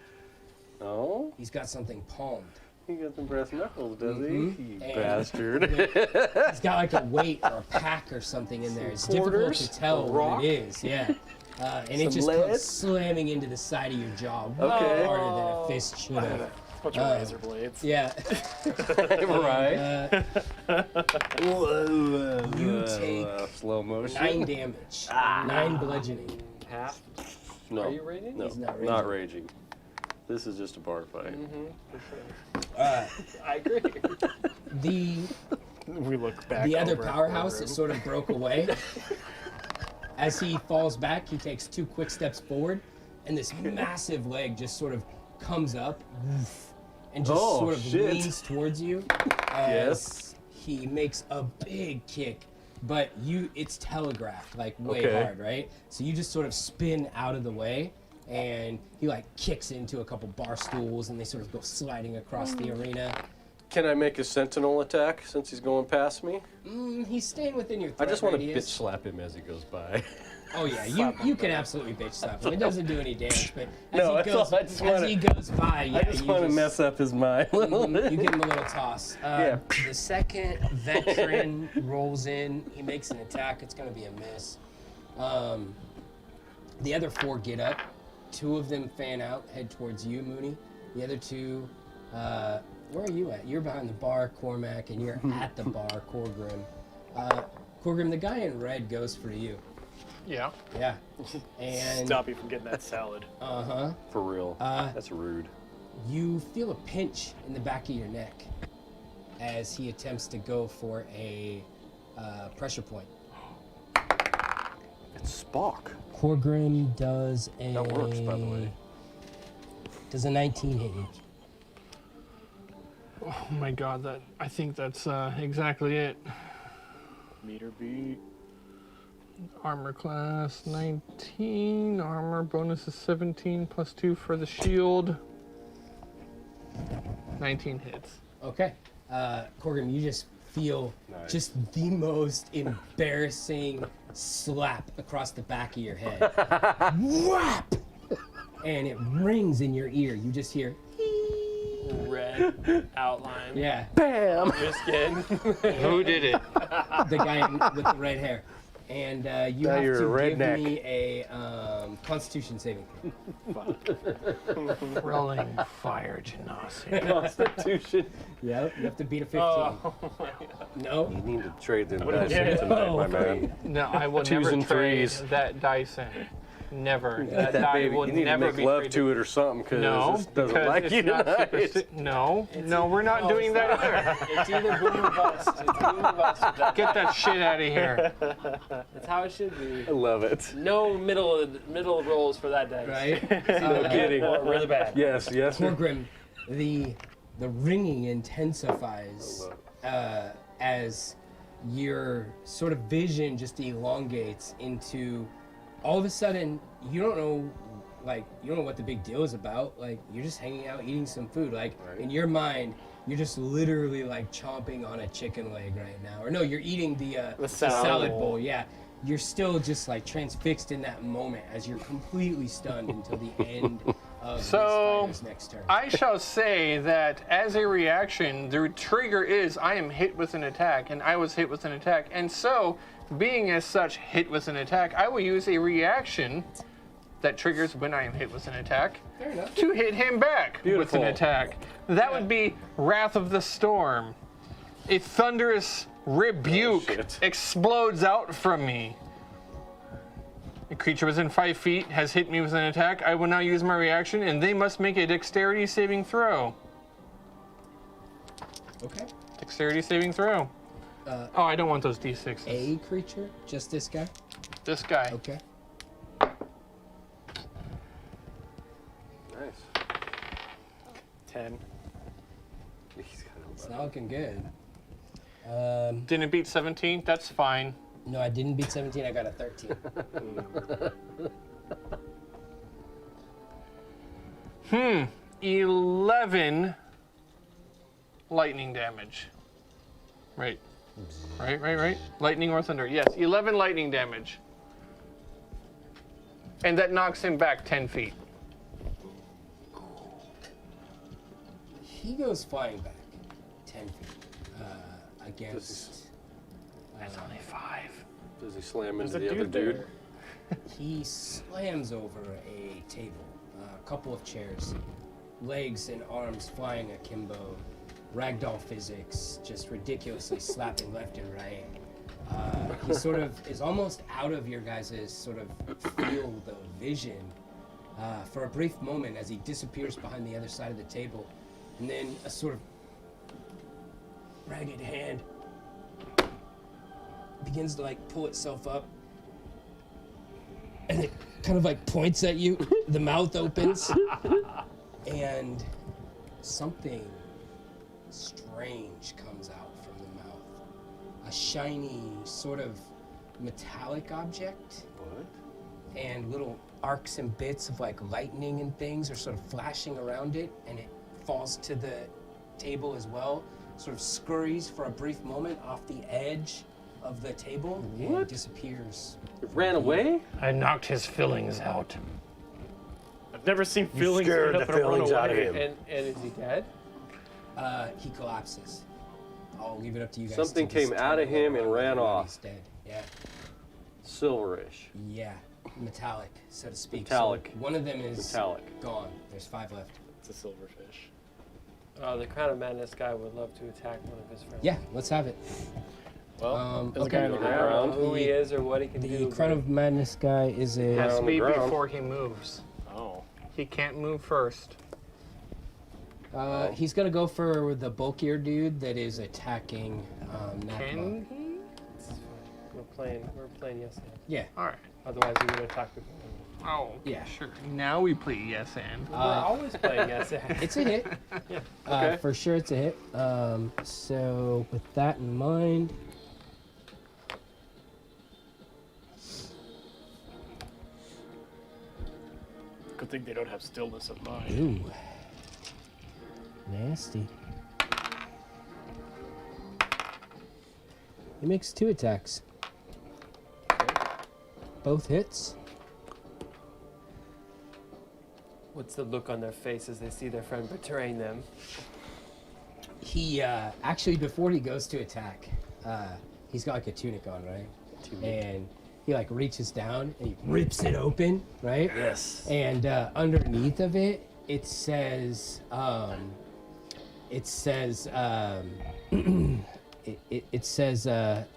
Oh, he's got something palmed. he got some brass knuckles, does he? You And- bastard. He's got like a weight or a pack or something in there. It's difficult quarters? to tell A what rock? it is. Yeah. And it Some just lead? comes slamming into the side of your jaw Okay. harder than a fist should have. a bunch of razor blades. Yeah. right. You take slow motion. 9 damage. 9 bludgeoning. Half. No. Are you raging? No, He's not not raging. This is just a bar fight. I agree. The We look back. The other over at powerhouse that courtroom. sort of broke away. As he falls back, he takes 2 quick steps forward, and this massive leg just sort of comes up and just Oh, sort of shit. leans towards you. Yes. He makes a big kick, but it's telegraphed like way Okay. hard, right? So you just sort of spin out of the way, and he like kicks into a couple bar stools, and they sort of go sliding across the arena. Can I make a sentinel attack since he's going past me? He's staying within your I threat just want to bitch radius. slap him as he goes by. Oh yeah, you can absolutely bitch slap him. It doesn't do any damage, but as No, he that's all. goes, I just as wanna- he goes by, yeah, I just you want to mess up his mind a little bit. You give him a little toss. Yeah. The second veteran rolls in, he makes an attack. It's going to be a miss. The other 4 get up. 2 of them fan out, head towards you, Mooney. The other 2, where are you at? You're behind the bar, Cormac, and you're at the bar, Corgrim. Corgrim, the guy in red goes for you. Yeah. Yeah. And Stop you from getting that salad. uh-huh. For real. That's rude. You feel a pinch in the back of your neck as he attempts to go for a pressure point. It's Spock. Corgrim does a... That works, by the way. Does a 19 hit you? Oh my god, I think that's exactly it. Meter beat. Armor class 19, armor bonus is 17 plus 2 for the shield. 19 hits. Okay. Corgrim, you just feel just the most embarrassing slap across the back of your head. Whap! And it rings in your ear. You just hear, Red outline. yeah, Bam! Just kidding. Who did it? the guy with the red hair. And you Now have you're to a give redneck. me a Constitution saving throw. Rolling fire genocity. Constitution. Yep, you have to beat a 15. Oh, No. You need to trade them dice in tonight, my man. No, I will Twos never and trade threes. that dice in. Never. That, That die baby, will you need to never make be love traded. to it or something, because No, this doesn't because like it's you not tonight. no, we're not doing that either. it's either boom or bust. It's boom or bust. with that. Get that shit out of here. That's how it should be. I love it. No middle rolls for that dice. Right? No kidding. Or really bad. Yes, yes. sir. Corgrim, the ringing intensifies as your sort of vision just elongates into all of a sudden you don't know what the big deal is about. Like, you're just hanging out eating some food. Like, in your mind, you're just literally like chomping on a chicken leg right now. Or no, you're eating the salad bowl. Yeah. You're still just like transfixed in that moment as you're completely stunned until the end of this fighter's next turn. I shall say that as a reaction, the trigger is I am hit with an attack, and I was hit with an attack. And so, being as such hit with an attack, I will use a reaction that triggers when I am hit with an attack Fair enough. to hit him back with an attack. That would be Wrath of the Storm. A thunderous rebuke shit. explodes out from me. A creature within 5 feet has hit me with an attack. I will now use my reaction, and they must make a dexterity saving throw. Okay. Dexterity saving throw. Oh, I don't want those d6s. A creature? Just this guy? This guy. Okay. Nice. 10. It's not looking good. Didn't beat 17? That's fine. No, I didn't beat 17. I got a 13. 11 lightning damage. Right. Right. Lightning or thunder. Yes, 11 lightning damage. And that knocks him back 10 feet. He goes flying back 10 feet against. That's only 5. Does he slam into There's a the other dude dude? there. He slams over a table, a couple of chairs, legs and arms flying akimbo, ragdoll physics, just ridiculously slapping left and right. He sort of is almost out of your guys' sort of field of vision for a brief moment as he disappears behind the other side of the table, and then a sort of ragged hand begins to like pull itself up, and it kind of like points at you. The mouth opens, and something strange comes out from the mouth. A shiny, sort of metallic object. What? And little arcs and bits of like lightning and things are sort of flashing around it, and it falls to the table as well. Sort of scurries for a brief moment off the edge, of the table and What? disappears. It ran away? I knocked his fillings out. I've never seen feelings scared get up the and run feelings out of away. him. And is he dead? He collapses. I'll leave it up to you guys. Something to came out of him and determine ran whether or not off. He's dead. Yeah. Silverish. Yeah. Metallic, so to speak. Metallic. So one of them is Metallic. gone. There's 5 left. It's a silverfish. The Crown of Madness guy would love to attack one of his friends. Yeah, let's have it. Well, there's okay. a guy on the On the ground. ground. Who he is or what he can The do. Crown of Madness guy is It has a. to on the be ground. before he moves. Oh. He can't move first. He's gonna go for the bulkier dude that is attacking Nakma. Can he? We're playing yes and. Yeah. All right. Otherwise we would attack before. Oh, Yeah. sure. Now we play yes and. We're always playing yes and. It's a hit. Okay. For sure, it's a hit. So with that in mind, Good thing they don't have stillness of mind. ooh, nasty. He makes 2 attacks. Both hits. What's the look on their face as they see their friend betraying them? He actually, before he goes to attack, he's got like a tunic on, right? And he like reaches down and he rips it open, right? Yes. And underneath of it, it says, it says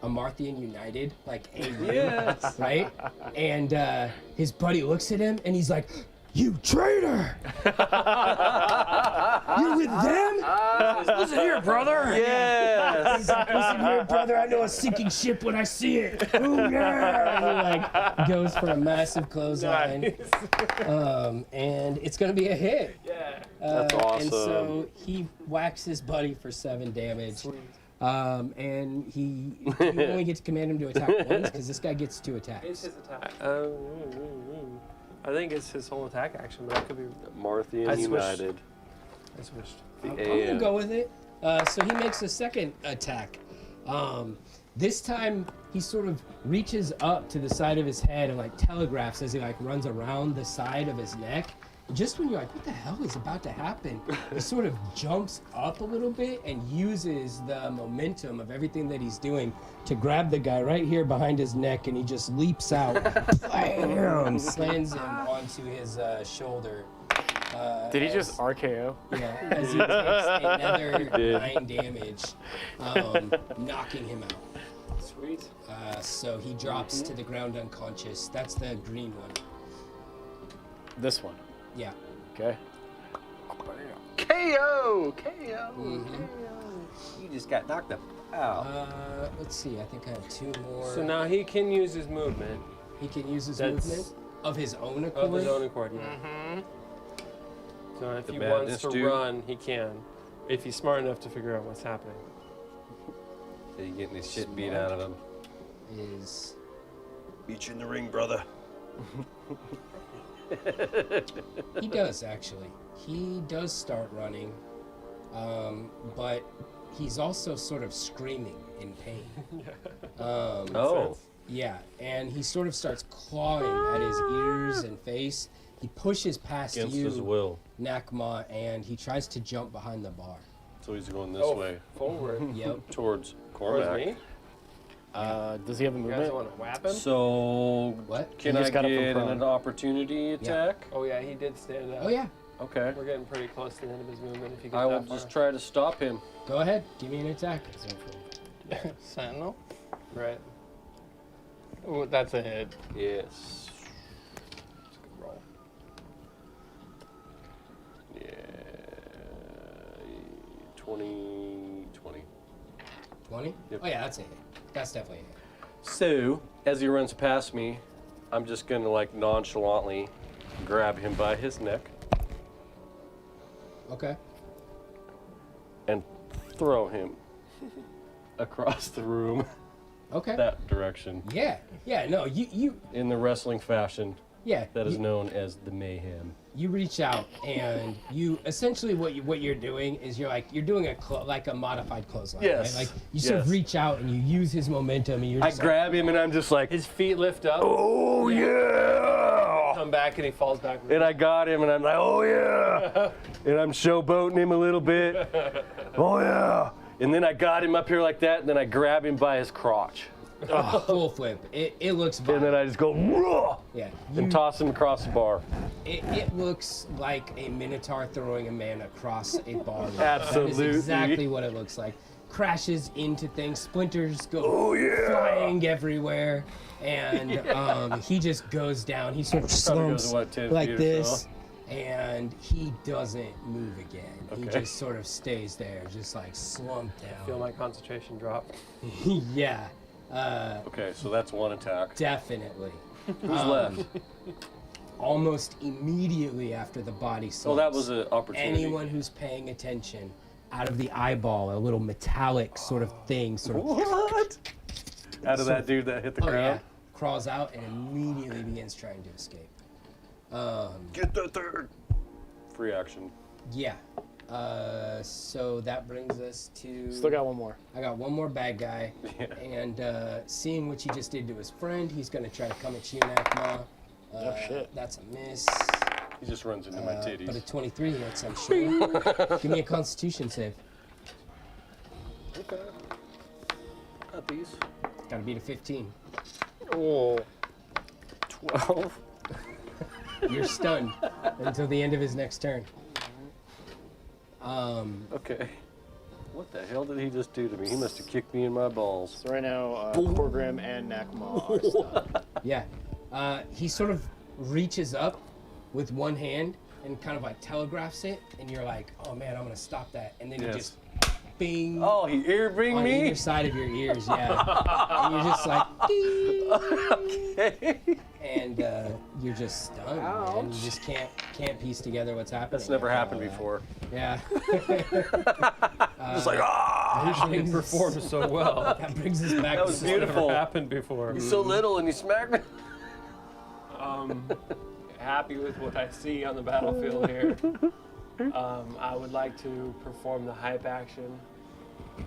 Amarthian United, like a Yes. right? And his buddy looks at him and he's like, "You traitor! You're with them? Listen here, brother. Yes. He's like, listen here, brother, I know a sinking ship when I see it. Ooh, yeah! And he like goes for a massive clothesline. And it's gonna be a hit. Yeah. That's And awesome. so he whacks his buddy for 7 damage. And you only get to command him to attack once because this guy gets 2 attacks. It's his attack. I think it's his whole attack action, but I could be. Marthian I switched. United. I switched. The I'm gonna AM. go with it. So he makes a second attack. This time he sort of reaches up to the side of his head and like telegraphs as he like runs around the side of his neck. Just when you're like, what the hell is about to happen? He sort of jumps up a little bit and uses the momentum of everything that he's doing to grab the guy right here behind his neck, and he just leaps out, bam, slams him onto his shoulder. Did he just RKO? Yeah, as he takes another 9 damage, knocking him out. Sweet. So he drops to the ground unconscious. That's the green one. This one. Yeah. Okay. KO! KO! You just got knocked up. Out. Let's see. I think I have 2 more. So now he can use his movement He can use his That's- movement of his own accord. of his own accord. Yeah. So if he madness wants to dude. run, he can. If he's smart enough to figure out what's happening. He's getting his shit beat out of him. Is Beat you in the ring, brother. he does actually. He does start running, but he's also sort of screaming in pain. Oh. Yeah, and he sort of starts clawing at his ears and face. He pushes past Against you, his will. Nakma, and he tries to jump behind the bar. So he's going this Oh. way Forward. Yep. towards Towards Cormac. me? Does he have a You guys movement? want to whap him? So What? can He I just got up from get prone. an opportunity attack? Oh yeah, he did stand up. Oh yeah. Okay. We're getting pretty close to the end of his movement if he gets I will that far. just try to stop him. Go ahead. Give me an attack. Sentinel. Right. Ooh, that's a hit. Yes. Roll. Yeah. 20. 20? Yep. Oh yeah, that's a hit. That's definitely a hit. So, as he runs past me, I'm just gonna like nonchalantly grab him by his neck Okay. and throw him across the room Okay. that direction Yeah. Yeah. No, you in the wrestling fashion. Yeah. that is known as the Mayhem. You reach out and you essentially what you're doing is you're doing like a modified clothesline. Yes. Right? Like you sort of Yes. reach out and you use his momentum and you're I just grab him and I'm just like, His feet lift up, oh yeah! come back, and he falls back. And I got him and I'm like, oh yeah! And I'm showboating him a little bit. Oh yeah! And then I got him up here like that and then I grab him by his crotch. full flip. It looks And violent. then I just go, "Whoa," Yeah. and toss him across the bar. It looks like a minotaur throwing a man across a bar. Absolutely. That is exactly what it looks like. Crashes into things, splinters go flying everywhere, and he just goes down. He sort of Probably goes, slumps what, 10 like feet or this, so? and he doesn't move again. He Okay. just sort of stays there, just like slumped Feel down. my concentration drop. Yeah, Okay, so that's one attack. definitely. Who's left? Almost immediately after the body slumps. Oh, that was an opportunity. Anyone who's paying attention, out of the eyeball, a little metallic sort of thing, sort of. What? Out of that dude that hit the Oh yeah, ground? crawls out and immediately begins trying to escape. Get the third. Free action. Yeah. So that brings us to. Still got one more. I got one more bad guy, and seeing what you just did to his friend, he's gonna try to come at you, Nakma. Oh, shit. That's a miss. He just runs into my But a titties. 23 hits, I'm sure. Give me a Constitution save. Okay. Got these. Gotta beat a 15. Oh. 12. You're stunned until the end of his next turn. Okay. What the hell did he just do to me? He must have kicked me in my balls. So right now, Korgrim and Nakma are stunned. Yeah. He sort of reaches up with one hand and kind of like telegraphs it, and you're like, oh man, I'm gonna stop that. And then you Yes. just bing Oh, he ear bring on me? either side of your ears, yeah. And you're just like, ding, Okay. and you're just stunned, man. You just can't piece together what's happening. That's never happened before. Yeah. Just like, ah! He performed so well. That brings us back That was to beautiful. Never happened before. He's so little and he smacked me. Happy with what I see on the battlefield here. I would like to perform the hype action.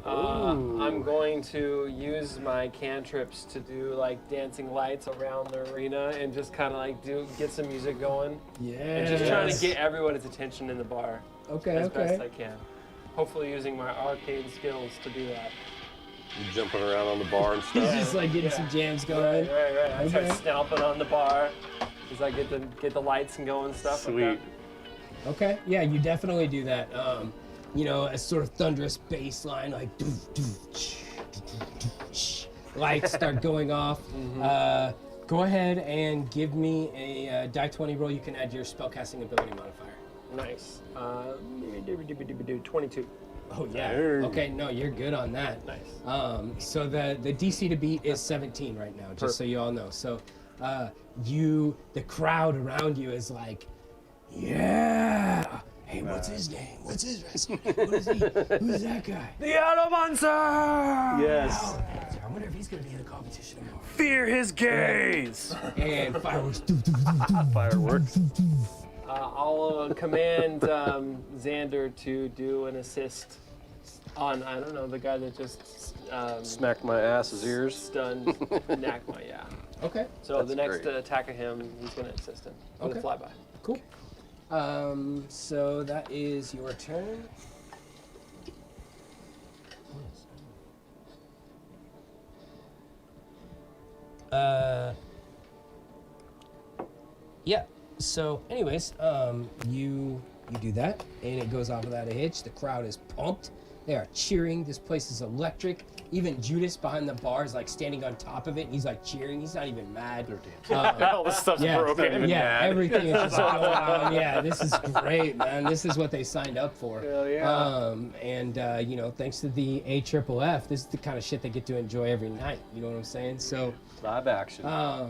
I'm going to use my cantrips to do like dancing lights around the arena and just kind of like get some music going. Yeah. And just trying to get everyone's attention in the bar Okay, as best I okay. can. Hopefully using my arcane skills to do that. You jumping around on the bar and He's stuff. just like getting some jams going. Right. I start Okay. stomping on the bar as I get the lights and going and stuff. Sweet. Like Okay, yeah, you definitely do that. You know, a sort of thunderous bass line, like lights start going off. Go ahead and give me a die 20 roll. You can add your spellcasting ability modifier. that. Nice. 22. Oh yeah. There. Okay, no, you're good on that. Nice. So the DC to beat is 17 right now, just so you all know. So the crowd around you is like, yeah. Hey, what's his name? What's his rescue? What is he? Who's that guy? The Alamancer! Yes. I wonder if he's gonna be in the competition tomorrow. Fear his gaze! And fireworks. Fireworks. I'll command Xander to do an assist on, I don't know, the guy that just Smacked my ass's ears. stunned Nakma, yeah. Okay, So That's the next great. attack of him, he's going to assist him with a Okay. flyby. cool. So that is your turn. Yeah. So, anyways, you do that, and it goes off without a hitch. The crowd is pumped. They are cheering. This place is electric. Even Judas behind the bar is like standing on top of it, and he's like cheering. He's not even mad. All this stuff's broken. Yeah, everything is just going on. Yeah, this is great, man. This is what they signed up for. Hell yeah. And you know, thanks to the AFFF, this is the kind of shit they get to enjoy every night. You know what I'm saying? So, Live action.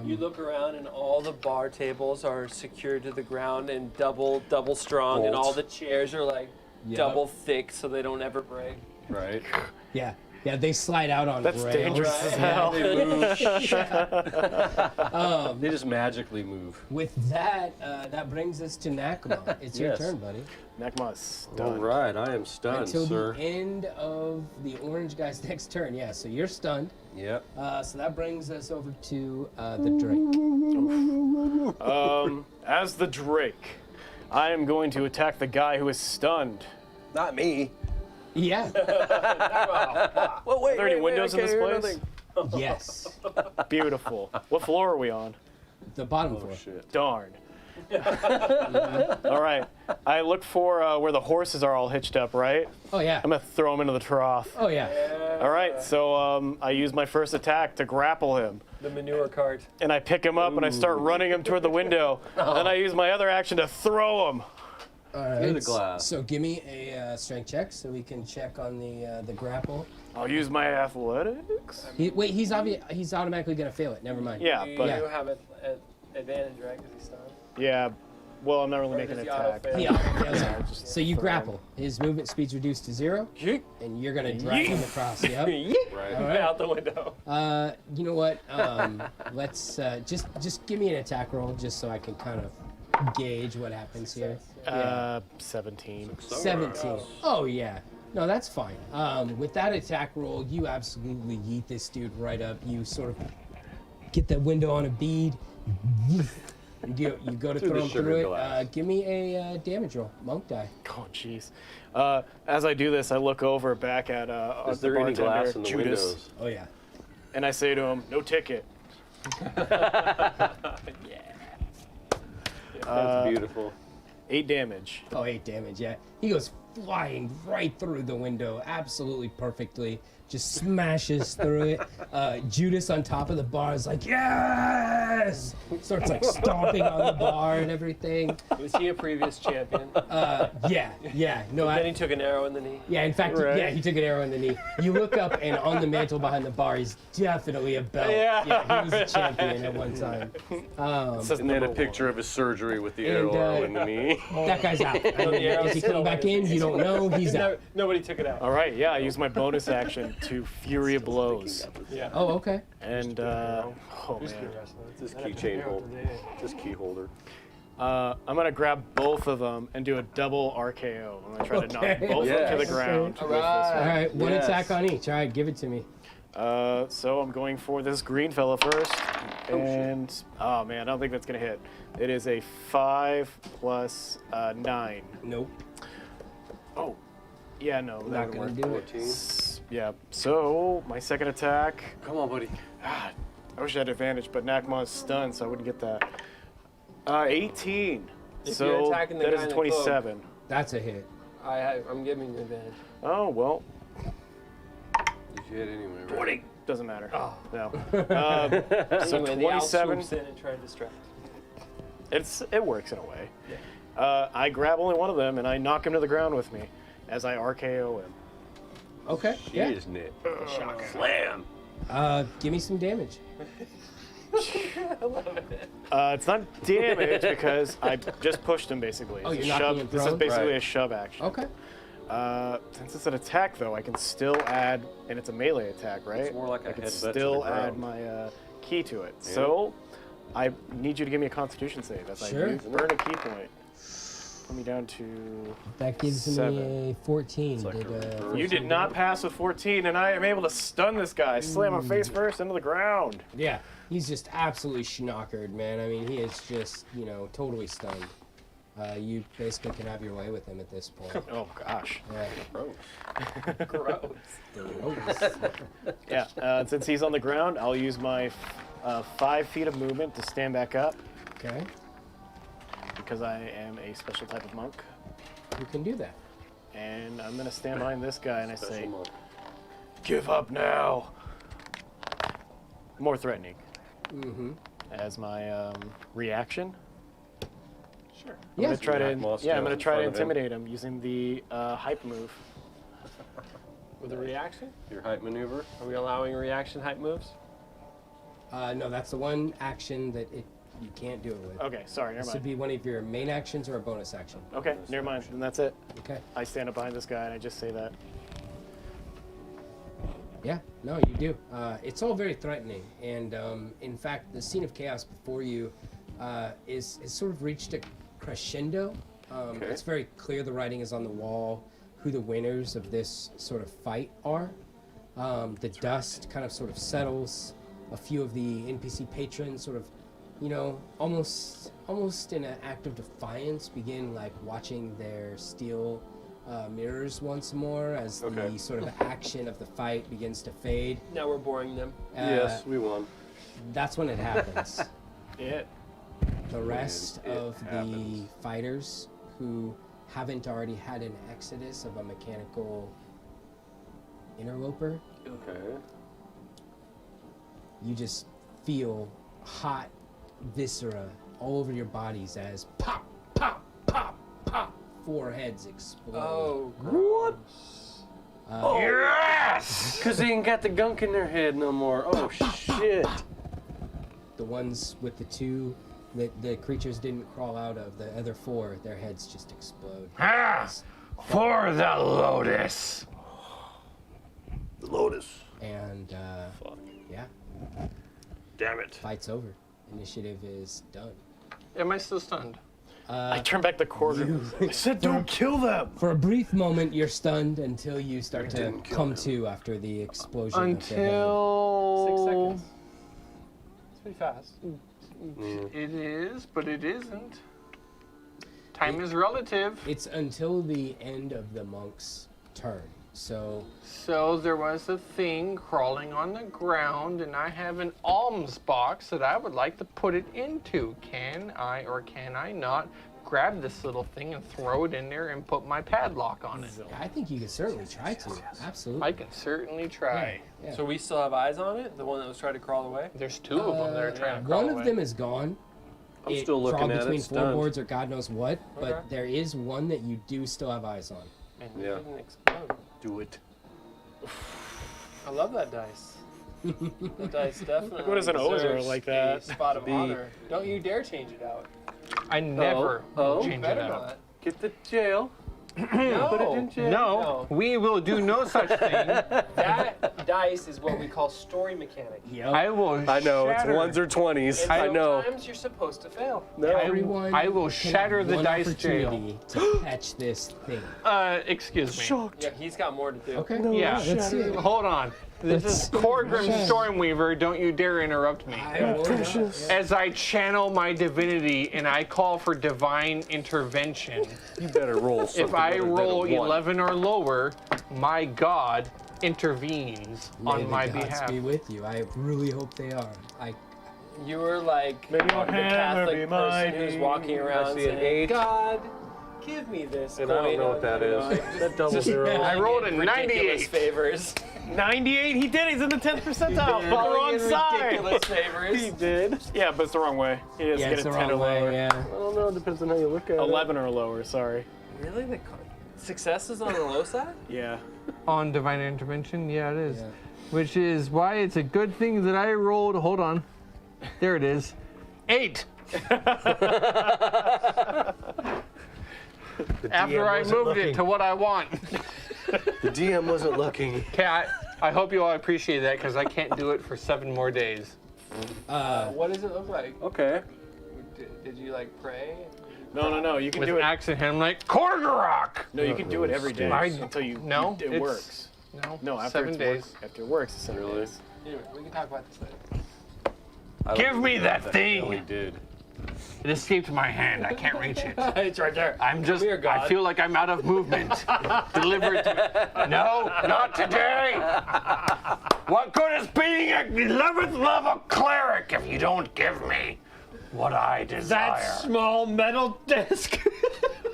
You look around and all the bar tables are secured to the ground and double strong, and Bolt. all the chairs are like Yep. double thick so they don't ever break. Right. yeah, Yeah, they slide out on That's rails. dangerous as hell. They move. They just magically move. With that, that brings us to Nakma. It's your Yes. turn, buddy. Nekma is All stunned. right, I am stunned, Until sir. the end of the orange guy's next turn. Yeah, so you're stunned. Yep. So that brings us over to the Drake. As the Drake, I am going to attack the guy who is stunned. Not me. Yeah. Well, wait. Are there any windows in this place? Yes. Beautiful. What floor are we on? The bottom floor. Shit. Darn. All right. I look for where the horses are all hitched up, right? Oh yeah. I'm going to throw him into the trough. Oh yeah. All right. So I use my first attack to grapple him. The manure cart. And I pick him up and I start running him toward the window. Then I use my other action to throw him. All right. Through the glass. So give me a strength check so we can check on the grapple. I'll use my athletics. Wait, he's automatically gonna fail it. Never mind. Yeah, You but Yeah. have an advantage, right? Because he's stunned. yeah. Well, I'm not really Or making does an he auto attack. fail? He fails Yeah, it. just So you throw grapple. His movement speed's reduced to 0, Yeet. and you're gonna drag him across. Yep. Right. All right. Out the window. You know what? Let's just give me an attack roll just so I can kind of gauge what happens here. 17. 17. Oh yeah. No, that's fine. With that attack roll, you absolutely yeet this dude right up. You sort of get that window on a bead. You go to Through throw the him sugar through it. glass. Give me a damage roll. Monk die. Oh, jeez. As I do this, I look over back at Is the there any bartender, glass in the Judas, windows? Oh yeah. and I say to him, "No ticket." That's beautiful. 8 damage. Oh, 8 damage. Yeah. He goes flying right through the window, absolutely perfectly. Just smashes through it. Judas on top of the bar is like, yes! Starts like stomping on the bar and everything. Was he a previous champion? Yeah. No, Then he took an arrow in the knee. yeah, in fact, Right. yeah, he took an arrow in the knee. You look up, and on the mantle behind the bar is definitely a belt. Yeah, he was a champion at one time. It says And then a number picture of his surgery with the And, arrow in the knee. That guy's out. the arrow's Is he still coming back in in? his You don't know. He's out. Nobody took it out. 1. All right, yeah, I use my bonus action to Fury of Blows. Yeah. Oh, okay. And, oh man. This keychain holder. This key holder. I'm going to grab both of them and do a double RKO. I'm going to try to knock Okay. both of them to the Yes. ground. All right, one Yes. attack on each. All right, give it to me. So I'm going for this green fella first. And, oh man, I don't think that's going to hit. It is a 5 plus 9. Nope. Oh, yeah, no, Not that gonna would do work. it. Yeah, so my second attack, Come on, buddy. I wish I had advantage, but Nakma is stunned, so I wouldn't get that. 18. If So you're attacking the that guy is in the 27. That's a hit. I'm giving you advantage. Oh, well, You hit anyway, right? doesn't matter. Oh. No. So Anyway, the owl 27, swoops in and try to distract. it works in a way. I grab only one of them and I knock him to the ground with me as I RKO him. Okay. She Yeah. is knit. Slam. Give me some damage. It's not damage because I just pushed him basically. Oh, It's a you're knocking shove. him This is prone? basically Right. a shove action. Okay. Since it's an attack, though, I can still add, and it's a melee attack, right? It's more like a I can headbutt to the still add ground. my key to it. So, I need you to give me a Constitution save as Sure. I burn a key point. Put me down to. That gives 7. me a 14. like Did, a You did not pass with 14, and I am able to stun this guy. Slam him face first into the ground. Yeah, he's just absolutely schnockered, man. I mean, he is just, totally stunned. You basically can have your way with him at this point. Oh gosh. Yeah. Gross. Gross. Yeah. Since he's on the ground, I'll use my 5 feet of movement to stand back up Okay, because I am a special type of monk. you can do that. And I'm gonna stand behind this guy and I say, special monk. "Give up now." More threatening. Mm-hmm. As my reaction. Sure. I'm gonna Yes. try to. Knock Yeah, I'm Moscow gonna in try to front of him. intimidate him using the hype move. With a reaction? Your hype maneuver. Are we allowing reaction hype moves? No, that's the one action that you can't do it with. Okay, sorry, never This would mind. be one of your main actions or a bonus action. Okay, never mind. Then that's it. Okay. I stand up behind this guy and I just say that. Yeah, no, you do. It's all very threatening, and in fact, the scene of chaos before you is sort of reached a crescendo. It's very clear the writing is on the wall, who the winners of this sort of fight are. The dust kind of sort of settles. A few of the NPC patrons sort of, you know, almost in an act of defiance, begin like watching their steel mirrors once more as the sort of action of the fight begins to fade. Now we're boring them. Yes, we won. That's when it happens. Yeah. The rest It of the happens. fighters who haven't already had an exodus of a mechanical interloper, Okay. you just feel hot viscera all over your bodies as pop, pop, pop, pop, 4 heads explode. Oh, What? Yes! Because they ain't got the gunk in their head no more. Oh, shit. The ones with the 2 that the creatures didn't crawl out of, the other 4, their heads just explode. Ah, for the Lotus. The Lotus. And yeah, Damn it. fight's over. Initiative is done. Am I still stunned? I turn back the quarter. I said don't kill them. For a brief moment, you're stunned until you start to didn't kill come him. to after the explosion. of the head. Until 6 seconds. It's pretty fast. It is, but it isn't. Time is relative. It's until the end of the monk's turn. So So there was a thing crawling on the ground, and I have an alms box that I would like to put it into. Can I or can I not grab this little thing and throw it in there and put my padlock on it? I think you can certainly try to. Absolutely. I can certainly try. Yeah. So we still have eyes on it? The one that was trying to crawl away? There's 2 of them that are trying to crawl One away. of them is gone. I'm It still looking crawled at between it, stunned. floorboards or God knows what, but Okay. there is one that you do still have eyes on. And Yeah. it didn't explode. Do it. I love that dice. The dice definitely What is an ozer deserves like a that? spot of Be- honor. Don't you dare change it out. I never Oh, change it Better out. not. Get the jail. No. Put it in jail. No, we will do no such thing. That dice is what we call story mechanic. Yep. I will I know, shatter. it's 1s or 20s. And I know. sometimes you're supposed to fail. No. Everyone I will can shatter have the one dice jail. opportunity to catch this thing. Excuse me. Yeah, he's got more to do. Okay. Yeah, Let's see it. hold on. This is Corgrim Stormweaver. Don't you dare interrupt me. I will not- yeah. As I channel my divinity and I call for divine intervention, You better roll something if I other than a roll 1. 11 or lower, my God intervenes May on the my gods behalf. be with you. I really hope they are. You were like May your the hammer be Catholic my person who's walking around see an saying, 8. God, give me this And I don't know what that is. That double zero. I rolled a ridiculous 98. favors. 98. He did. He's in the 10th percentile. Calling Wrong in side. ridiculous favors. He did. Yeah, but it's the wrong way. He doesn't Yeah, get it's a the 10 or wrong way. lower. Yeah. I don't know. It depends on how you look at it. 11 or lower. Sorry. Really? Success is on the low side? Yeah. On divine intervention, yeah, it is. Yeah. Which is why it's a good thing that I rolled. Hold on, there it is, 8. After I moved it to what I want. The DM wasn't looking. Okay, I hope you all appreciate that because I can't do it for 7 more days. What does it look like? Okay. Did you like pray? No. You can With do an it. accent, I'm like Korgorok. No, you can do it every day I- until you. No, it it's- works. No, after 7 it's days. after it works, it's 7 Really? days. Anyway, we can talk about this later. Give me that He thing. did. It escaped my hand. I can't reach it. It's right there. I'm just. here, God. I feel like I'm out of movement. Deliver it to me. No, not today. What good is being a 11th level cleric if you don't give me what I desire? Small metal disc.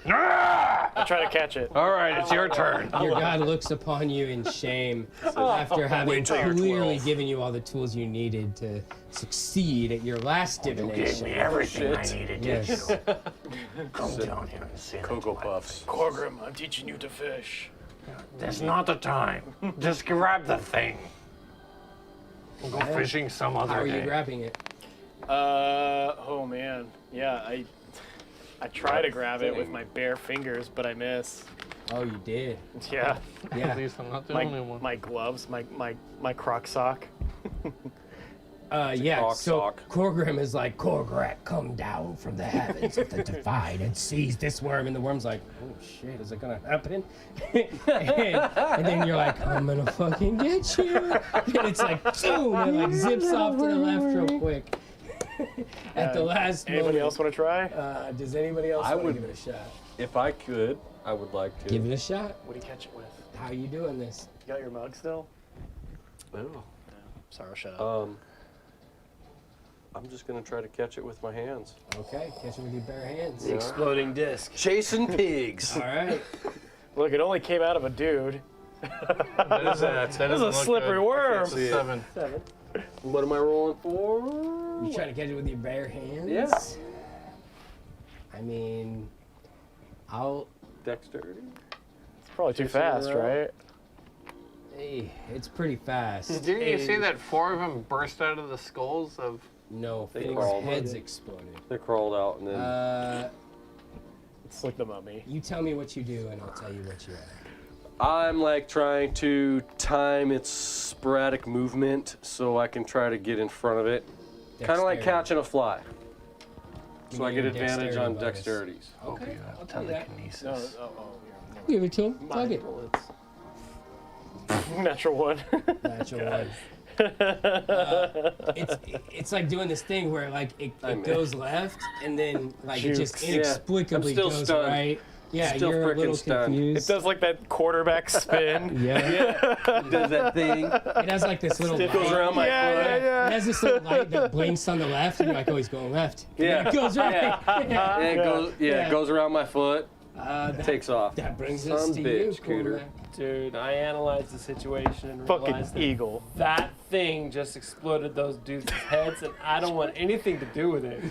Ah! I'll try to catch it. All right, it's your turn. Your God looks upon you in shame after having till you're clearly 12. given you all the tools you needed to succeed at your last Gave divination. me everything I needed, did Yes. you? Come down here and sit. Cocoa Puffs. Corgrim, I'm teaching you to fish. There's not the time. Just grab the thing. We'll go fishing some How other are you day. grabbing it? Oh man. Yeah, I try to grab it with my bare fingers, but I miss. Oh, you did. Yeah. At Yeah. least I'm not the only one. My gloves, my croc sock. Yeah. croc So sock. Korgrim is like, Korgrak, come down from the heavens of the divide and seize this worm. And the worm's like, oh shit, is it gonna happen? and then you're like, I'm gonna fucking get you. And it's like, boom, and like zips off to the left real quick. At the last Anybody moment. else want to try? Does anybody else I want to would- give it a shot? If I could, I would like to. Give it a shot. What do you catch it with? How you doing this? You got your mug still? Oh. Sorry, I'll shut up. I'm just gonna try to catch it with my hands. Okay, catch it with your bare hands. The exploding disc. Chasing pigs. All right. Look, it only came out of a dude. That is That is a slippery worm. It's a 7. What am I rolling for? You trying to catch it with your bare hands? Yeah. I mean, I'll. Dexterity. It's probably too fast, right? Hey, it's pretty fast. Didn't you say that 4 of them burst out of the skulls of? No, They four crawled. heads exploded. They crawled out and then. It's like the mummy. You tell me what you do, and I'll tell you what you add. I'm like trying to time its sporadic movement so I can try to get in front of it. Kind of like Dexterity. catching a fly. Give So I me get your advantage dexterity on bonus. dexterities. Okay, I'll tell you that. Telekinesis. Give it to him. Tug it. Natural one. Natural one. It's like doing this thing where like it goes left and then like it just Jukes. Yeah. inexplicably I'm still goes stunned. right. Yeah, Still you're a little frickin' stunned. It confused. does like that quarterback spin. Yeah. Does that thing. It has like this little It goes light. around my foot. It has this little light that blinks on the left, and you're like, oh, he's going left. And Yeah. then it goes right. Yeah, it goes. Yeah, Yeah. it goes around my foot. That, Takes off. that brings us Son to bitch, you, Cooter. Cormac. Dude, I analyzed the situation and Fucking realized that eagle. that thing just exploded those dudes' heads, and I don't want anything to do with it.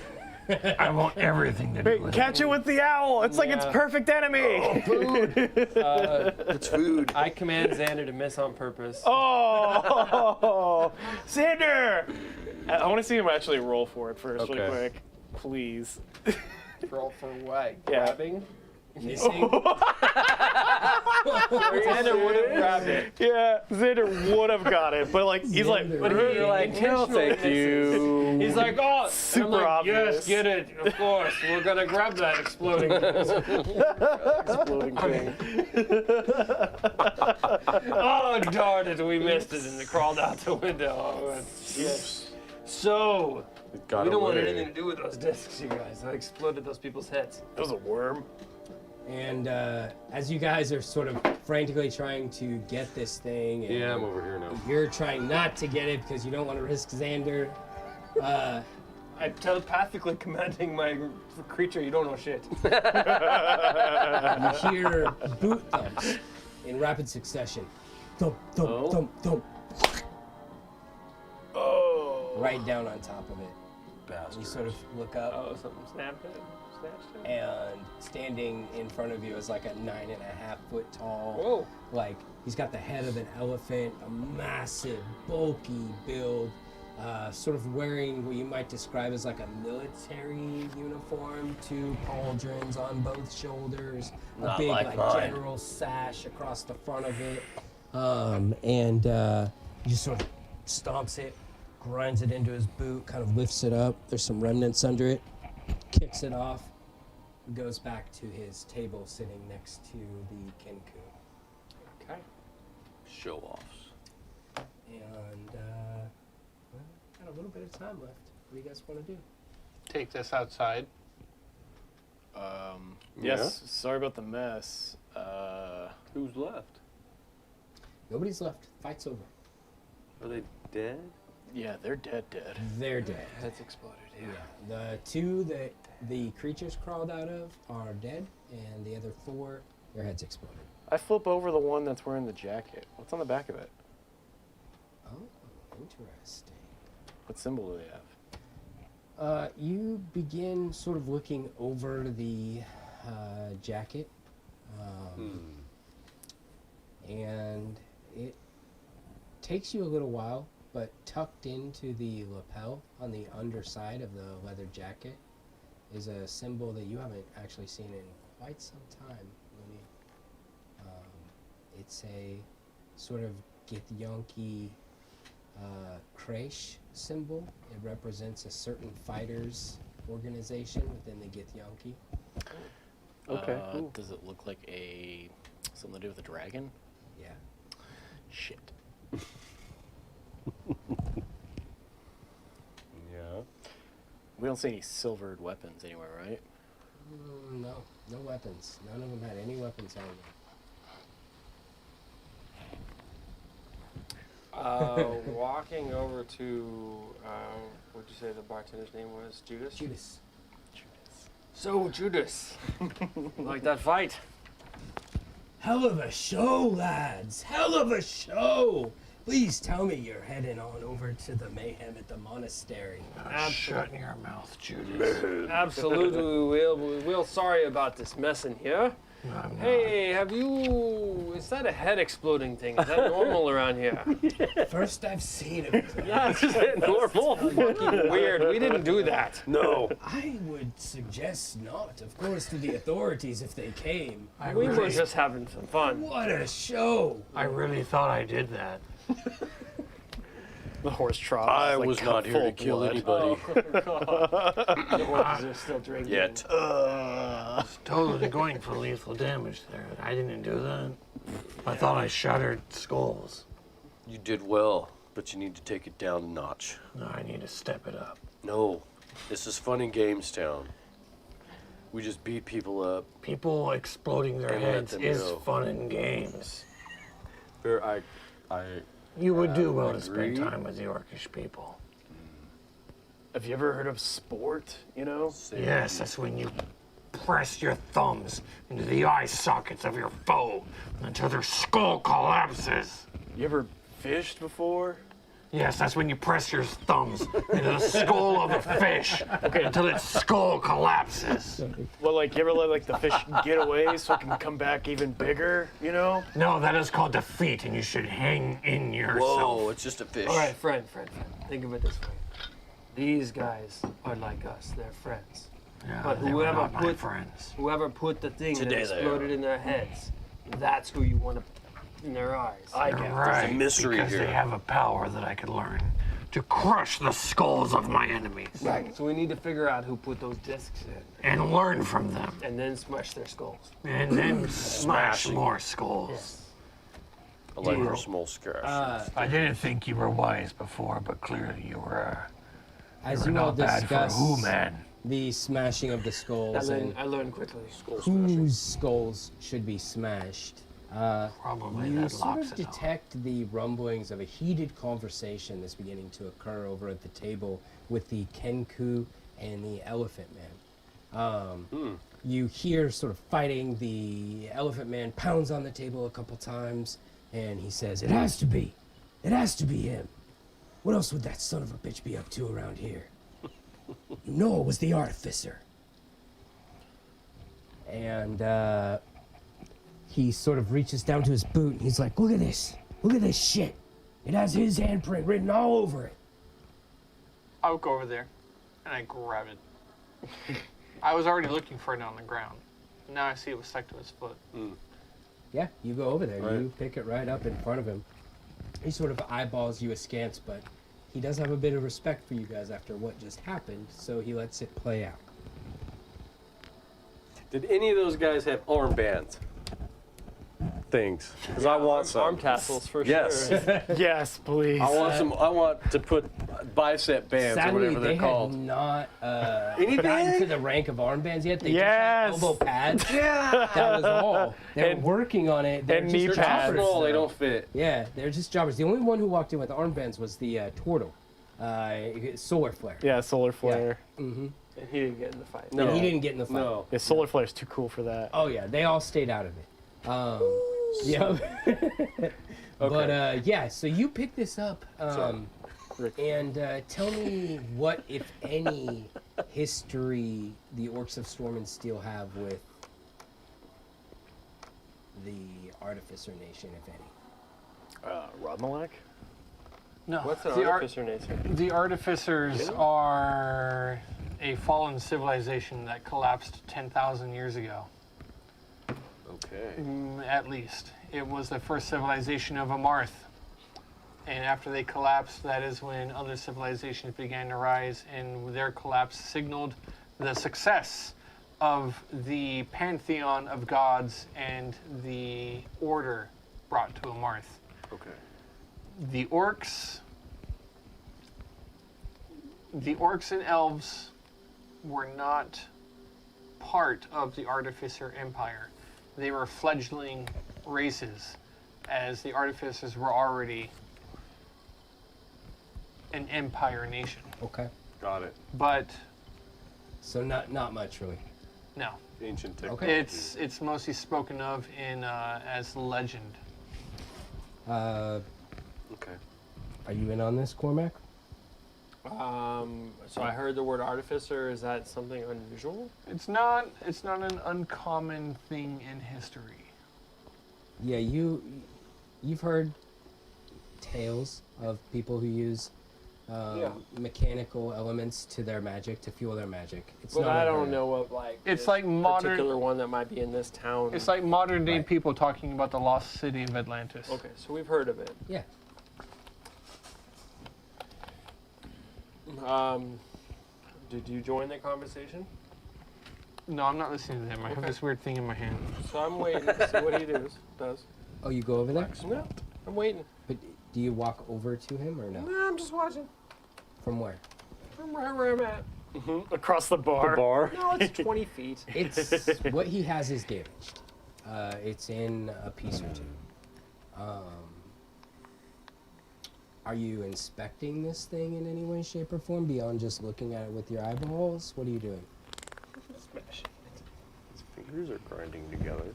I want everything to do with Catch it with the owl. It's like its Yeah. perfect enemy. It's food. I command Xander to miss on purpose. Oh, Xander! I want to see him actually roll for it first, really Okay. quick. Please. Roll for what? Yeah. Grabbing? Missing. Xander would have grabbed it. Yeah, Xander would have got it, but like he's like, Xander. But he You're like, no, intentionally thank misses. you. He's like, oh, Super and I'm like, obvious. yes, get it, of course. We're gonna grab that exploding. exploding thing. Oh, darn it, we missed it, and it crawled out the window. Oh, shit. So, Got we don't want away. anything to do with those discs, you guys. I exploded those people's heads. It was a worm. And as you guys are sort of frantically trying to get this thing, and Yeah, I'm over here now. you're trying not to get it because you don't want to risk Xander. I'm telepathically commanding my creature, you don't know shit. You hear boot thumps in rapid succession. Thump, thump, Oh. thump, thump. Oh. Right down on top of it. You sort of look up, Oh, something snapped it? Snatched it? and standing in front of you is like a 9.5 foot tall. Whoa. Like he's got the head of an elephant, a massive, bulky build, sort of wearing what you might describe as like a military uniform, 2 pauldrons on both shoulders, a Not big like like mine. general sash across the front of it, and he just sort of stomps it, grinds it into his boot, kind of lifts it up. There's some remnants under it, kicks it off, goes back to his table sitting next to the Kenku. Okay. Show offs. And well, got a little bit of time left. What do you guys want to do? Take this outside. Yes, sorry about the mess. Who's left? Nobody's left. Fight's over. Are they dead? Yeah, they're dead. They're dead. Heads exploded, yeah. The 2 that the creatures crawled out of are dead, and the other 4, their heads exploded. I flip over the one that's wearing the jacket. What's on the back of it? Oh, interesting. What symbol do they have? You begin sort of looking over the jacket, and it takes you a little while, but tucked into the lapel on the underside of the leather jacket is a symbol that you haven't actually seen in quite some time, Looney. It's a sort of Githyanki creche symbol. It represents a certain fighter's organization within the Githyanki. Okay, cool. Does it look like something to do with a dragon? Yeah. Shit. Yeah. We don't see any silvered weapons anywhere, right? No, no weapons. None of them had any weapons on them. Walking over to, what'd you say the bartender's name was? Judas? Judas. So, Judas, like that fight? Hell of a show, lads! Hell of a show! Please tell me you're heading on over to the Mayhem at the Monastery. Shut your mouth, Judas. Absolutely, we will. We're sorry about this mess in here. I'm Hey, is that a head exploding thing? Is that normal around here? First I've seen him. Is it normal? Weird, we didn't do that. No. I would suggest not. Of course, to the authorities if they came. We were just having some fun. What a show! I really thought I did that. The horse trough. I is, was like, not here to full kill blood. anybody. The horses are still drinking. Yet. Totally going for lethal damage there. I didn't do that. I thought I shattered skulls. You did well, but you need to take it down a notch. No, I need to step it up. No. This is fun and games town. We just beat people up. People exploding their And let heads them is go. fun and games. I You would do well to agree. spend time with the Orcish people. Have you ever heard of sport? You know? Yes, that's when you press your thumbs into the eye sockets of your foe until their skull collapses. You ever fished before? Yes, that's when you press your thumbs into the skull of a fish until its skull collapses. Well, like, you ever let, like, the fish get away so it can come back even bigger, you know? No, that is called defeat, and you should hang in yourself. Whoa, it's just a fish. All right, friend. Think of it this way. These guys are like us. They're friends. Yeah, But they were whoever not my put- friends. Whoever put the thing Today that they exploded are. in their heads, that's who you want to in their eyes. You're right, mystery because here. they have a power that I could learn to crush the skulls of my enemies Right. So we need to figure out who put those discs in, and learn from them, and then smash their skulls. and then smash Smashing. more skulls. Yes. I like your small scratch. I didn't think you were wise before, but clearly you were. As You you were all not bad for a discuss who man. the smashing of the skulls and I learned quickly. whose skulls should be smashed, Probably you that sort locks of it up. detect the rumblings of a heated conversation that's beginning to occur over at the table with the Kenku and the Elephant Man. You hear sort of fighting. The Elephant Man pounds on the table a couple times, and he says, "It has to be. It has to be him. What else would that son of a bitch be up to around here? You know it was the artificer." And he sort of reaches down to his boot and he's like, "Look at this. Look at this shit. It has his handprint written all over it." I would go over there and I grab it. I was already looking for it on the ground. Now I see it was stuck to his foot. Yeah, you go over there. Right. You pick it right up in front of him. He sort of eyeballs you askance, but he does have a bit of respect for you guys after what just happened, so he lets it play out. Did any of those guys have armbands? Things. Because I want some. Arm tassels for Yes. sure. Yes, please. I want some. I want to put bicep bands or Sadly, whatever they they're called. had not Anything? gotten to the rank of armbands yet. They Yes. just had elbow pads. That was all. They were working on it. They're and just knee They're pads. jobbers, small. They though. don't fit. Yeah, they're just jobbers. The only one who walked in with armbands was the Turtle. Solar Flare. Yeah, solar flare. And he didn't get in the fight. No. And he didn't get in the fight. No. Yeah, solar flare is too cool for that. Oh yeah, they all stayed out of it. Yeah. But yeah, so you pick this up, and tell me what, if any, history the Orcs of Storm and Steel have with the Artificer Nation, if any. Rodmalak? No. What's an the artificer nation? The Artificers are a fallen civilization that collapsed 10,000 years ago, Okay. at least. it was the first civilization of Amarth. And after they collapsed, that is when other civilizations began to rise, and their collapse signaled the success of the pantheon of gods and the order brought to Amarth. Okay. The orcs and elves were not part of the Artificer Empire. They were fledgling races, as the Artificers were already an empire nation. Okay. Got it. But So not much really. no, Ancient technology. Okay. it's mostly spoken of in as legend. Okay. Are you in on this, Cormac? So I heard the word artificer. Is that something unusual? It's not an uncommon thing in history. Yeah, you've heard tales of people who use mechanical elements to their magic to fuel their magic. It's But not I don't unheard of. know what like. It's this like modern- particular one that might be in this town. It's like modern day Right. people talking about the lost city of Atlantis. Okay, so we've heard of it. Yeah. Did you join the conversation? No, I'm not listening to him. I have Okay. this weird thing in my hand. So I'm waiting to see what he does. Oh, you go over there? No, I'm waiting. But do you walk over to him or no? No, I'm just watching. From where? I'm right where I'm at. Across the bar. The bar. No, it's 20 feet. It's what he has is damaged. It's in a piece or two. Are you inspecting this thing in any way, shape, or form beyond just looking at it with your eyeballs? What are you doing? His fingers are grinding together.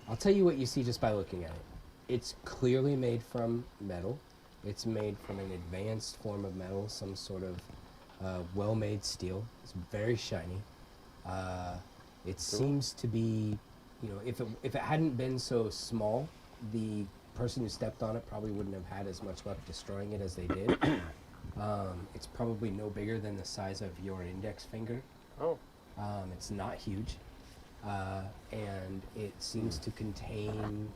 I'll tell you what you see just by looking at it. It's clearly made from metal. It's made from an advanced form of metal, some sort of well-made steel. It's very shiny. It seems to be, if it hadn't been so small, the person who stepped on it probably wouldn't have had as much luck destroying it as they did. It's probably no bigger than the size of your index finger. Oh. It's not huge. And it seems to contain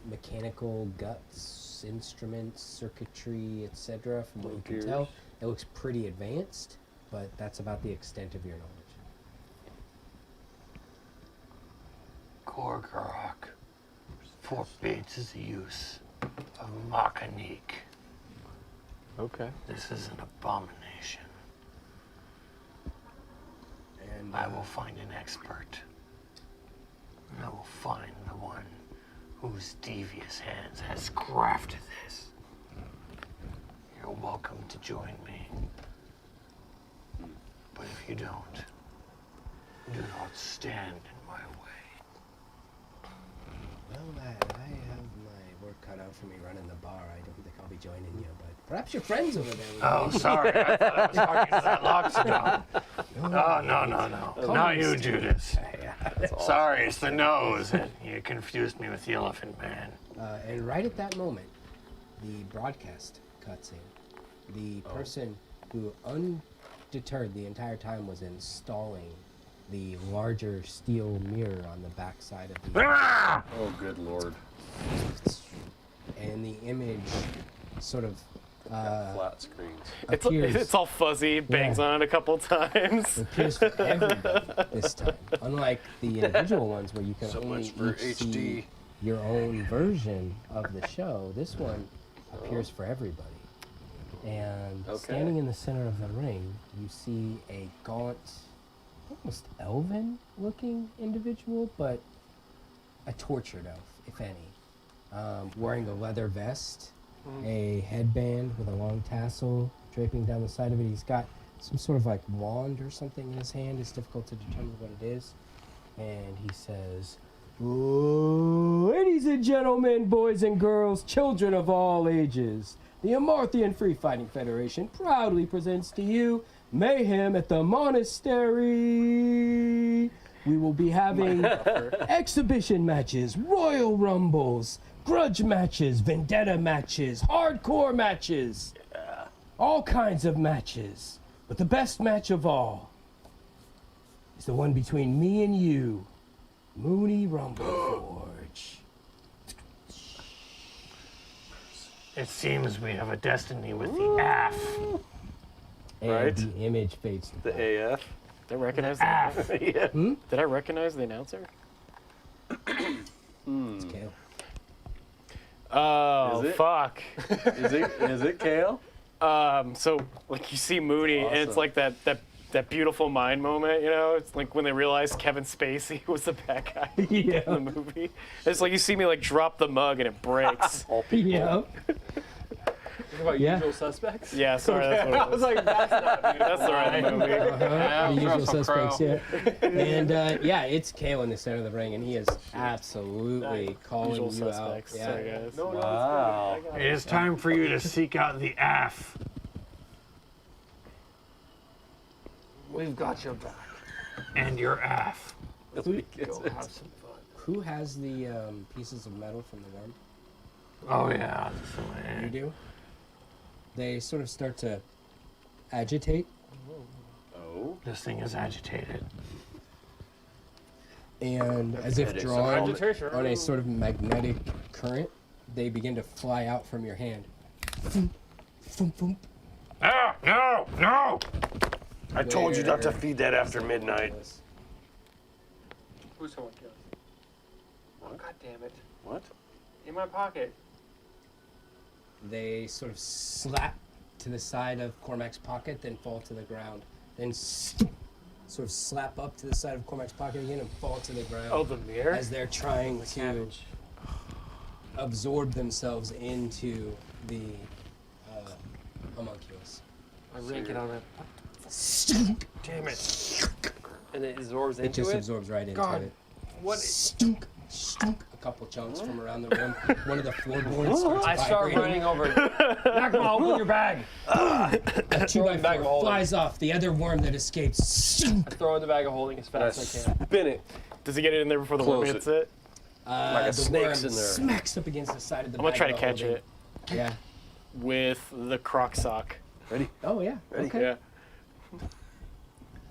mechanical guts, instruments, circuitry, etc. From what you can tell, it looks pretty advanced, but that's about the extent of your knowledge. Gorgorok forbids the use of Machanique. Okay. This is an abomination. And I will find an expert. And I will find the one whose devious hands has crafted this. You're welcome to join me. But if you don't, do not stand in my way. well, I have my work cut out for me running the bar. I don't think I'll be joining you, but perhaps your friends over there. Oh, sorry. I thought I was talking to that loxodon. Oh, no. Not you, Judas. Sorry, it's the nose. You confused me with the Elephant Man. And right at that moment, the broadcast cuts in. The person who, undeterred the entire time, was installing the larger steel mirror on the backside of the Ah! Oh, good lord. and the image sort of Flat screens. appears, It's all fuzzy, bangs Yeah. on it a couple times. appears for everybody this time. Unlike the individual ones where you can So only much for each HD. see your own version of the show, this one appears for everybody. And standing in the center of the ring, you see a gaunt, almost elven-looking individual, but a tortured elf, if any. Wearing a leather vest, a headband with a long tassel draping down the side of it. He's got some sort of like wand or something in his hand. It's difficult to determine what it is. And he says, "Ladies and gentlemen, boys and girls, children of all ages, the Amarthian Free Fighting Federation proudly presents to you Mayhem at the Monastery. We will be having exhibition matches, royal rumbles, grudge matches, vendetta matches, hardcore matches, all kinds of matches. But the best match of all is the one between me and you, Mooney Rumble Forge." It seems we have a destiny with the AF. And Right. the image fades to The black. AF. Did I recognize the AF. Yeah. Did I recognize the announcer? It's Kale. Oh, Is it? fuck. Is it Kale? So like you see Moody, and it's Awesome. like that beautiful mind moment, you know? It's like when they realized Kevin Spacey was the bad guy Yeah. in the movie. It's like you see me like drop the mug and it breaks. All people. Yeah. What, Yeah. Usual Suspects? Yeah, sorry, that's what I it was was. like, that's not That's the right movie. The usual Russell Crowe. suspects, yeah. And yeah, it's Kale in the center of the ring, and he is absolutely calling Usual you suspects. out. Yeah. Sorry, guys. Wow. It is time for you to seek out the AF. We've got your back. And your AF. Go have some fun. Who has the pieces of metal from the worm? Oh, yeah. You do? They sort of start to agitate, Oh. This thing is agitated. and as if Agitation. drawn Agitation. on a sort of magnetic current, they begin to fly out from your hand. Thump, thump, thump. Ah, no, no! I told you not to feed that after midnight. Who's someone killed? Oh, God damn it. What? In my pocket. They sort of slap to the side of Cormac's pocket, then fall to the ground. Then sort of slap up to the side of Cormac's pocket again and fall to the ground. Oh, the mirror? As they're trying to absorb themselves into the homunculus. I rank it on it. Damn it. And it absorbs It into just it. absorbs right into God. it. What? Stunk, stunk. A couple chunks from around the room. One of the floorboards starts I start vibrating. running over. Nakma, open your bag. A Throw it back 2x4 of holding. flies off. The other worm that escapes. I throw in the bag of holding as And I fast as I can. spin it. Does he get it in there before the worm Close hits it? Like a the snake's worm in there. smacks up against the side of the I'm gonna bag try to of catch holding. it Yeah. with the croc sock. Oh yeah. Ready? Okay. Yeah.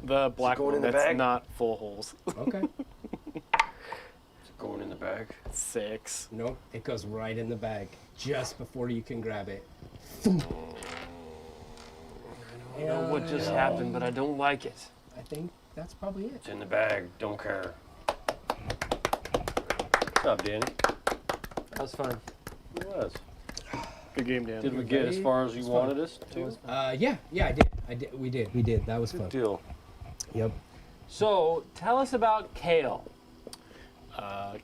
The black going one in the that's bag? not full holes. Okay. Going in the bag. 6. Nope. It goes right in the bag just before you can grab it. I don't know what just happened, but I don't like it. I think that's probably it. It's in the bag. Don't care. What's up, Danny? That was fun. It was. Good game, Dan. Did we get as far as you wanted us to? Yeah. I did. We did. That was Good fun. deal. Yep. So, tell us about Kale.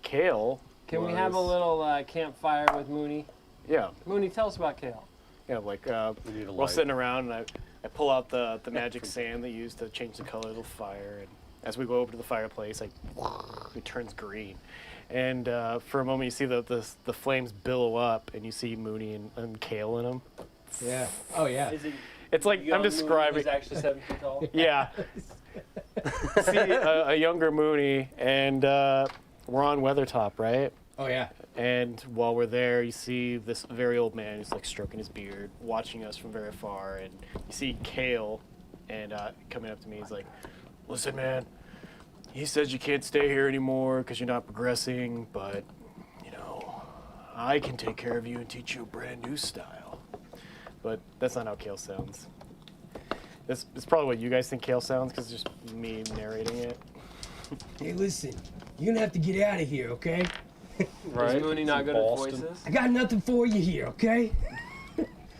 Kale. Can we have a little campfire with Mooney? Yeah. Mooney, tell us about Kale. Yeah, like We need a we're all light. sitting around and I pull out the magic sand they use to change the color of the fire, and as we go over to the fireplace, it turns green. And for a moment you see the flames billow up and you see Mooney and Kale in them. Yeah. Oh yeah. Is it It's like I'm describing. He's actually 7 feet tall. Yeah. See a younger Mooney, and we're on Weathertop, right? Oh yeah. And while we're there, you see this very old man who's like stroking his beard, watching us from very far, and you see Kale, and coming up to me, he's like, "Listen, man, he says you can't stay here anymore because you're not progressing, but you know, I can take care of you and teach you a brand new style." But that's not how Kale sounds. This is probably what you guys think Kale sounds, because it's just me narrating it. Hey, listen. You're gonna have to get out of here, okay? Is Mooney not good at Boston. voices? I got nothing for you here, okay?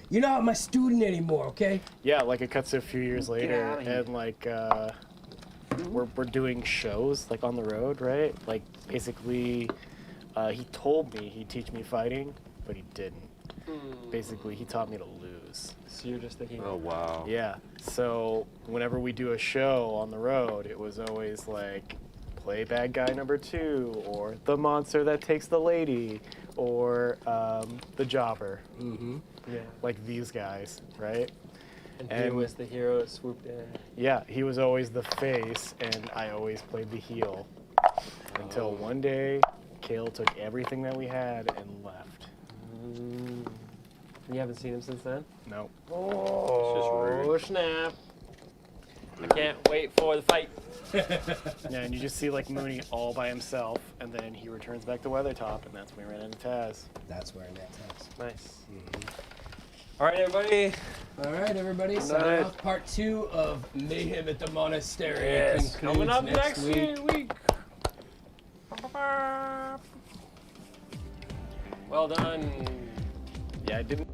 You're not my student anymore, okay? Yeah, like it cuts to a few years later, outta here. and like we're doing shows like on the road, right? Like basically, he told me he'd teach me fighting, but he didn't. Basically, he taught me to lose. So you're just thinking, Oh, wow. Yeah. So whenever we do a show on the road, it was always like, play bad guy number 2, or the monster that takes the lady, or the jobber. Mm-hmm. yeah. Like these guys, right? And And- he was the hero that swooped in. Yeah, he was always the face, and I always played the heel. Until one day, Kale took everything that we had and left. You haven't seen him since then? No. It's just rude. Oh, snap. I can't wait for the fight. Yeah, and you just see like Mooney all by himself, and then he returns back to Weathertop, and that's when we ran into Taz. That's where Annette has. Nice. All right, everybody. All right, everybody. Sign night. off. Part 2 of Mayhem at the Monastery. Yes. Concludes Coming up next week. week. Well done. Yeah, I didn't.